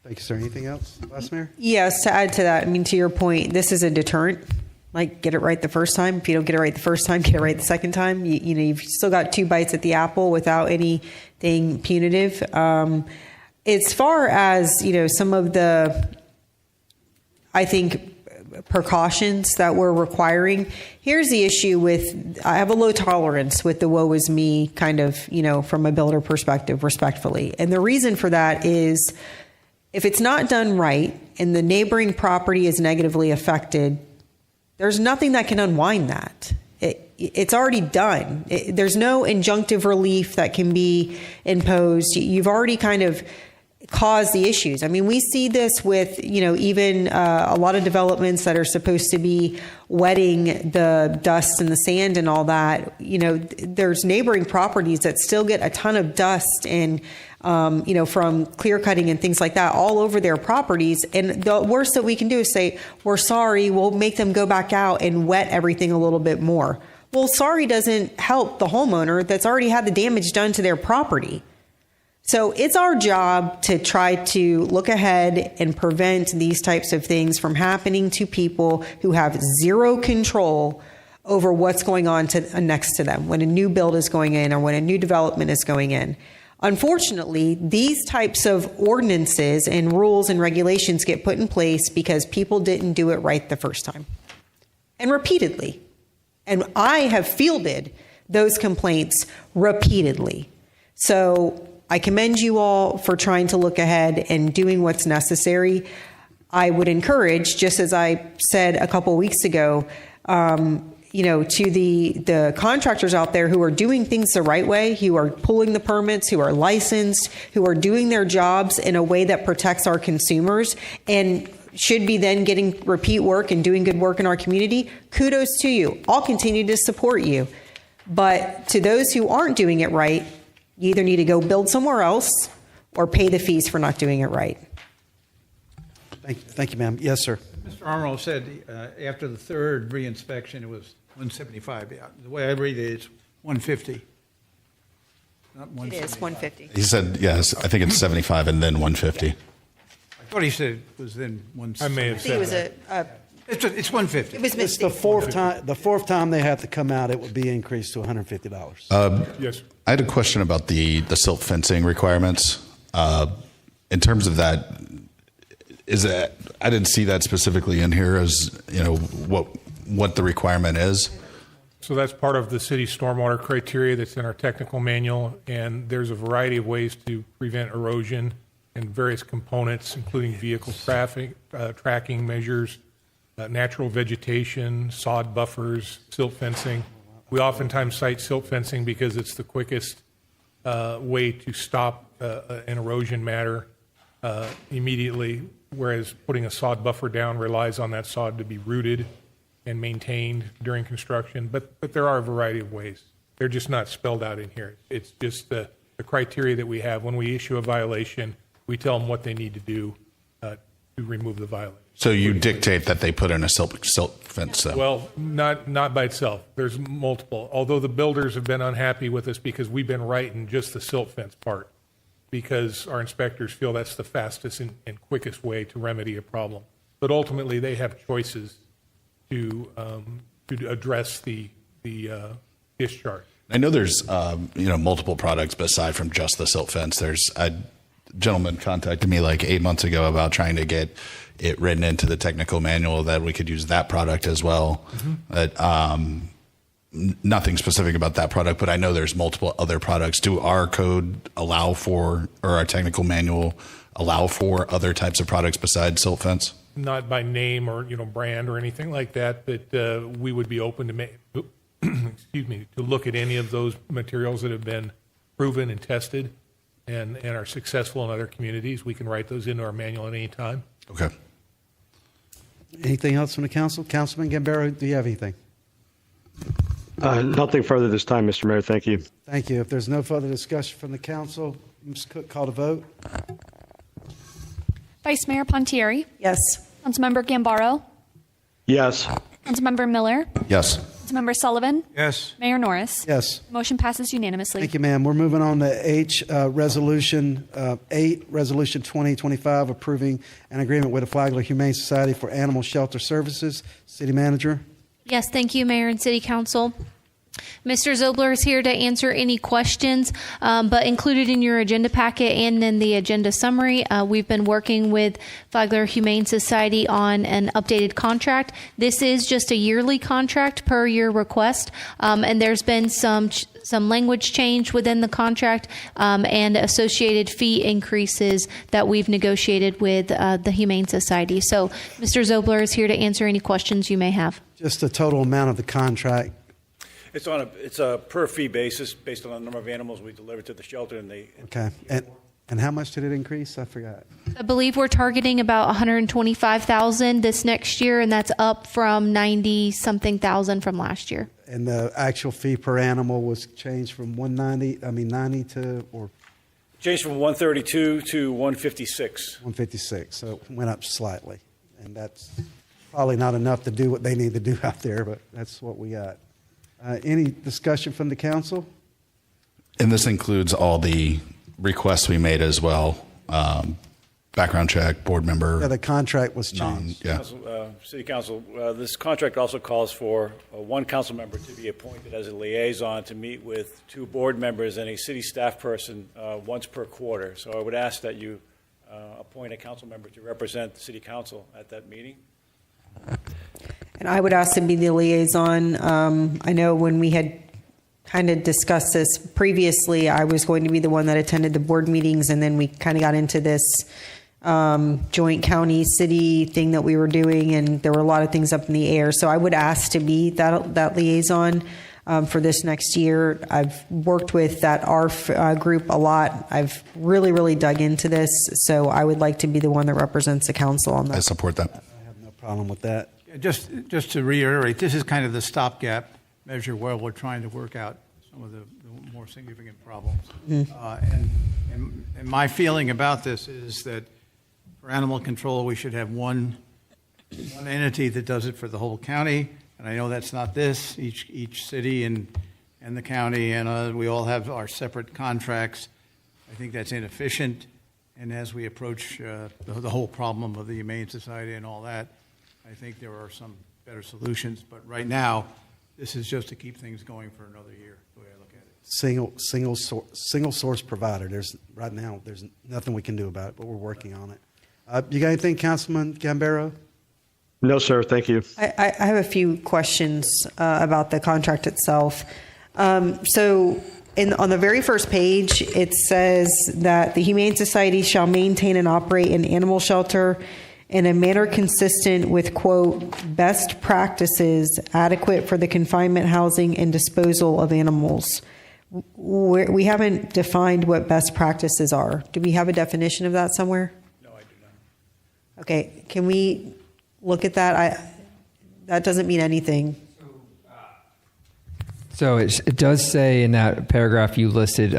Thank you, sir. Anything else, Vice Mayor? Yes, to add to that, I mean, to your point, this is a deterrent. Like, get it right the first time. If you don't get it right the first time, get it right the second time. You know, you've still got 2 bites at the apple without anything punitive. As far as, you know, some of the, I think, precautions that we're requiring, here's the issue with, I have a low tolerance with the woe is me kind of, you know, from a builder perspective, respectfully. And the reason for that is if it's not done right and the neighboring property is negatively affected, there's nothing that can unwind that. It's already done. There's no injunctive relief that can be imposed. You've already kind of caused the issues. I mean, we see this with, you know, even a lot of developments that are supposed to be wetting the dust and the sand and all that. You know, there's neighboring properties that still get a ton of dust and, you know, from clear cutting and things like that all over their properties. And the worst that we can do is say, we're sorry, we'll make them go back out and wet everything a little bit more. Well, sorry doesn't help the homeowner that's already had the damage done to their property. So it's our job to try to look ahead and prevent these types of things from happening to people who have zero control over what's going on next to them when a new build is going in or when a new development is going in. Unfortunately, these types of ordinances and rules and regulations get put in place because people didn't do it right the first time and repeatedly. And I have fielded those complaints repeatedly. So I commend you all for trying to look ahead and doing what's necessary. I would encourage, just as I said a couple weeks ago, you know, to the contractors out there who are doing things the right way, who are pulling the permits, who are licensed, who are doing their jobs in a way that protects our consumers and should be then getting repeat work and doing good work in our community. Kudos to you. I'll continue to support you. But to those who aren't doing it right, you either need to go build somewhere else or pay the fees for not doing it right. Thank you, ma'am. Yes, sir. Mr. Arnold said after the third reinspection, it was 175. Yeah, the way I read it, it's 150. Not 150. It is 150. He said, yes, I think it's 75 and then 150. I thought he said it was then 170. I may have said that. It's 150. It was It's the fourth time they have to come out, it would be increased to $150. Yes. I had a question about the silt fencing requirements. In terms of that, I didn't see that specifically in here as, you know, what the requirement is. So that's part of the city stormwater criteria that's in our technical manual, and there's a variety of ways to prevent erosion and various components, including vehicle traffic, tracking measures, natural vegetation, sod buffers, silt fencing. We oftentimes cite silt fencing because it's the quickest way to stop an erosion matter immediately, whereas putting a sod buffer down relies on that sod to be rooted and maintained during construction. But there are a variety of ways. They're just not spelled out in here. It's just the criteria that we have. When we issue a violation, we tell them what they need to do to remove the violation. So you dictate that they put in a silt fence, though? Well, not by itself. There's multiple. Although the builders have been unhappy with us because we've been right in just the silt fence part, because our inspectors feel that's the fastest and quickest way to remedy a problem. But ultimately, they have choices to address the discharge. I know there's multiple products, but aside from just the silt fence, there's a gentleman contacted me like 8 months ago about trying to get it written into the technical manual that we could use that product as well. But nothing specific about that product, but I know there's multiple other products. Do our code allow for, or our technical manual allow for other types of products besides silt fence? Not by name or brand or anything like that, but we would be open to to look at any of those materials that have been proven and tested and are successful in other communities. We can write those into our manual at any time. Okay. Anything else from the council? Councilman Gambaro, do you have anything? Nothing further this time, Mr. Mayor. Thank you. Thank you. If there's no further discussion from the council, Ms. Cook, call to vote. Vice Mayor Pontieri? Yes. Councilmember Gambaro? Yes. Councilmember Miller? Yes. Councilmember Sullivan? Yes. Mayor Norris? Yes. Motion passes unanimously. Thank you, ma'am. We're moving on to H, Resolution 8, Resolution 2025, approving an agreement with the Flagler Humane Society for Animal Shelter Services. City Manager. Yes, thank you, Mayor and City Council. Mr. Zobler is here to answer any questions, but included in your agenda packet and in the agenda summary, we've been working with Flagler Humane Society on an updated contract. This is just a yearly contract per your request, and there's been some language change within the contract and associated fee increases that we've negotiated with the Humane Society. So Mr. Zobler is here to answer any questions you may have. Just the total amount of the contract. It's a per fee basis based on the number of animals we deliver to the shelter, and they. Okay. And how much did it increase? I forgot. I believe we're targeting about $125,000 this next year, and that's up from 90-something thousand from last year. And the actual fee per animal was changed from 90 to, or? Changed from 132 to 156. 156, so it went up slightly. And that's probably not enough to do what they need to do out there, but that's what we got. Any discussion from the council? And this includes all the requests we made as well. Background check, board member. Yeah, the contract was changed. City Council, this contract also calls for one council member to be appointed as a liaison to meet with two board members and a city staff person once per quarter. So I would ask that you appoint a council member to represent the city council at that meeting. And I would ask to be the liaison. I know when we had kind of discussed this previously, I was going to be the one that attended the board meetings, and then we kind of got into this joint county city thing that we were doing, and there were a lot of things up in the air. So I would ask to be that liaison for this next year. I've worked with that ARF group a lot. I've really, really dug into this, so I would like to be the one that represents the council on that. I support that. I have no problem with that. Just to reiterate, this is kind of the stopgap measure where we're trying to work out some of the more significant problems. And my feeling about this is that for animal control, we should have one entity that does it for the whole county. And I know that's not this. Each city and the county and we all have our separate contracts. I think that's inefficient. And as we approach the whole problem of the Humane Society and all that, I think there are some better solutions, but right now, this is just to keep things going for another year, the way I look at it. Single source provider. Right now, there's nothing we can do about it, but we're working on it. You got anything, Councilman Gambaro? No, sir. Thank you. I have a few questions about the contract itself. So on the very first page, it says that the Humane Society shall maintain and operate an animal shelter in a manner consistent with, quote, best practices adequate for the confinement, housing, and disposal of animals. We haven't defined what best practices are. Do we have a definition of that somewhere? No, I do not. Okay, can we look at that? That doesn't mean anything. So it does say in that paragraph you listed,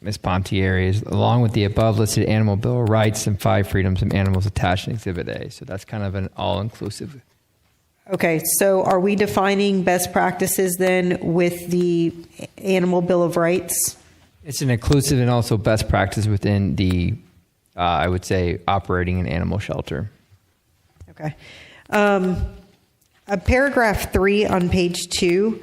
Ms. Pontieri, along with the above listed Animal Bill of Rights and 5 freedoms of animals attached in Exhibit A. So that's kind of an all-inclusive. Okay, so are we defining best practices then with the Animal Bill of Rights? It's an inclusive and also best practice within the, I would say, operating an animal shelter. Okay. Paragraph 3 on page 2.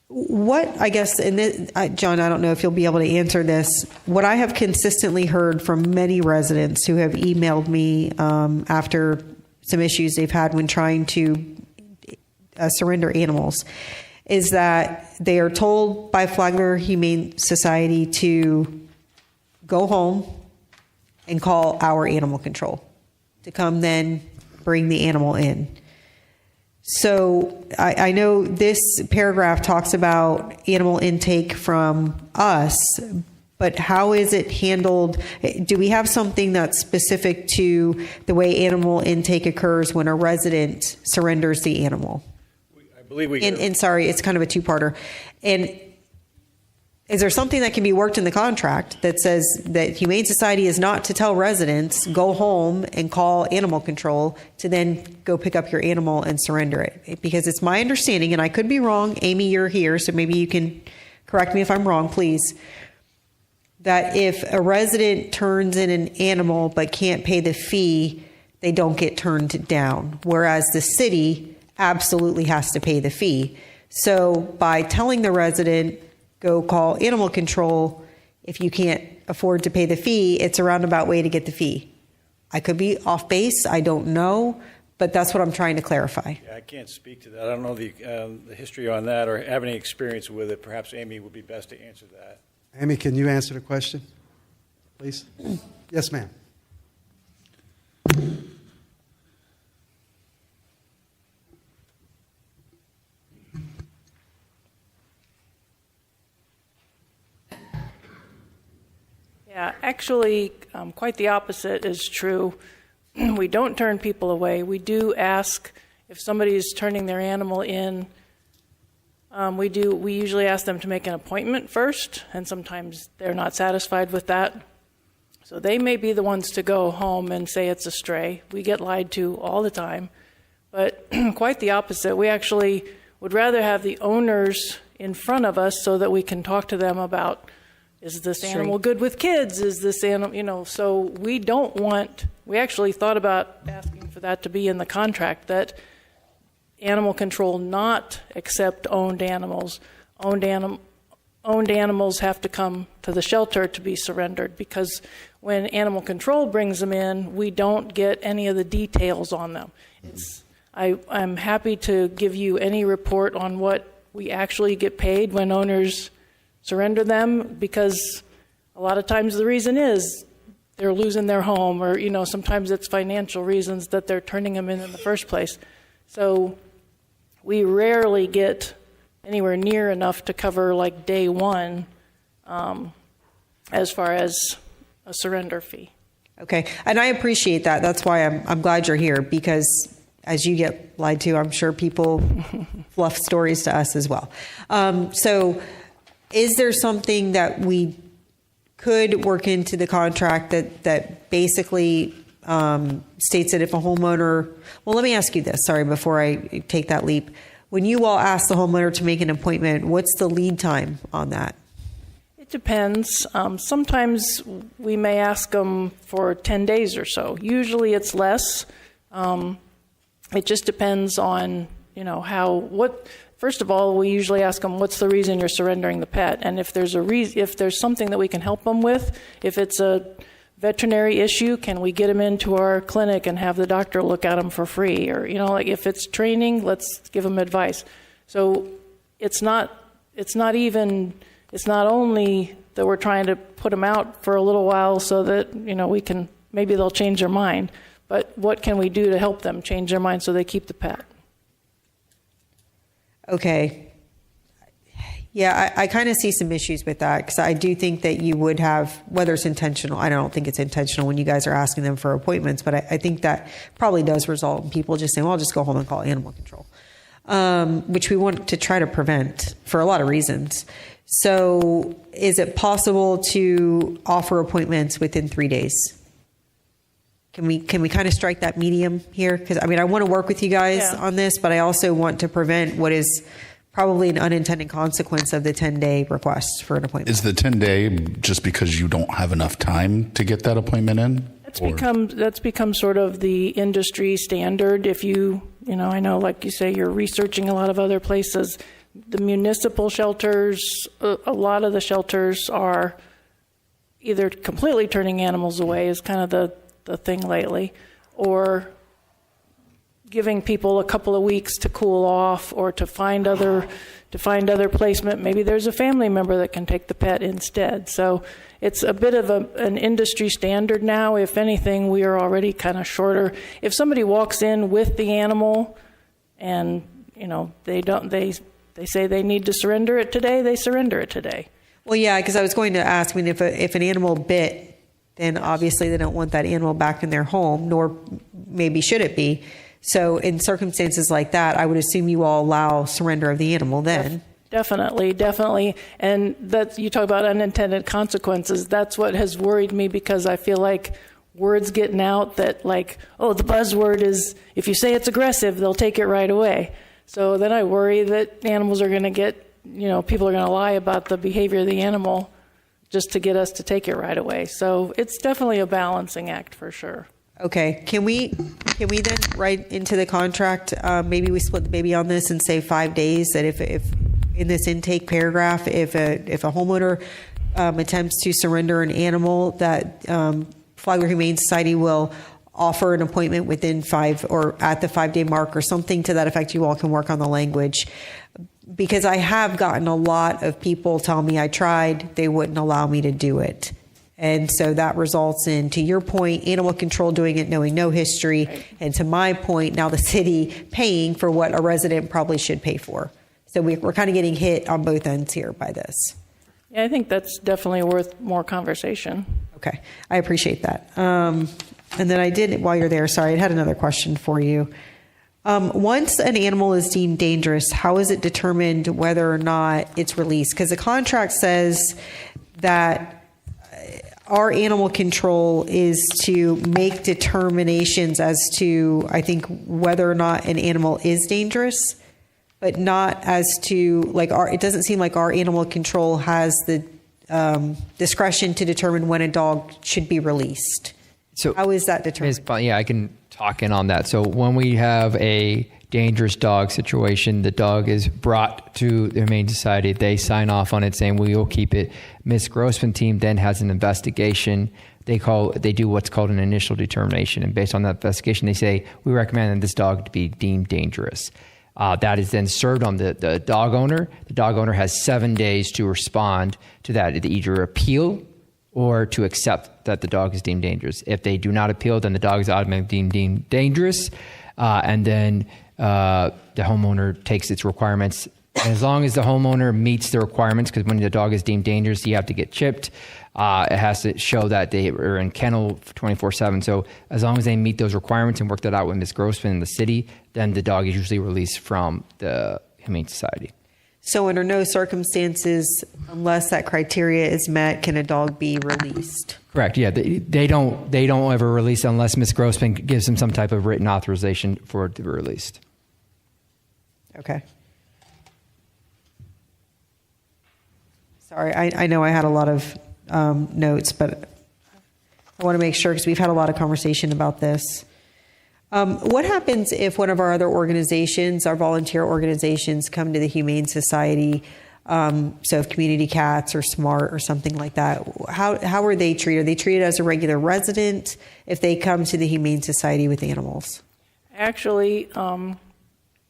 What, I guess, and this, John, I don't know if you'll be able to answer this. What I have consistently heard from many residents who have emailed me after some issues they've had when trying to surrender animals is that they are told by Flagler Humane Society to go home and call our animal control to come then bring the animal in. So I know this paragraph talks about animal intake from us, but how is it handled? Do we have something that's specific to the way animal intake occurs when a resident surrenders the animal? I believe we. And sorry, it's kind of a two-parter. And is there something that can be worked in the contract that says that Humane Society is not to tell residents, go home and call animal control to then go pick up your animal and surrender it? Because it's my understanding, and I could be wrong, Amy, you're here, so maybe you can correct me if I'm wrong, please, that if a resident turns in an animal but can't pay the fee, they don't get turned down, whereas the city absolutely has to pay the fee. So by telling the resident, go call animal control, if you can't afford to pay the fee, it's a roundabout way to get the fee. I could be off base, I don't know, but that's what I'm trying to clarify. Yeah, I can't speak to that. I don't know the history on that or have any experience with it. Perhaps Amy would be best to answer that. Amy, can you answer the question, please? Yes, ma'am. Yeah, actually, quite the opposite is true. We don't turn people away. We do ask if somebody is turning their animal in. We usually ask them to make an appointment first, and sometimes they're not satisfied with that. So they may be the ones to go home and say it's a stray. We get lied to all the time. But quite the opposite. We actually would rather have the owners in front of us so that we can talk to them about, is this animal good with kids? Is this animal, so we actually thought about asking for that to be in the contract, that animal control not accept owned animals. Owned animals have to come to the shelter to be surrendered, because when animal control brings them in, we don't get any of the details on them. I'm happy to give you any report on what we actually get paid when owners surrender them, because a lot of times the reason is they're losing their home, or sometimes it's financial reasons that they're turning them in the first place. So we rarely get anywhere near enough to cover like day one as far as a surrender fee. Okay, and I appreciate that. That's why I'm glad you're here, because as you get lied to, I'm sure people fluff stories to us as well. So is there something that we could work into the contract that basically states that if a homeowner, well, let me ask you this, sorry, before I take that leap. When you all ask the homeowner to make an appointment, what's the lead time on that? It depends. Sometimes we may ask them for 10 days or so. Usually it's less. It just depends on, first of all, we usually ask them, what's the reason you're surrendering the pet? And if there's if there's something that we can help them with, if it's a veterinary issue, can we get them into our clinic and have the doctor look at them for free? Or, if it's training, let's give them advice. So it's not only that we're trying to put them out for a little while so that, maybe they'll change their mind, but what can we do to help them change their mind so they keep the pet? Okay. Yeah, I kind of see some issues with that, because I do think that you would have, whether it's intentional, I don't think it's intentional when you guys are asking them for appointments, but I think that probably does result in people just saying, well, I'll just go home and call animal control, which we want to try to prevent for a lot of reasons. So is it possible to offer appointments within 3 days? Can we kind of strike that medium here? Because, I want to work with you guys on this, but I also want to prevent what is probably an unintended consequence of the 10-day request for an appointment. Is the 10-day just because you don't have enough time to get that appointment in? That's become sort of the industry standard. If I know, like you say, you're researching a lot of other places. The municipal shelters, a lot of the shelters are either completely turning animals away, is kind of the thing lately, or giving people a couple of weeks to cool off or to find other placement. Maybe there's a family member that can take the pet instead. So it's a bit of an industry standard now. If anything, we are already kind of shorter. If somebody walks in with the animal and they say they need to surrender it today, they surrender it today. Well, yeah, because I was going to ask, if an animal bit, then obviously they don't want that animal back in their home, nor maybe should it be. So in circumstances like that, I would assume you all allow surrender of the animal then. Definitely. And that you talk about unintended consequences. That's what has worried me, because I feel like words getting out that, like, oh, the buzzword is if you say it's aggressive, they'll take it right away. So then I worry that animals are going to get, people are going to lie about the behavior of the animal just to get us to take it right away. So it's definitely a balancing act for sure. Okay, can we then write into the contract, maybe we split the baby on this and say 5 days, that if in this intake paragraph, if a homeowner attempts to surrender an animal, that Flagler Humane Society will offer an appointment within 5 or at the 5 day mark or something to that effect. You all can work on the language, because I have gotten a lot of people tell me I tried, they wouldn't allow me to do it. And so that results in, to your point, animal control doing it knowing no history, right. And to my point, now the city paying for what a resident probably should pay for. So we're kind of getting hit on both ends here by this. Yeah, I think that's definitely worth more conversation. Okay, I appreciate that. And then I did, while you're there, sorry, I had another question for you. Once an animal is deemed dangerous, how is it determined whether or not it's released? Because the contract says that our animal control is to make determinations as to, I think, whether or not an animal is dangerous, but not as to, like, it doesn't seem like our animal control has the discretion to determine when a dog should be released. So how is that determined? Yeah, I can talk in on that. So when we have a dangerous dog situation, the dog is brought to the Humane Society. They sign off on it saying we will keep it. Ms. Grossman team then has an investigation. They do what's called an initial determination. And based on that investigation, they say, we recommend this dog to be deemed dangerous. That is then served on the dog owner. The dog owner has 7 days to respond to that, to either appeal or to accept that the dog is deemed dangerous. If they do not appeal, then the dog is automatically deemed dangerous. And then the homeowner takes its requirements. And as long as the homeowner meets the requirements, because when the dog is deemed dangerous, you have to get chipped. It has to show that they are in kennel 24/7. So as long as they meet those requirements and work that out with Ms. Grossman in the city, then the dog is usually released from the Humane Society. So under no circumstances, unless that criteria is met, can a dog be released? Correct. Yeah, they don't ever release unless Ms. Grossman gives them some type of written authorization for it to be released. Okay. Sorry, I know I had a lot of notes, but I want to make sure, because we've had a lot of conversation about this. What happens if one of our other organizations, our volunteer organizations, come to the Humane Society? So if Community Cats or SMART or something like that, how are they treated? Are they treated as a regular resident if they come to the Humane Society with animals? Actually,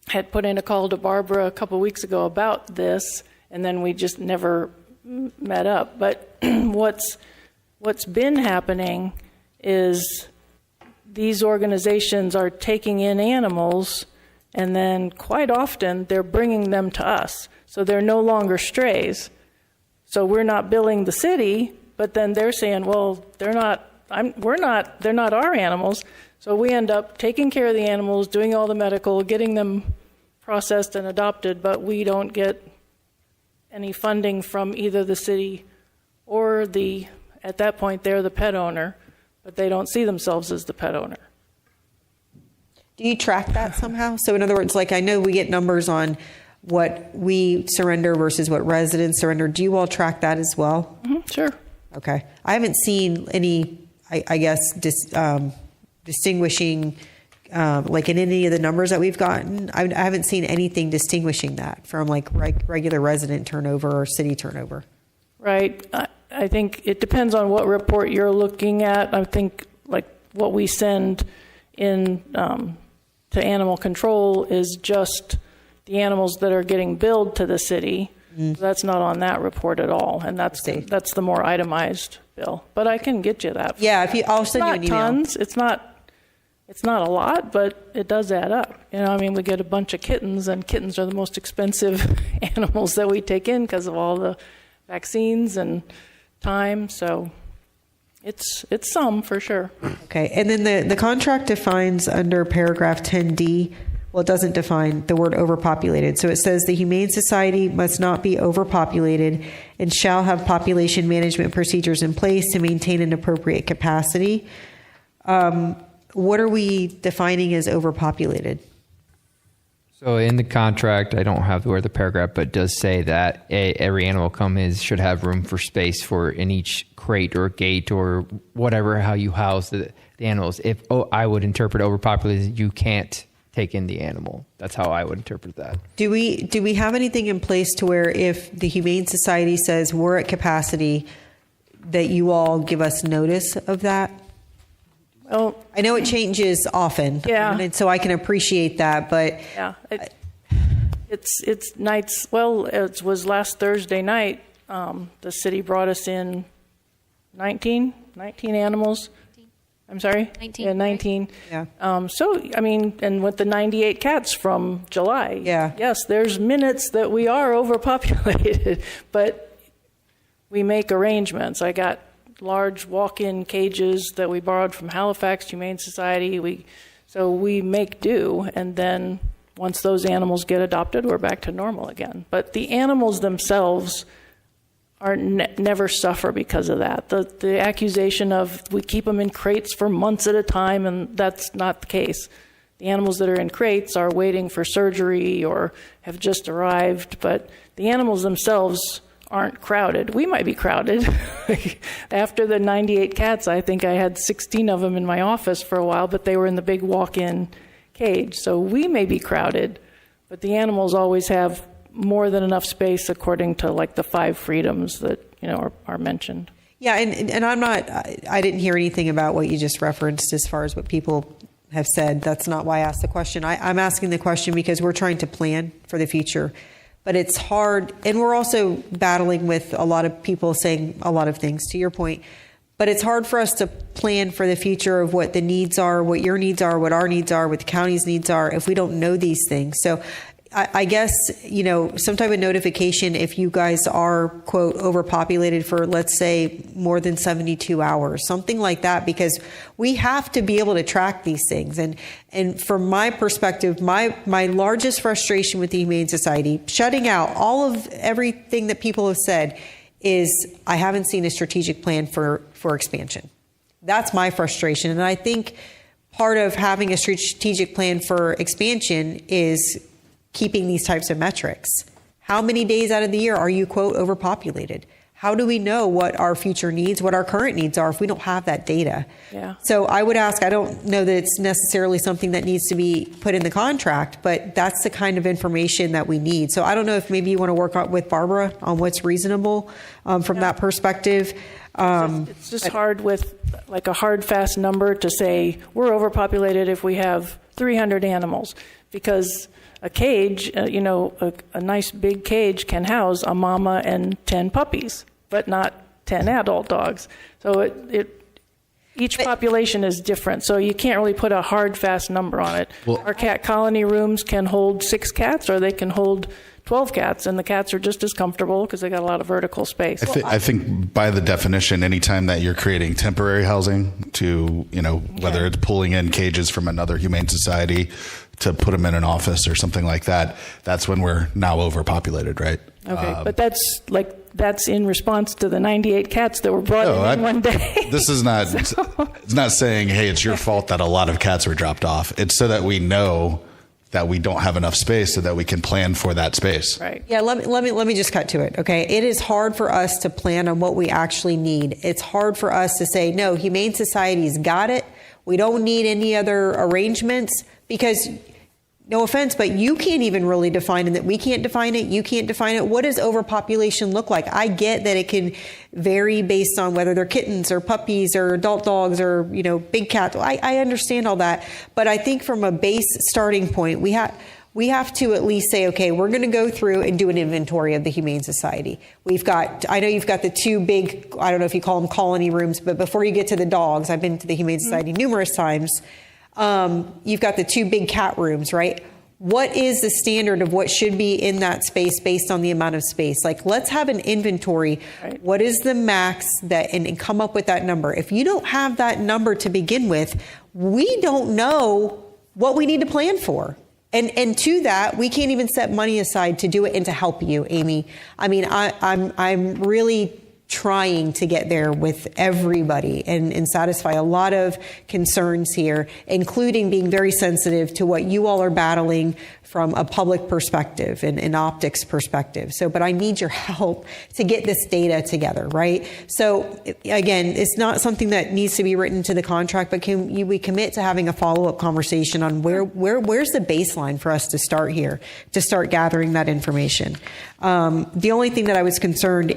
had put in a call to Barbara a couple weeks ago about this, and then we just never met up. But what's been happening is these organizations are taking in animals, and then quite often they're bringing them to us. So they're no longer strays. So we're not billing the city, but then they're saying, well, they're not our animals. So we end up taking care of the animals, doing all the medical, getting them processed and adopted, but we don't get any funding from either the city or at that point, they're the pet owner, but they don't see themselves as the pet owner. Do you track that somehow? So in other words, like, I know we get numbers on what we surrender versus what residents surrender. Do you all track that as well? Mm-hmm, sure. Okay. I haven't seen any, I guess, distinguishing, like in any of the numbers that we've gotten. I haven't seen anything distinguishing that from like regular resident turnover or city turnover. Right. I think it depends on what report you're looking at. I think like what we send in to animal control is just the animals that are getting billed to the city. So that's not on that report at all, and that's the more itemized bill. But I can get you that. Yeah, I'll send you an email. Tons. It's not a lot, but it does add up. We get a bunch of kittens, and kittens are the most expensive animals that we take in because of all the vaccines and time. So it's some for sure. Okay, and then the contract defines under paragraph 10D Well, it doesn't define the word overpopulated. So it says the Humane Society must not be overpopulated and shall have population management procedures in place to maintain an appropriate capacity. What are we defining as overpopulated? So in the contract, I don't have where the paragraph, but it does say that every animal should have room for space for in each crate or gate or whatever, how you house the animals. If I would interpret overpopulated, you can't take in the animal. That's how I would interpret that. Do we have anything in place to where if the Humane Society says we're at capacity, that you all give us notice of that? Well, I know it changes often. Yeah. And so I can appreciate that, but yeah, it's nights. Well, it was last Thursday night. The city brought us in 19 animals. I'm sorry? 19. Yeah, 19. Yeah. So, I mean, and with the 98 cats from July. Yeah. Yes, there's minutes that we are overpopulated, but we make arrangements. I got large walk-in cages that we borrowed from Halifax Humane Society. So we make do, and then once those animals get adopted, we're back to normal again. But the animals themselves are never suffer because of that. The accusation of we keep them in crates for months at a time, and that's not the case. The animals that are in crates are waiting for surgery or have just arrived, but the animals themselves aren't crowded. We might be crowded. After the 98 cats, I think I had 16 of them in my office for a while, but they were in the big walk-in cage. So we may be crowded, but the animals always have more than enough space according to like the 5 freedoms that are mentioned. yeah, and I didn't hear anything about what you just referenced as far as what people have said. That's not why I asked the question. I'm asking the question because we're trying to plan for the future. But it's hard, and we're also battling with a lot of people saying a lot of things, to your point. But it's hard for us to plan for the future of what the needs are, what your needs are, what our needs are, what the county's needs are, if we don't know these things. So I guess, some type of notification if you guys are, quote, overpopulated for, let's say, more than 72 hours, something like that, because we have to be able to track these things. And from my perspective, my largest frustration with the Humane Society, shutting out all of everything that people have said, is I haven't seen a strategic plan for expansion. That's my frustration. And I think part of having a strategic plan for expansion is keeping these types of metrics. How many days out of the year are you, quote, overpopulated? How do we know what our future needs, what our current needs are if we don't have that data? Yeah. So I would ask, I don't know that it's necessarily something that needs to be put in the contract, but that's the kind of information that we need. So I don't know if maybe you want to work out with Barbara on what's reasonable from that perspective. It's just hard with like a hard, fast number to say we're overpopulated if we have 300 animals, because a cage, a nice big cage can house a mama and 10 puppies, but not 10 adult dogs. So each population is different, so you can't really put a hard, fast number on it. Well, our cat colony rooms can hold 6 cats, or they can hold 12 cats, and the cats are just as comfortable because they got a lot of vertical space. I think by the definition, anytime that you're creating temporary housing to, whether it's pulling in cages from another humane society to put them in an office or something like that, that's when we're now overpopulated, right? Okay, but that's in response to the 98 cats that were brought in one day. This is not, it's not saying, hey, it's your fault that a lot of cats were dropped off. It's so that we know that we don't have enough space so that we can plan for that space. Right. Yeah, let me just cut to it, okay? It is hard for us to plan on what we actually need. It's hard for us to say, no, Humane Society's got it. We don't need any other arrangements, because no offense, but you can't even really define it. That we can't define it. You can't define it. What does overpopulation look like? I get that it can vary based on whether they're kittens or puppies or adult dogs or, big cats. I understand all that. But I think from a base starting point, we have to at least say, okay, we're going to go through and do an inventory of the Humane Society. I know you've got the 2 big, I don't know if you call them colony rooms, but before you get to the dogs, I've been to the Humane Society numerous times. You've got the 2 big cat rooms, right? What is the standard of what should be in that space based on the amount of space? Like, let's have an inventory. Right. What is the max and come up with that number? If you don't have that number to begin with, we don't know what we need to plan for. And to that, we can't even set money aside to do it and to help you, Amy. I mean, I'm really trying to get there with everybody and satisfy a lot of concerns here, including being very sensitive to what you all are battling from a public perspective and an optics perspective. So, but I need your help to get this data together, right? So again, it's not something that needs to be written to the contract, but we commit to having a follow-up conversation on where's the baseline for us to start here, to start gathering that information. The only thing that I was concerned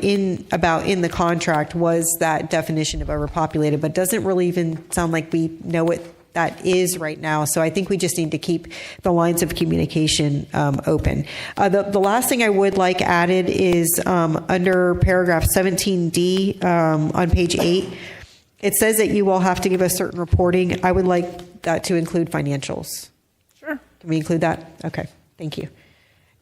about in the contract was that definition of overpopulated, but doesn't really even sound like we know what that is right now. So I think we just need to keep the lines of communication open. The last thing I would like added is under paragraph 17D on page 8, it says that you will have to give us certain reporting. I would like that to include financials. Sure. Can we include that? Okay, thank you.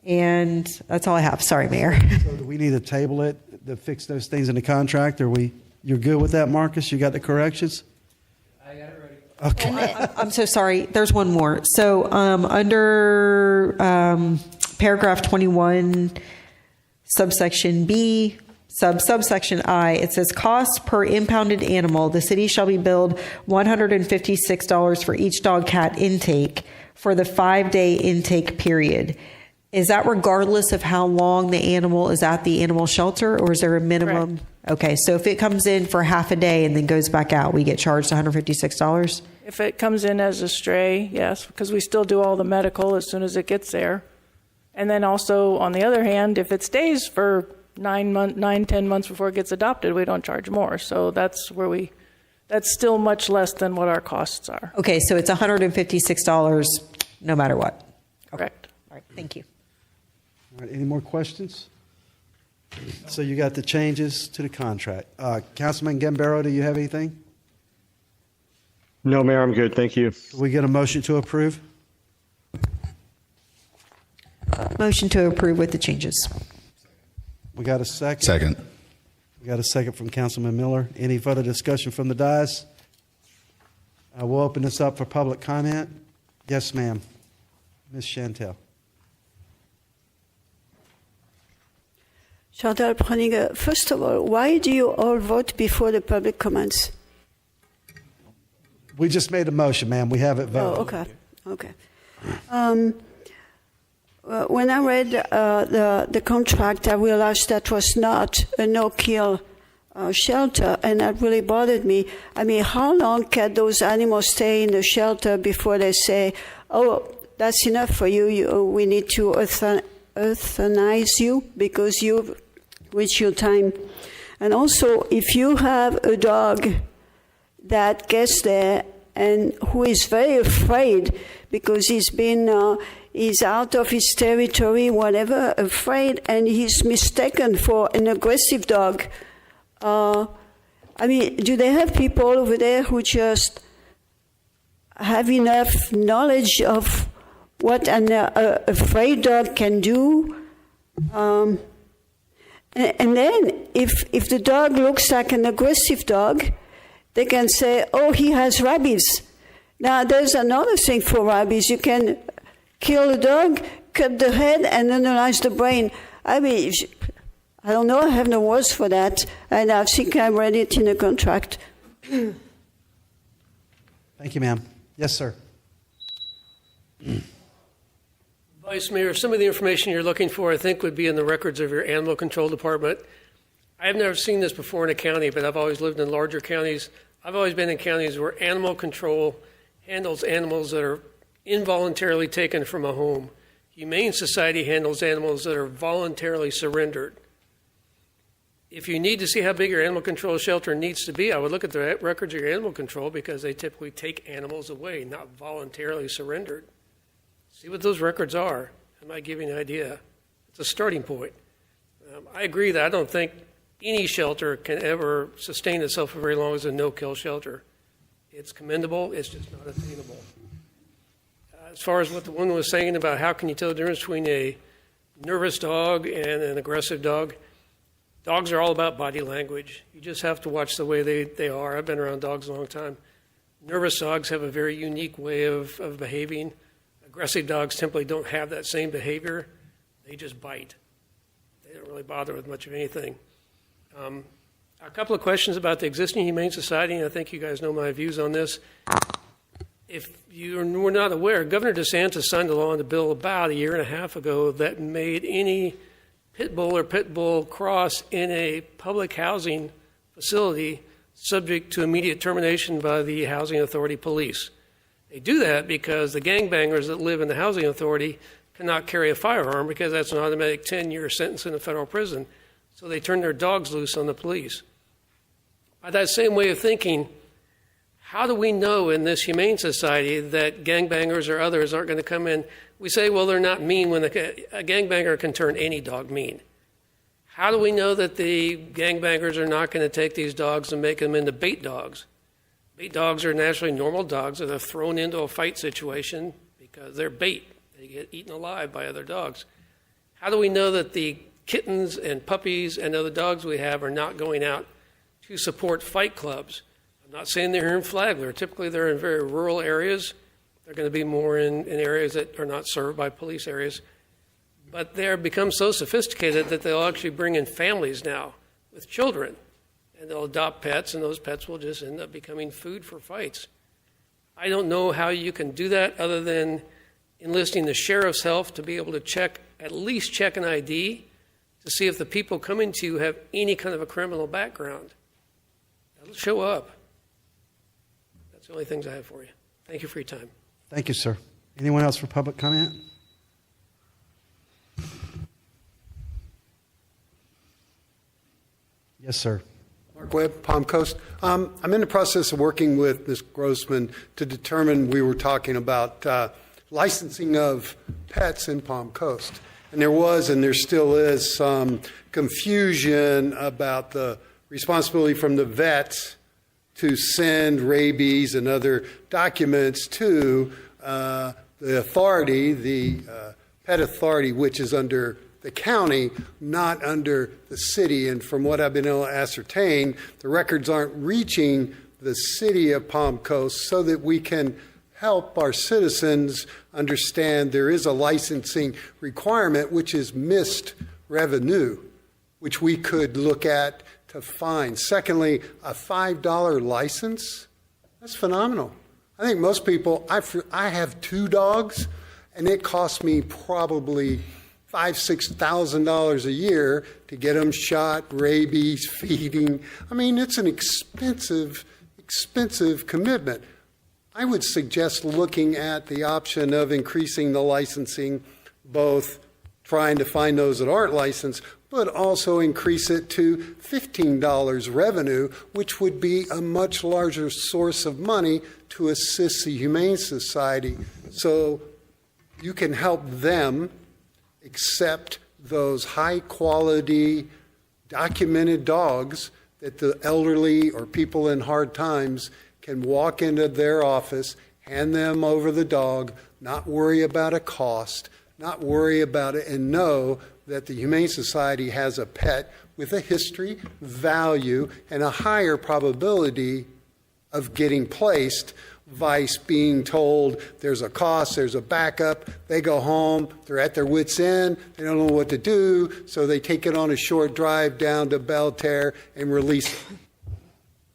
And that's all I have. Sorry, Mayor. So do we need to table it to fix those things in the contract? You're good with that, Marcus? You got the corrections? I got it ready. Okay. I'm so sorry. There's one more. So under paragraph 21, subsection B, subsection I, it says cost per impounded animal. The city shall be billed $156 for each dog cat intake for the 5-day intake period. Is that regardless of how long the animal is at the animal shelter, or is there a minimum? Correct. Okay, so if it comes in for half a day and then goes back out, we get charged $156? If it comes in as a stray, yes, because we still do all the medical as soon as it gets there. And then also, on the other hand, if it stays for 10 months before it gets adopted, we don't charge more. So that's still much less than what our costs are. Okay, so it's $156 no matter what. Correct. All right, thank you. All right, any more questions? So you got the changes to the contract. Councilman Gambaro, do you have anything? No, Mayor, I'm good. Thank you. Can we get a motion to approve? Motion to approve with the changes. We got a second? Second. We got a second from Councilman Miller. Any further discussion from the dais? We'll open this up for public comment. Yes, ma'am. Ms. Chantel. Chantal Proniger, first of all, why do you all vote before the public comments? We just made a motion, ma'am. We haven't voted. Oh, okay. When I read the contract, I realized that was not a no-kill shelter, and that really bothered me. I mean, how long can those animals stay in the shelter before they say, oh, that's enough for you, we need to euthanize you because you've reached your time? And also, if you have a dog that gets there and who is very afraid because he's out of his territory, whatever, afraid, and he's mistaken for an aggressive dog. I mean, do they have people over there who just have enough knowledge of what an afraid dog can do? And then if the dog looks like an aggressive dog, they can say, oh, he has rabies. Now, there's another thing for rabies. You can kill a dog, cut the head, and analyze the brain. I mean, I don't know. I have no words for that. And I think I read it in a contract. Thank you, ma'am. Yes, sir. Vice Mayor, some of the information you're looking for, I think, would be in the records of your animal control department. I've never seen this before in a county, but I've always lived in larger counties. I've always been in counties where animal control handles animals that are involuntarily taken from a home. Humane Society handles animals that are voluntarily surrendered. If you need to see how big your animal control shelter needs to be, I would look at the records of your animal control because they typically take animals away, not voluntarily surrendered. See what those records are. I might give you an idea. It's a starting point. I agree that I don't think any shelter can ever sustain itself for very long as a no-kill shelter. It's commendable. It's just not attainable. As far as what the woman was saying about how can you tell the difference between a nervous dog and an aggressive dog, dogs are all about body language. You just have to watch the way they are. I've been around dogs a long time. Nervous dogs have a very unique way of behaving. Aggressive dogs simply don't have that same behavior. They just bite. They don't really bother with much of anything. A couple of questions about the existing Humane Society, and I think you guys know my views on this. If you were not aware, Governor DeSantis signed a law into bill about a year and a half ago that made any pit bull or pit bull cross in a public housing facility subject to immediate termination by the Housing Authority police. They do that because the gangbangers that live in the Housing Authority cannot carry a firearm because that's an automatic 10-year sentence in a federal prison. So they turn their dogs loose on the police. By that same way of thinking, how do we know in this Humane Society that gangbangers or others aren't going to come in? We say, well, they're not mean when a gangbanger can turn any dog mean. How do we know that the gangbangers are not going to take these dogs and make them into bait dogs? Bait dogs are naturally normal dogs that are thrown into a fight situation because they're bait. They get eaten alive by other dogs. How do we know that the kittens and puppies and other dogs we have are not going out to support fight clubs? I'm not saying they're here in Flagler. Typically, they're in very rural areas. They're going to be more in areas that are not served by police areas. But they've become so sophisticated that they'll actually bring in families now with children. And they'll adopt pets, and those pets will just end up becoming food for fights. I don't know how you can do that other than enlisting the sheriff's help to be able to at least check an ID to see if the people coming to you have any kind of a criminal background. That'll show up. That's the only things I have for you. Thank you for your time. Thank you, sir. Anyone else for public comment? Yes, sir. Mark Webb, Palm Coast. I'm in the process of working with Ms. Grossman to determine, we were talking about licensing of pets in Palm Coast. And there was, and there still is, some confusion about the responsibility from the vets to send rabies and other documents to the authority, the pet authority, which is under the county, not under the city. And from what I've been able to ascertain, the records aren't reaching the city of Palm Coast so that we can help our citizens understand there is a licensing requirement, which is missed revenue, which we could look at to find. Secondly, a $5 license, that's phenomenal. I think most people, I have 2 dogs, and it costs me probably $5,000-6,000 a year to get them shot, rabies, feeding. I mean, it's an expensive commitment. I would suggest looking at the option of increasing the licensing, both trying to find those that aren't licensed, but also increase it to $15 revenue, which would be a much larger source of money to assist the Humane Society. So you can help them accept those high-quality, documented dogs that the elderly or people in hard times can walk into their office, hand them over the dog, not worry about a cost, not worry about it, and know that the Humane Society has a pet with a history, value, and a higher probability of getting placed, vice being told there's a cost, there's a backup, they go home, they're at their wits' end, they don't know what to do, so they take it on a short drive down to Belterre and release it.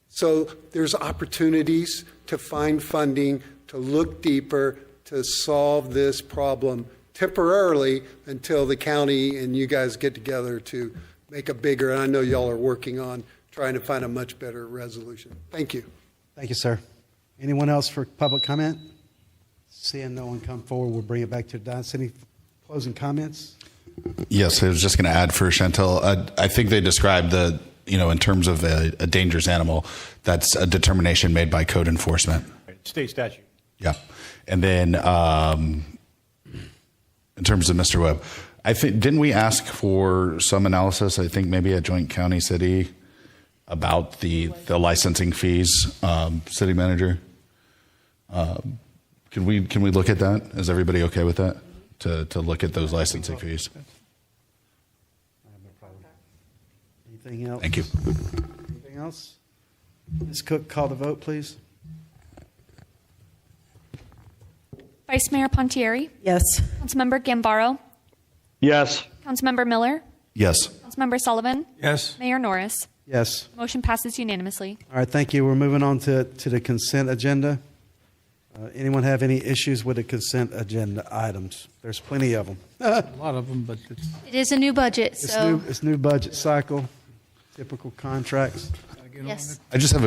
So there's opportunities to find funding, to look deeper, to solve this problem temporarily until the county and you guys get together to make a bigger, and I know y'all are working on trying to find a much better resolution. Thank you. Thank you, sir. Anyone else for public comment? Seeing no one come forward, we'll bring it back to Don. Any closing comments? Yes, I was just going to add for Chantel. I think they described the, in terms of a dangerous animal, that's a determination made by code enforcement. State statute. Yeah. And then in terms of Mr. Webb, I think, didn't we ask for some analysis, I think maybe at Joint County City, about the licensing fees, city manager? Can we look at that? Is everybody okay with that? To look at those licensing fees? Anything else? Thank you. Anything else? Ms. Cook, call the vote, please. Vice Mayor Pontieri? Yes. Councilmember Gambaro? Yes. Councilmember Miller? Yes. Councilmember Sullivan? Yes. Mayor Norris? Yes. Motion passes unanimously. All right, thank you. We're moving on to the consent agenda. Anyone have any issues with the consent agenda items? There's plenty of them. A lot of them, but it's It is a new budget, so It's new budget cycle, typical contracts. yes. I just have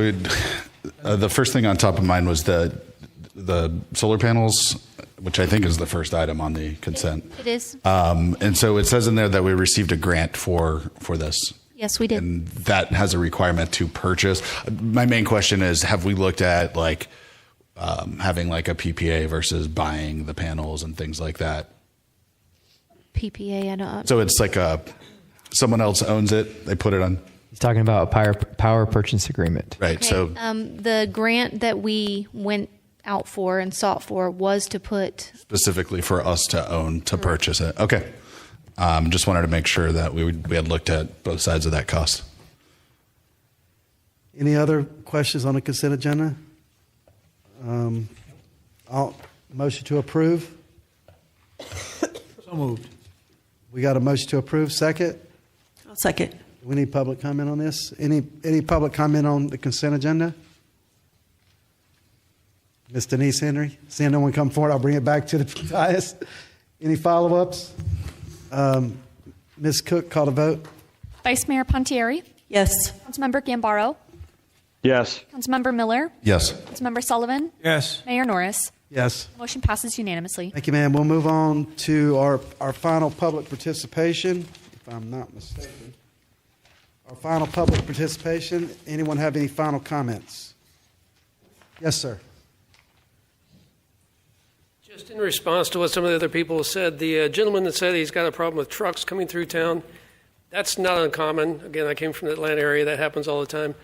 the first thing on top of mind was the solar panels, which I think is the first item on the consent. It is. And so it says in there that we received a grant for this. Yes, we did. And that has a requirement to purchase. My main question is, have we looked at like having like a PPA versus buying the panels and things like that? PPA, I don't. So it's like someone else owns it. They put it on. He's talking about a power purchase agreement. Right. Okay, So the grant that we went out for and sought for was to put. specifically for us to own, to purchase it. Okay. Just wanted to make sure that we had looked at both sides of that cost. Any other questions on the consent agenda? Motion to approve. so moved. We got a motion to approve. Second. I'll second. We need public comment on this. Any public comment on the consent agenda? Ms. Denise Henry. Seeing no one come forward, I'll bring it back to the dais. Any follow-ups? Ms. Cook, call the vote. Vice Mayor Pontieri? Yes. Councilmember Gambaro? Yes. Councilmember Miller? Yes. Councilmember Sullivan? Yes. Mayor Norris? Yes. Motion passes unanimously. Thank you, ma'am. We'll move on to our final public participation, if I'm not mistaken. Our final public participation. Anyone have any final comments? Yes, sir. Just in response to what some of the other people said, the gentleman that said he's got a problem with trucks coming through town, that's not uncommon. Again, I came from the Atlanta area. That happens all the time.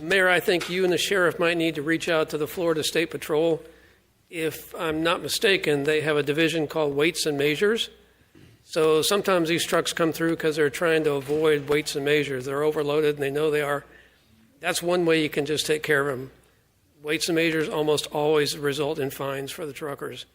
Mayor, I think you and the sheriff might need to reach out to the Florida State Patrol. If I'm not mistaken, they have a division called Weights and Measures. So sometimes these trucks come through because they're trying to avoid weights and measures. They're overloaded, and they know they are. That's one way you can just take care of them. Weights and measures almost always result in fines for the truckers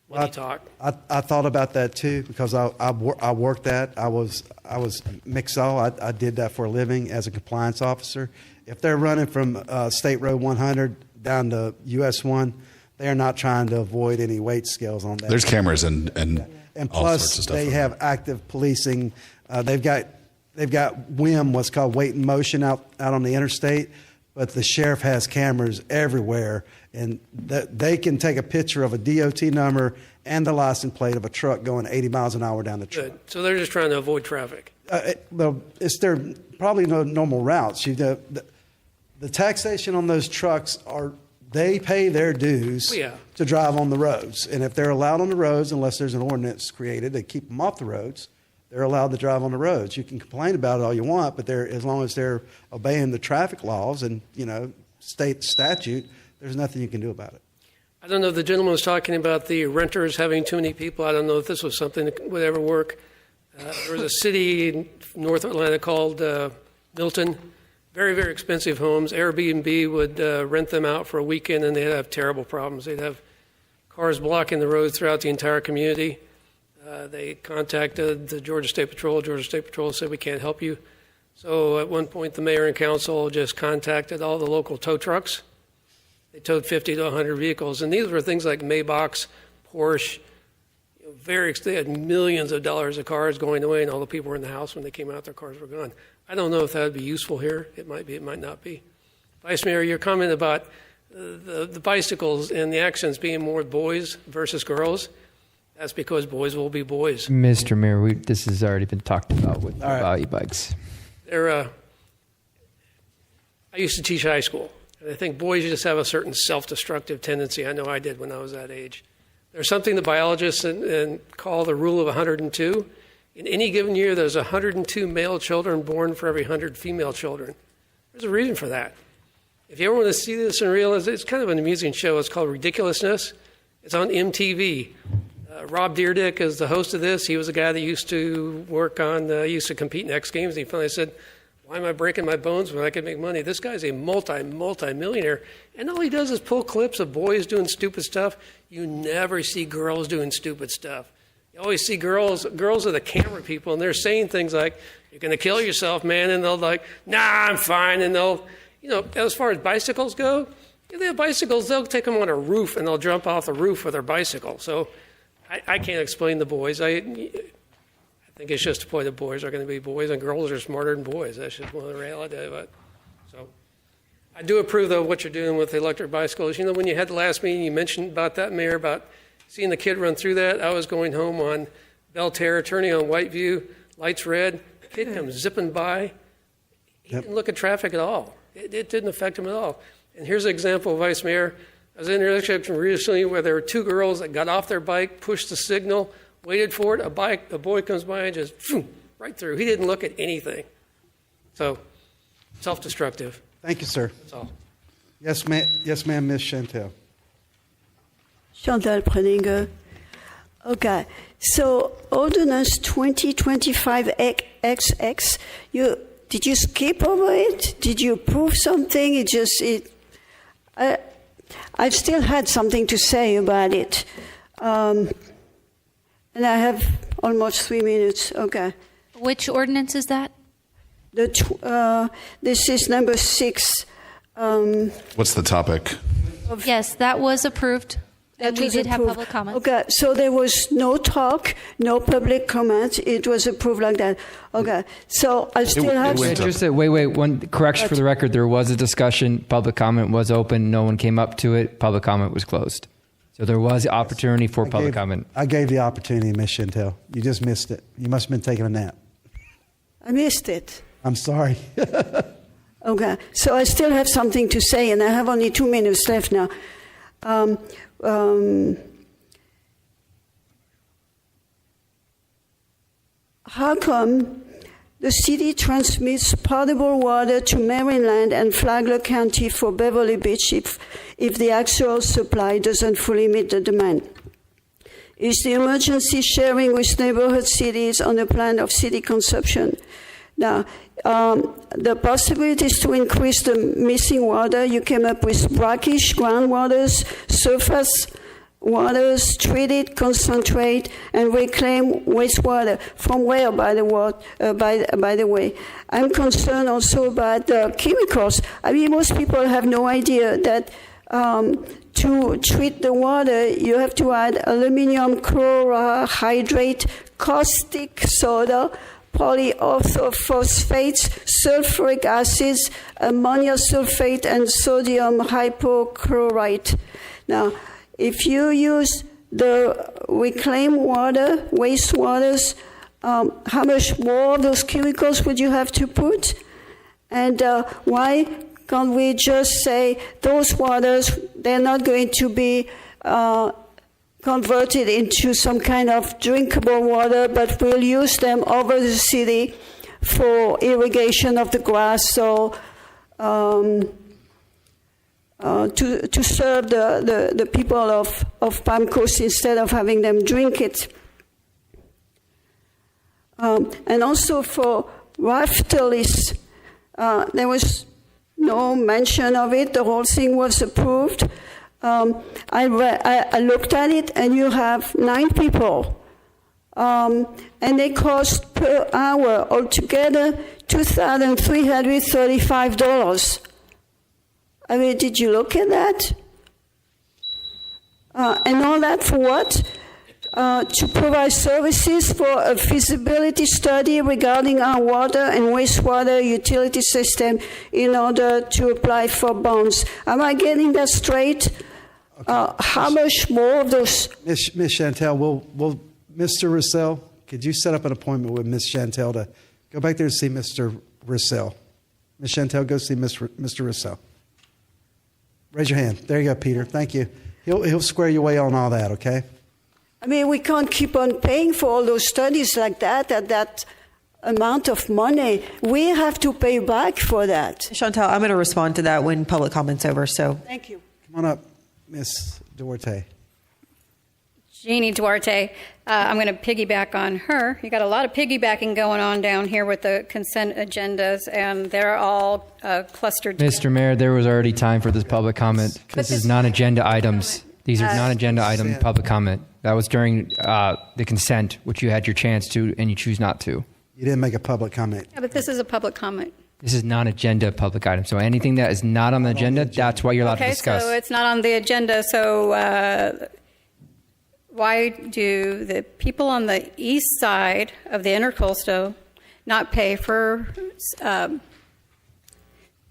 when you talk. I thought about that too because I worked that. I was Mixall. I did that for a living as a compliance officer. If they're running from State Road 100 down to US 1, they are not trying to avoid any weight scales on that. There's cameras and all plus sorts of stuff they on have active policing. They've got WIM, what's called weight and motion out on the interstate. But the sheriff has cameras everywhere, and they can take a picture of a DOT number and the license plate of a truck going 80 miles an hour down the track. Good. So they're just trying to avoid traffic. Well, it's their probably no normal routes. The taxation on those trucks they pay their dues to drive on the roads, and if they're allowed on the roads, unless there's an ordinance created to keep them off the roads, they're allowed to drive on the roads. You can complain about it all you want, but as long as they're obeying the traffic laws and state statute, there's nothing you can do about it. I don't know if the gentleman was talking about the renters having too many people. I don't know if this was something that would ever work. There was a city in North Atlanta called Milton. Very, very expensive homes. Airbnb would rent them out for a weekend, and they'd have terrible problems. They'd have cars blocking the roads throughout the entire community. They contacted the Georgia State Patrol. Georgia State Patrol said, we can't help you. So at one point, the mayor and council just contacted all the local tow trucks. They towed 50 to 100 vehicles. And these were things like Maybachs, Porsche. They had millions of dollars of cars going away, and all the people were in the house when they came out, their cars were gone. I don't know if that would be useful here. It might be, it might not be. Vice Mayor, your comment about the bicycles and the accidents being more boys versus girls, that's because boys will be boys. Mr. Mayor, this has already been talked about with value bikes. I used to teach high school, and I think boys just have a certain self-destructive tendency. I know I did when I was that age. There's something the biologists call the rule of 102. In any given year, there's 102 male children born for every 100 female children. There's a reason for that. If you ever want to see this and realize, it's kind of an amusing show. It's called Ridiculousness. It's on MTV. Rob Dyrdek is the host of this. He was a guy that used to compete in X Games. And he finally said, Why am I breaking my bones when I can make money? This guy's a multi-millionaire, and all he does is pull clips of boys doing stupid stuff. You never see girls doing stupid stuff. You always see girls are the camera people, and they're saying things like, "You're going to kill yourself, man," and they'll like, "Nah, I'm fine," and they'll, as far as bicycles go, if they have bicycles, they'll take them on a roof, and they'll jump off the roof with their bicycle. So I can't explain the boys. I think it's just a point that boys are going to be boys, and girls are smarter than boys. That's just one of the reality of it. So I do approve, though, what you're doing with the electric bicycles. When you had the last meeting, you mentioned about that, Mayor, about seeing the kid run through that. I was going home on Belterra, turning on Whiteview, lights red. The kid comes zipping by. He didn't look at traffic at all. It didn't affect him at all. And here's an example, Vice Mayor. I was in an intersection recently where there were two girls that got off their bike, pushed the signal, waited for it. A boy comes by and just right through. He didn't look at anything. So, self-destructive. Thank you, sir. That's all. Yes, ma'am, Ms. Chantel. Chantal Preninger. Okay, so Ordinance 2025XX, did you skip over it? Did you approve something? I've still had something to say about it. And I have almost 3 minutes. Okay. Which ordinance is that? This is number 6. What's the topic? Yes, that was approved. And we did have public comments. Okay, so there was no talk, no public comment. It was approved like that. Okay, so I still have... Wait. One correction for the record. There was a discussion. Public comment was open. No one came up to it. Public comment was closed. So there was opportunity for public comment. I gave the opportunity, Ms. Chantel. You just missed it. You must have been taking a nap. I missed it. I'm sorry. Okay, so I still have something to say, and I have only 2 minutes left now. How come the city transmits potable water to Maryland and Flagler County for Beverly Beach if the actual supply doesn't fully meet the demand? Is the emergency sharing with neighborhood cities on the plan of city consumption? Now, the possibilities to increase the missing water, you came up with brackish groundwaters, surface waters, treated, concentrate, and reclaim wastewater. From where, by the way? I'm concerned also about the chemicals. I mean, most people have no idea that to treat the water, you have to add aluminum chlorohydrate, caustic soda, polyorthophosphates, sulfuric acids, ammonia sulfate, and sodium hypochlorite. Now, if you use the reclaimed water, wastewaters, how much more of those chemicals would you have to put? And why can't we just say those waters, they're not going to be converted into some kind of drinkable water, but we'll use them over the city for irrigation of the grass, so to serve the people of Palm Coast instead of having them drink it. And also for Raftelis, there was no mention of it. The whole thing was approved. I looked at it, and you have 9 people, and they cost per hour altogether $2,335. I mean, did you look at that? And all that for what? To provide services for a feasibility study regarding our water and wastewater utility system in order to apply for bonds. Am I getting that straight? How much more of those? Ms. Chantel, will Mr. Russell, could you set up an appointment with Ms. Chantel to go back there and see Mr. Russell? Ms. Chantel, go see Mr. Russell. Raise your hand. There you go, Peter. Thank you. He'll square you away on all that, okay? I mean, we can't keep on paying for all those studies like that at that amount of money. We have to pay back for that. Chantal, I'm going to respond to that when public comment's over. So thank you. Come on up, Ms. Duarte. Jeannie Duarte. I'm going to piggyback on her. You got a lot of piggybacking going on down here with the consent agendas, and they're all clustered. Mr. Mayor, there was already time for this public comment. This is non-agenda items. These are non-agenda item public comment. That was during the consent, which you had your chance to, and you choose not to. You didn't make a public comment. Yeah, but this is a public comment. This is non-agenda public item. So anything that is not on the agenda, that's what you're allowed to discuss. Okay, so it's not on the agenda. So why do the people on the east side of the Intercoastal not pay for the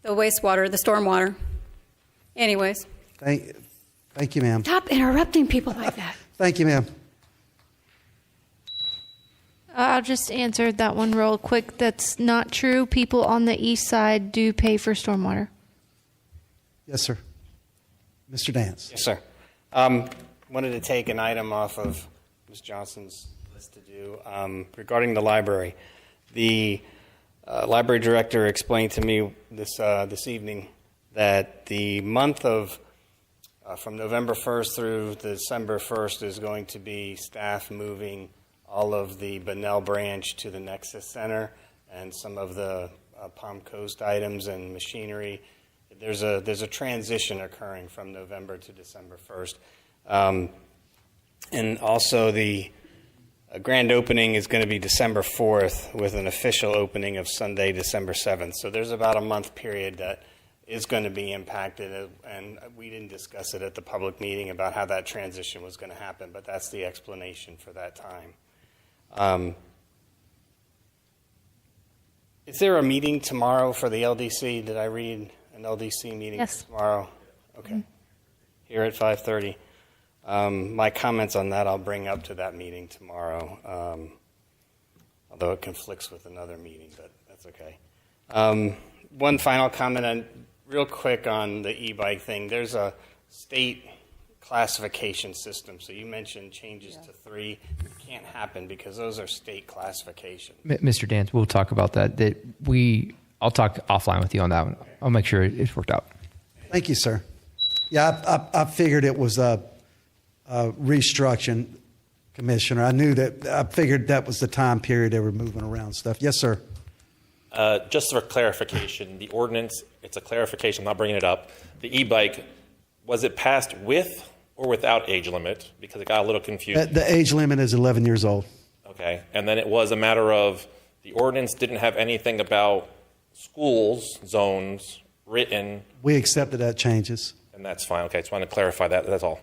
wastewater, the stormwater? Anyways. Thank you, ma'am. Stop interrupting people like that. Thank you, ma'am. I'll just answer that one real quick. That's not true. People on the east side do pay for stormwater. Yes, sir. Mr. Dance. Yes, sir. Wanted to take an item off of Ms. Johnson's list to do regarding the library. The library director explained to me this evening that the month of from November 1st through December 1st is going to be staff moving all of the Bunnell branch to the Nexus Center and some of the Palm Coast items and machinery. There's a transition occurring from November to December 1st. And also the grand opening is going to be December 4th with an official opening of Sunday, December 7th. So there's about a month period that is going to be impacted, and we didn't discuss it at the public meeting about how that transition was going to happen, but that's the explanation for that time. Is there a meeting tomorrow for the LDC? Did I read an LDC meeting tomorrow? Okay. Mm-hmm. Here at 5:30. My comments on that I'll bring up to that meeting tomorrow, although it conflicts with another meeting, but that's okay. One final comment, real quick on the e-bike thing. There's a state classification system. So you mentioned changes to 3. It can't happen because those are state classification. Mr. Dance, we'll talk about that. I'll talk offline with you on that one. I'll make sure it's worked out. Thank you, sir. Yeah, I figured it was a restructuring, Commissioner. I figured that was the time period they were moving around stuff. Yes, sir. Just for clarification, the ordinance, it's a clarification, I'm not bringing it up. The e-bike, was it passed with or without age limit? Because it got a little confusing. The age limit is 11 years old. Okay. And then it was a matter of the ordinance didn't have anything about schools, zones, written. We accepted that changes. And that's fine. Okay. I just want to clarify that. That's all.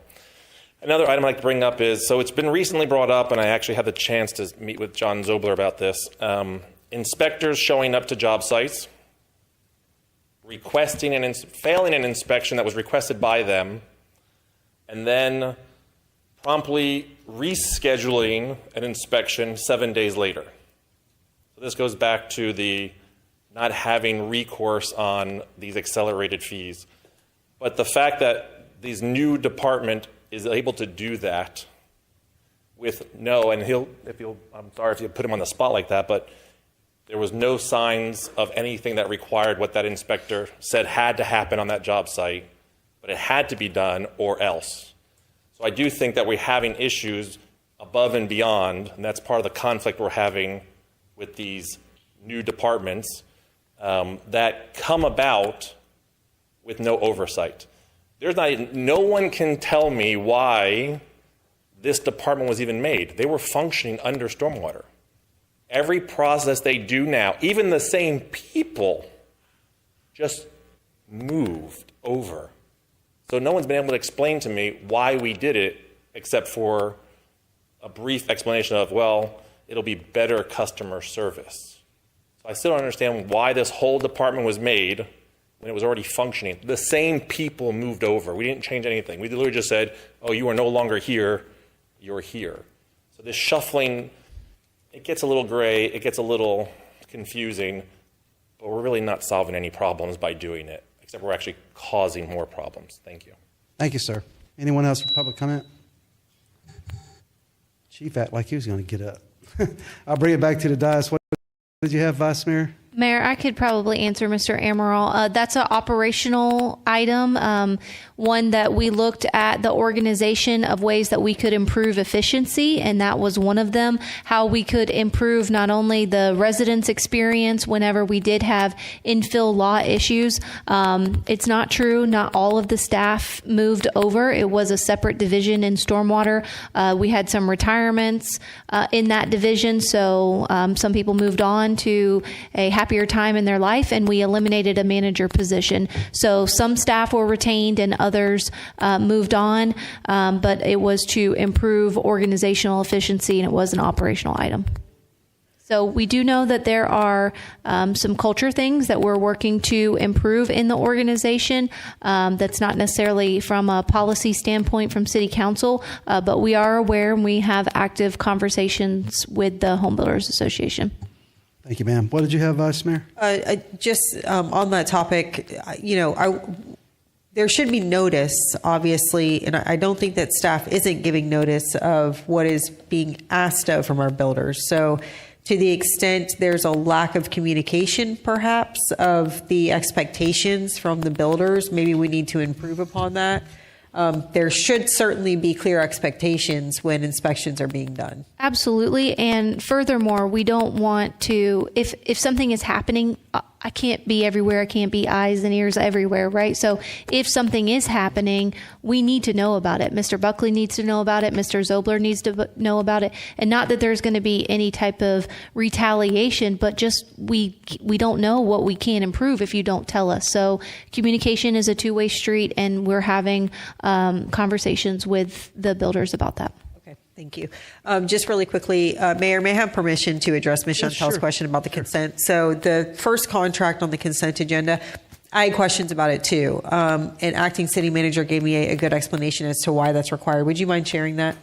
Another item I'd like to bring up is, so it's been recently brought up, and I actually had the chance to meet with John Zobler about this. Inspectors showing up to job sites, requesting failing an inspection that was requested by them, and then promptly rescheduling an inspection 7 days later. So this goes back to the not having recourse on these accelerated fees. But the fact that this new department is able to do that with and I'm sorry if you put him on the spot like that, but there was no signs of anything that required what that inspector said had to happen on that job site, but it had to be done or else. So I do think that we're having issues above and beyond, and that's part of the conflict we're having with these new departments that come about with no oversight. No one can tell me why this department was even made. They were functioning under stormwater. Every process they do now, even the same people, just moved over. So no one's been able to explain to me why we did it, except for a brief explanation of, well, it'll be better customer service. So I still don't understand why this whole department was made when it was already functioning. The same people moved over. We didn't change anything. We literally just said, oh, you are no longer here, you're here. So this shuffling, it gets a little gray, it gets a little confusing, but we're really not solving any problems by doing it, except we're actually causing more problems. Thank you. Thank you, sir. Anyone else for public comment? Chief acted like he was going to get up. I'll bring it back to the dais. What did you have, Vice Mayor? Mayor, I could probably answer Mr. Amaral. That's an operational item, one that we looked at the organization of ways that we could improve efficiency, and that was one of them, how we could improve not only the residents' experience whenever we did have infill law issues. It's not true. Not all of the staff moved over. It was a separate division in stormwater. We had some retirements in that division, so some people moved on to a happier time in their life, and we eliminated a manager position. So some staff were retained and others moved on, but it was to improve organizational efficiency, and it was an operational item. So we do know that there are some culture things that we're working to improve in the organization. That's not necessarily from a policy standpoint from City Council, but we are aware and we have active conversations with the Home Builders Association. Thank you, ma'am. What did you have, Vice Mayor? Just on that topic, there should be notice, obviously, and I don't think that staff isn't giving notice of what is being asked of from our builders. So to the extent there's a lack of communication, perhaps, of the expectations from the builders, maybe we need to improve upon that. There should certainly be clear expectations when inspections are being done. Absolutely. And furthermore, we don't want to, if something is happening, I can't be everywhere. I can't be eyes and ears everywhere, right? So if something is happening, we need to know about it. Mr. Buckley needs to know about it. Mr. Zobler needs to know about it. And not that there's going to be any type of retaliation, but just we don't know what we can improve if you don't tell us. So communication is a two-way street, and we're having conversations with the builders about that. Thank you. Just really quickly, Mayor, may I have permission to address Ms. Chantel's question about the consent? So the first contract on the consent agenda, I had questions about it too. And acting city manager gave me a good explanation as to why that's required. Would you mind sharing that?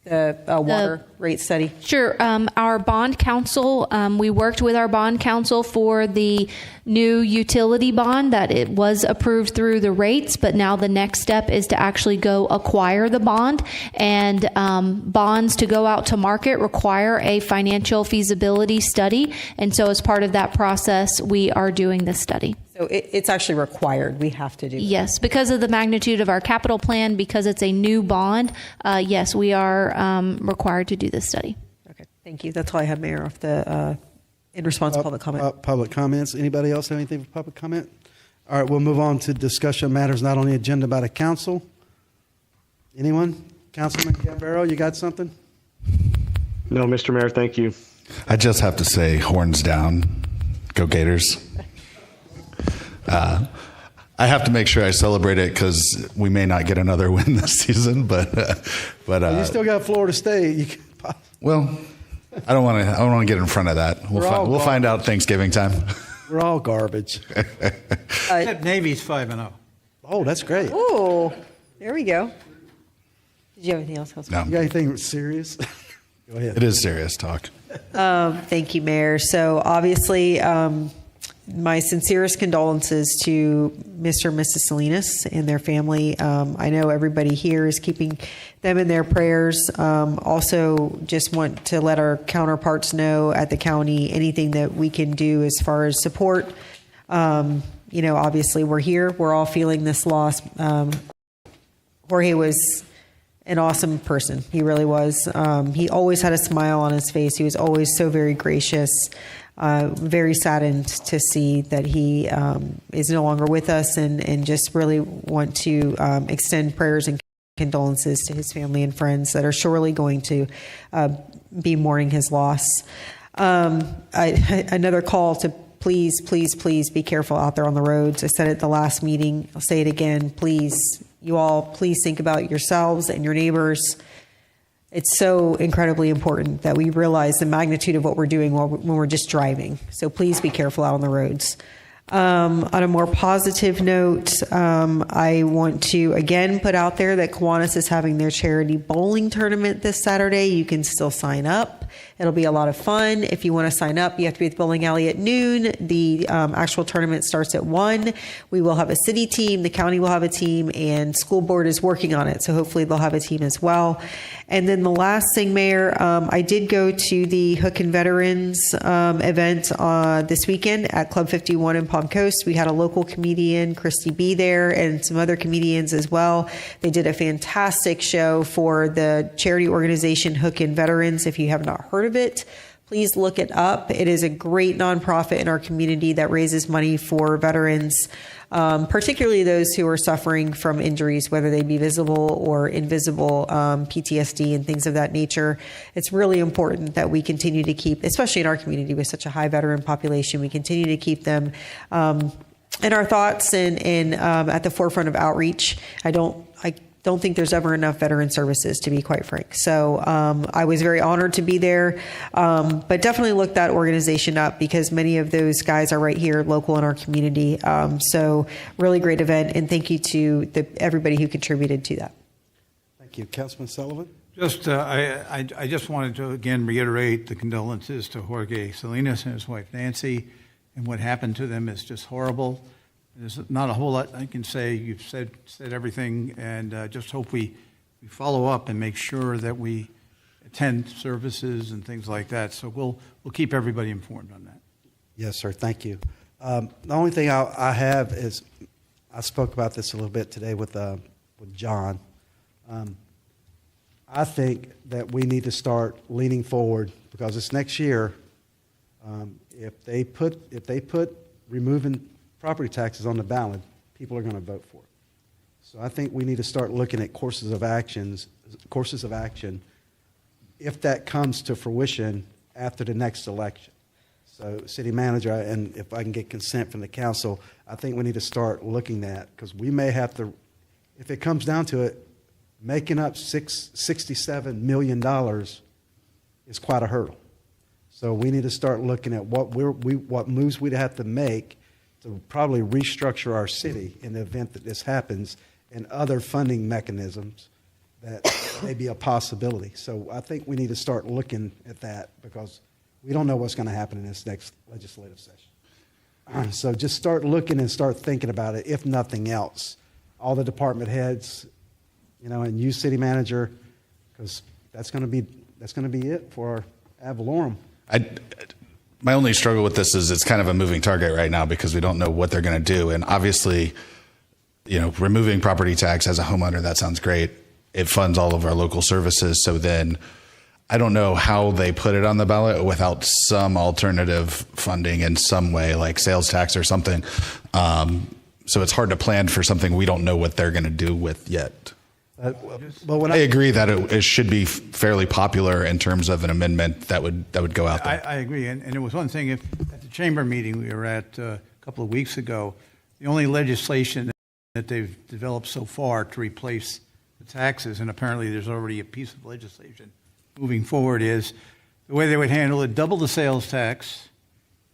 The water rate study? Sure. Our bond counsel, we worked with our bond counsel for the new utility bond that it was approved through the rates, but now the next step is to actually go acquire the bond. And bonds to go out to market require a financial feasibility study. And so as part of that process, we are doing this study. So it's actually required. We have to do it. Yes, because of the magnitude of our capital plan, because it's a new bond, yes, we are required to do this study. Okay, thank you. That's all I have, Mayor, off the in response to public comment. Public comments. Anybody else have anything for public comment? All right, we'll move on to discussion matters not on the agenda by the council. Anyone? Councilman Gambaro, you got something? No, Mr. Mayor, thank you. I just have to say, horns down. Go Gators. I have to make sure I celebrate it because we may not get another win this season, but you still got Florida State. Well, I don't want to get in front of that. We'll find out Thanksgiving time. We're all garbage. Except Navy's 5-0. Oh, that's great. Oh, there we go. Did you have anything else? No. You got anything serious? Go ahead. It is serious talk. Thank you, Mayor. So obviously, my sincerest condolences to Mr. and Mrs. Salinas and their family. I know everybody here is keeping them in their prayers. Also, just want to let our counterparts know at the county anything that we can do as far as support. Obviously we're here. We're all feeling this loss. Jorge was an awesome person. He really was. He always had a smile on his face. He was always so very gracious. Very saddened to see that he is no longer with us, and just really want to extend prayers and condolences to his family and friends that are surely going to be mourning his loss. Another call to please, please, please be careful out there on the roads. I said it at the last meeting. I'll say it again. Please, you all, please think about yourselves and your neighbors. It's so incredibly important that we realize the magnitude of what we're doing when we're just driving. So please be careful out on the roads. On a more positive note, I want to again put out there that Kiwanis is having their charity bowling tournament this Saturday. You can still sign up. It'll be a lot of fun. If you want to sign up, you have to be at the bowling alley at noon. The actual tournament starts at 1. We will have a city team, the county will have a team, and school board is working on it. So hopefully they'll have a team as well. And then the last thing, Mayor, I did go to the Hookin Veterans event this weekend at Club 51 in Palm Coast. We had a local comedian, Christy B, there, and some other comedians as well. They did a fantastic show for the charity organization Hookin Veterans. If you have not heard of it, please look it up. It is a great nonprofit in our community that raises money for veterans, particularly those who are suffering from injuries, whether they be visible or invisible, PTSD and things of that nature. It's really important that we continue to keep, especially in our community with such a high veteran population, we continue to keep them in our thoughts and at the forefront of outreach. I don't think there's ever enough veteran services, to be quite frank. So I was very honored to be there, but definitely look that organization up because many of those guys are right here local in our community. So really great event, and thank you to everybody who contributed to that. Thank you. Councilman Sullivan? I just wanted to again reiterate the condolences to Jorge Salinas and his wife Nancy, and what happened to them is just horrible. There's not a whole lot I can say. You've said everything, and just hope we follow up and make sure that we attend services and things like that. So we'll keep everybody informed on that. Yes, sir. Thank you. The only thing I have is I spoke about this a little bit today with John. I think that we need to start leaning forward because it's next year. If they put removing property taxes on the ballot, people are going to vote for it. So I think we need to start looking at courses of action if that comes to fruition after the next election. So city manager, and if I can get consent from the council, I think we need to start looking at, because we may have to, if it comes down to it, making up $67 million is quite a hurdle. So we need to start looking at what moves we'd have to make to probably restructure our city in the event that this happens, and other funding mechanisms that may be a possibility. So I think we need to start looking at that because we don't know what's going to happen in this next legislative session. So just start looking and start thinking about it, if nothing else. All the department heads, and you, city manager, because that's going to be it for our ad valorem. My only struggle with this is it's kind of a moving target right now because we don't know what they're going to do. And obviously, removing property tax as a homeowner, that sounds great. It funds all of our local services. So then I don't know how they put it on the ballot without some alternative funding in some way, like sales tax or something. So it's hard to plan for something we don't know what they're going to do with yet. But when I agree that it should be fairly popular in terms of an amendment that would go out there. I agree, and it was one thing at the chamber meeting we were at a couple of weeks ago. The only legislation that they've developed so far to replace the taxes, and apparently there's already a piece of legislation moving forward, is the way they would handle it: double the sales tax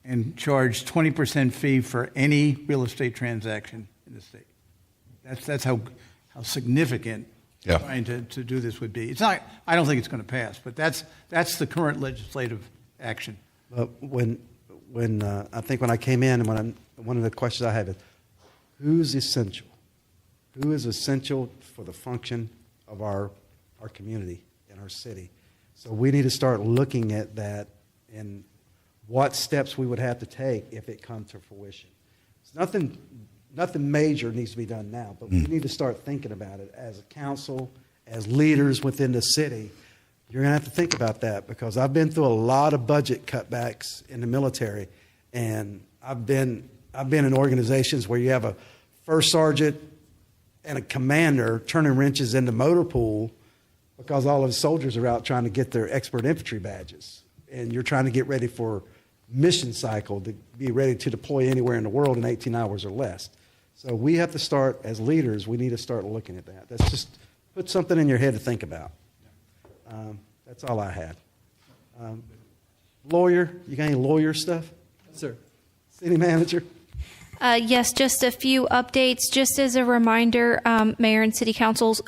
and charge 20% fee for any real estate transaction in the state. That's how significant trying to do this would be. It's not. I don't think it's going to pass, but that's the current legislative action. When I think when I came in, and one of the questions I have is, who's essential? Who is essential for the function of our community and our city? So we need to start looking at that and what steps we would have to take if it comes to fruition. It's nothing major needs to be done now, but we need to start thinking about it as a council, as leaders within the city. You're going to have to think about that because I've been through a lot of budget cutbacks in the military, and I've been in organizations where you have a first sergeant and a commander turning wrenches in the motor pool because all of the soldiers are out trying to get their expert infantry badges, and you're trying to get ready for mission cycle to be ready to deploy anywhere in the world in 18 hours or less. So we have to start, as leaders, we need to start looking at that. That's just put something in your head to think about. That's all I had. Lawyer, you got any lawyer stuff? Sir. City manager? Yes, just a few updates. Just as a reminder, Mayor and City Council's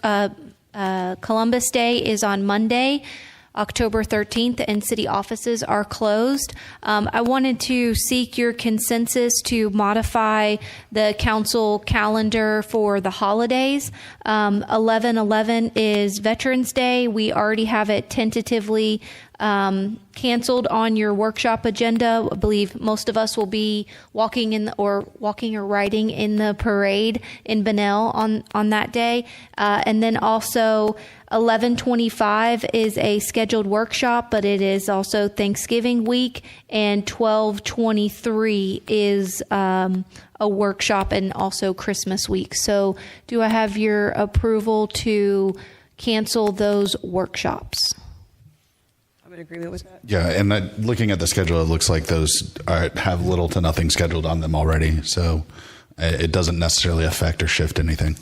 Columbus Day is on Monday. October 13th, and city offices are closed. I wanted to seek your consensus to modify the council calendar for the holidays. 11/11 is Veterans Day. We already have it tentatively canceled on your workshop agenda. I believe most of us will be walking or riding in the parade in Bunnell on that day. And then also 11/25 is a scheduled workshop, but it is also Thanksgiving week, and 12/23 is a workshop and also Christmas week. So do I have your approval to cancel those workshops? I'm in agreement with that. Yeah, and looking at the schedule, it looks like those have little to nothing scheduled on them already. So it doesn't necessarily affect or shift anything.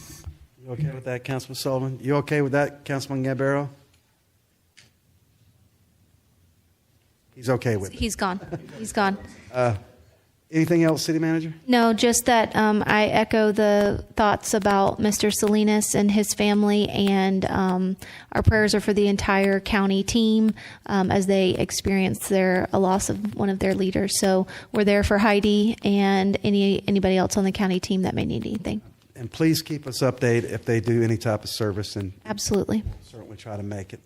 You okay with that, Councilman Sullivan? You okay with that, Councilman Gambaro? He's okay with it. He's gone. He's gone. Anything else, City Manager? No, just that I echo the thoughts about Mr. Salinas and his family, and our prayers are for the entire county team as they experience a loss of one of their leaders. So we're there for Heidi and anybody else on the county team that may need anything. And please keep us updated if they do any type of service, and Absolutely. certainly try to make it.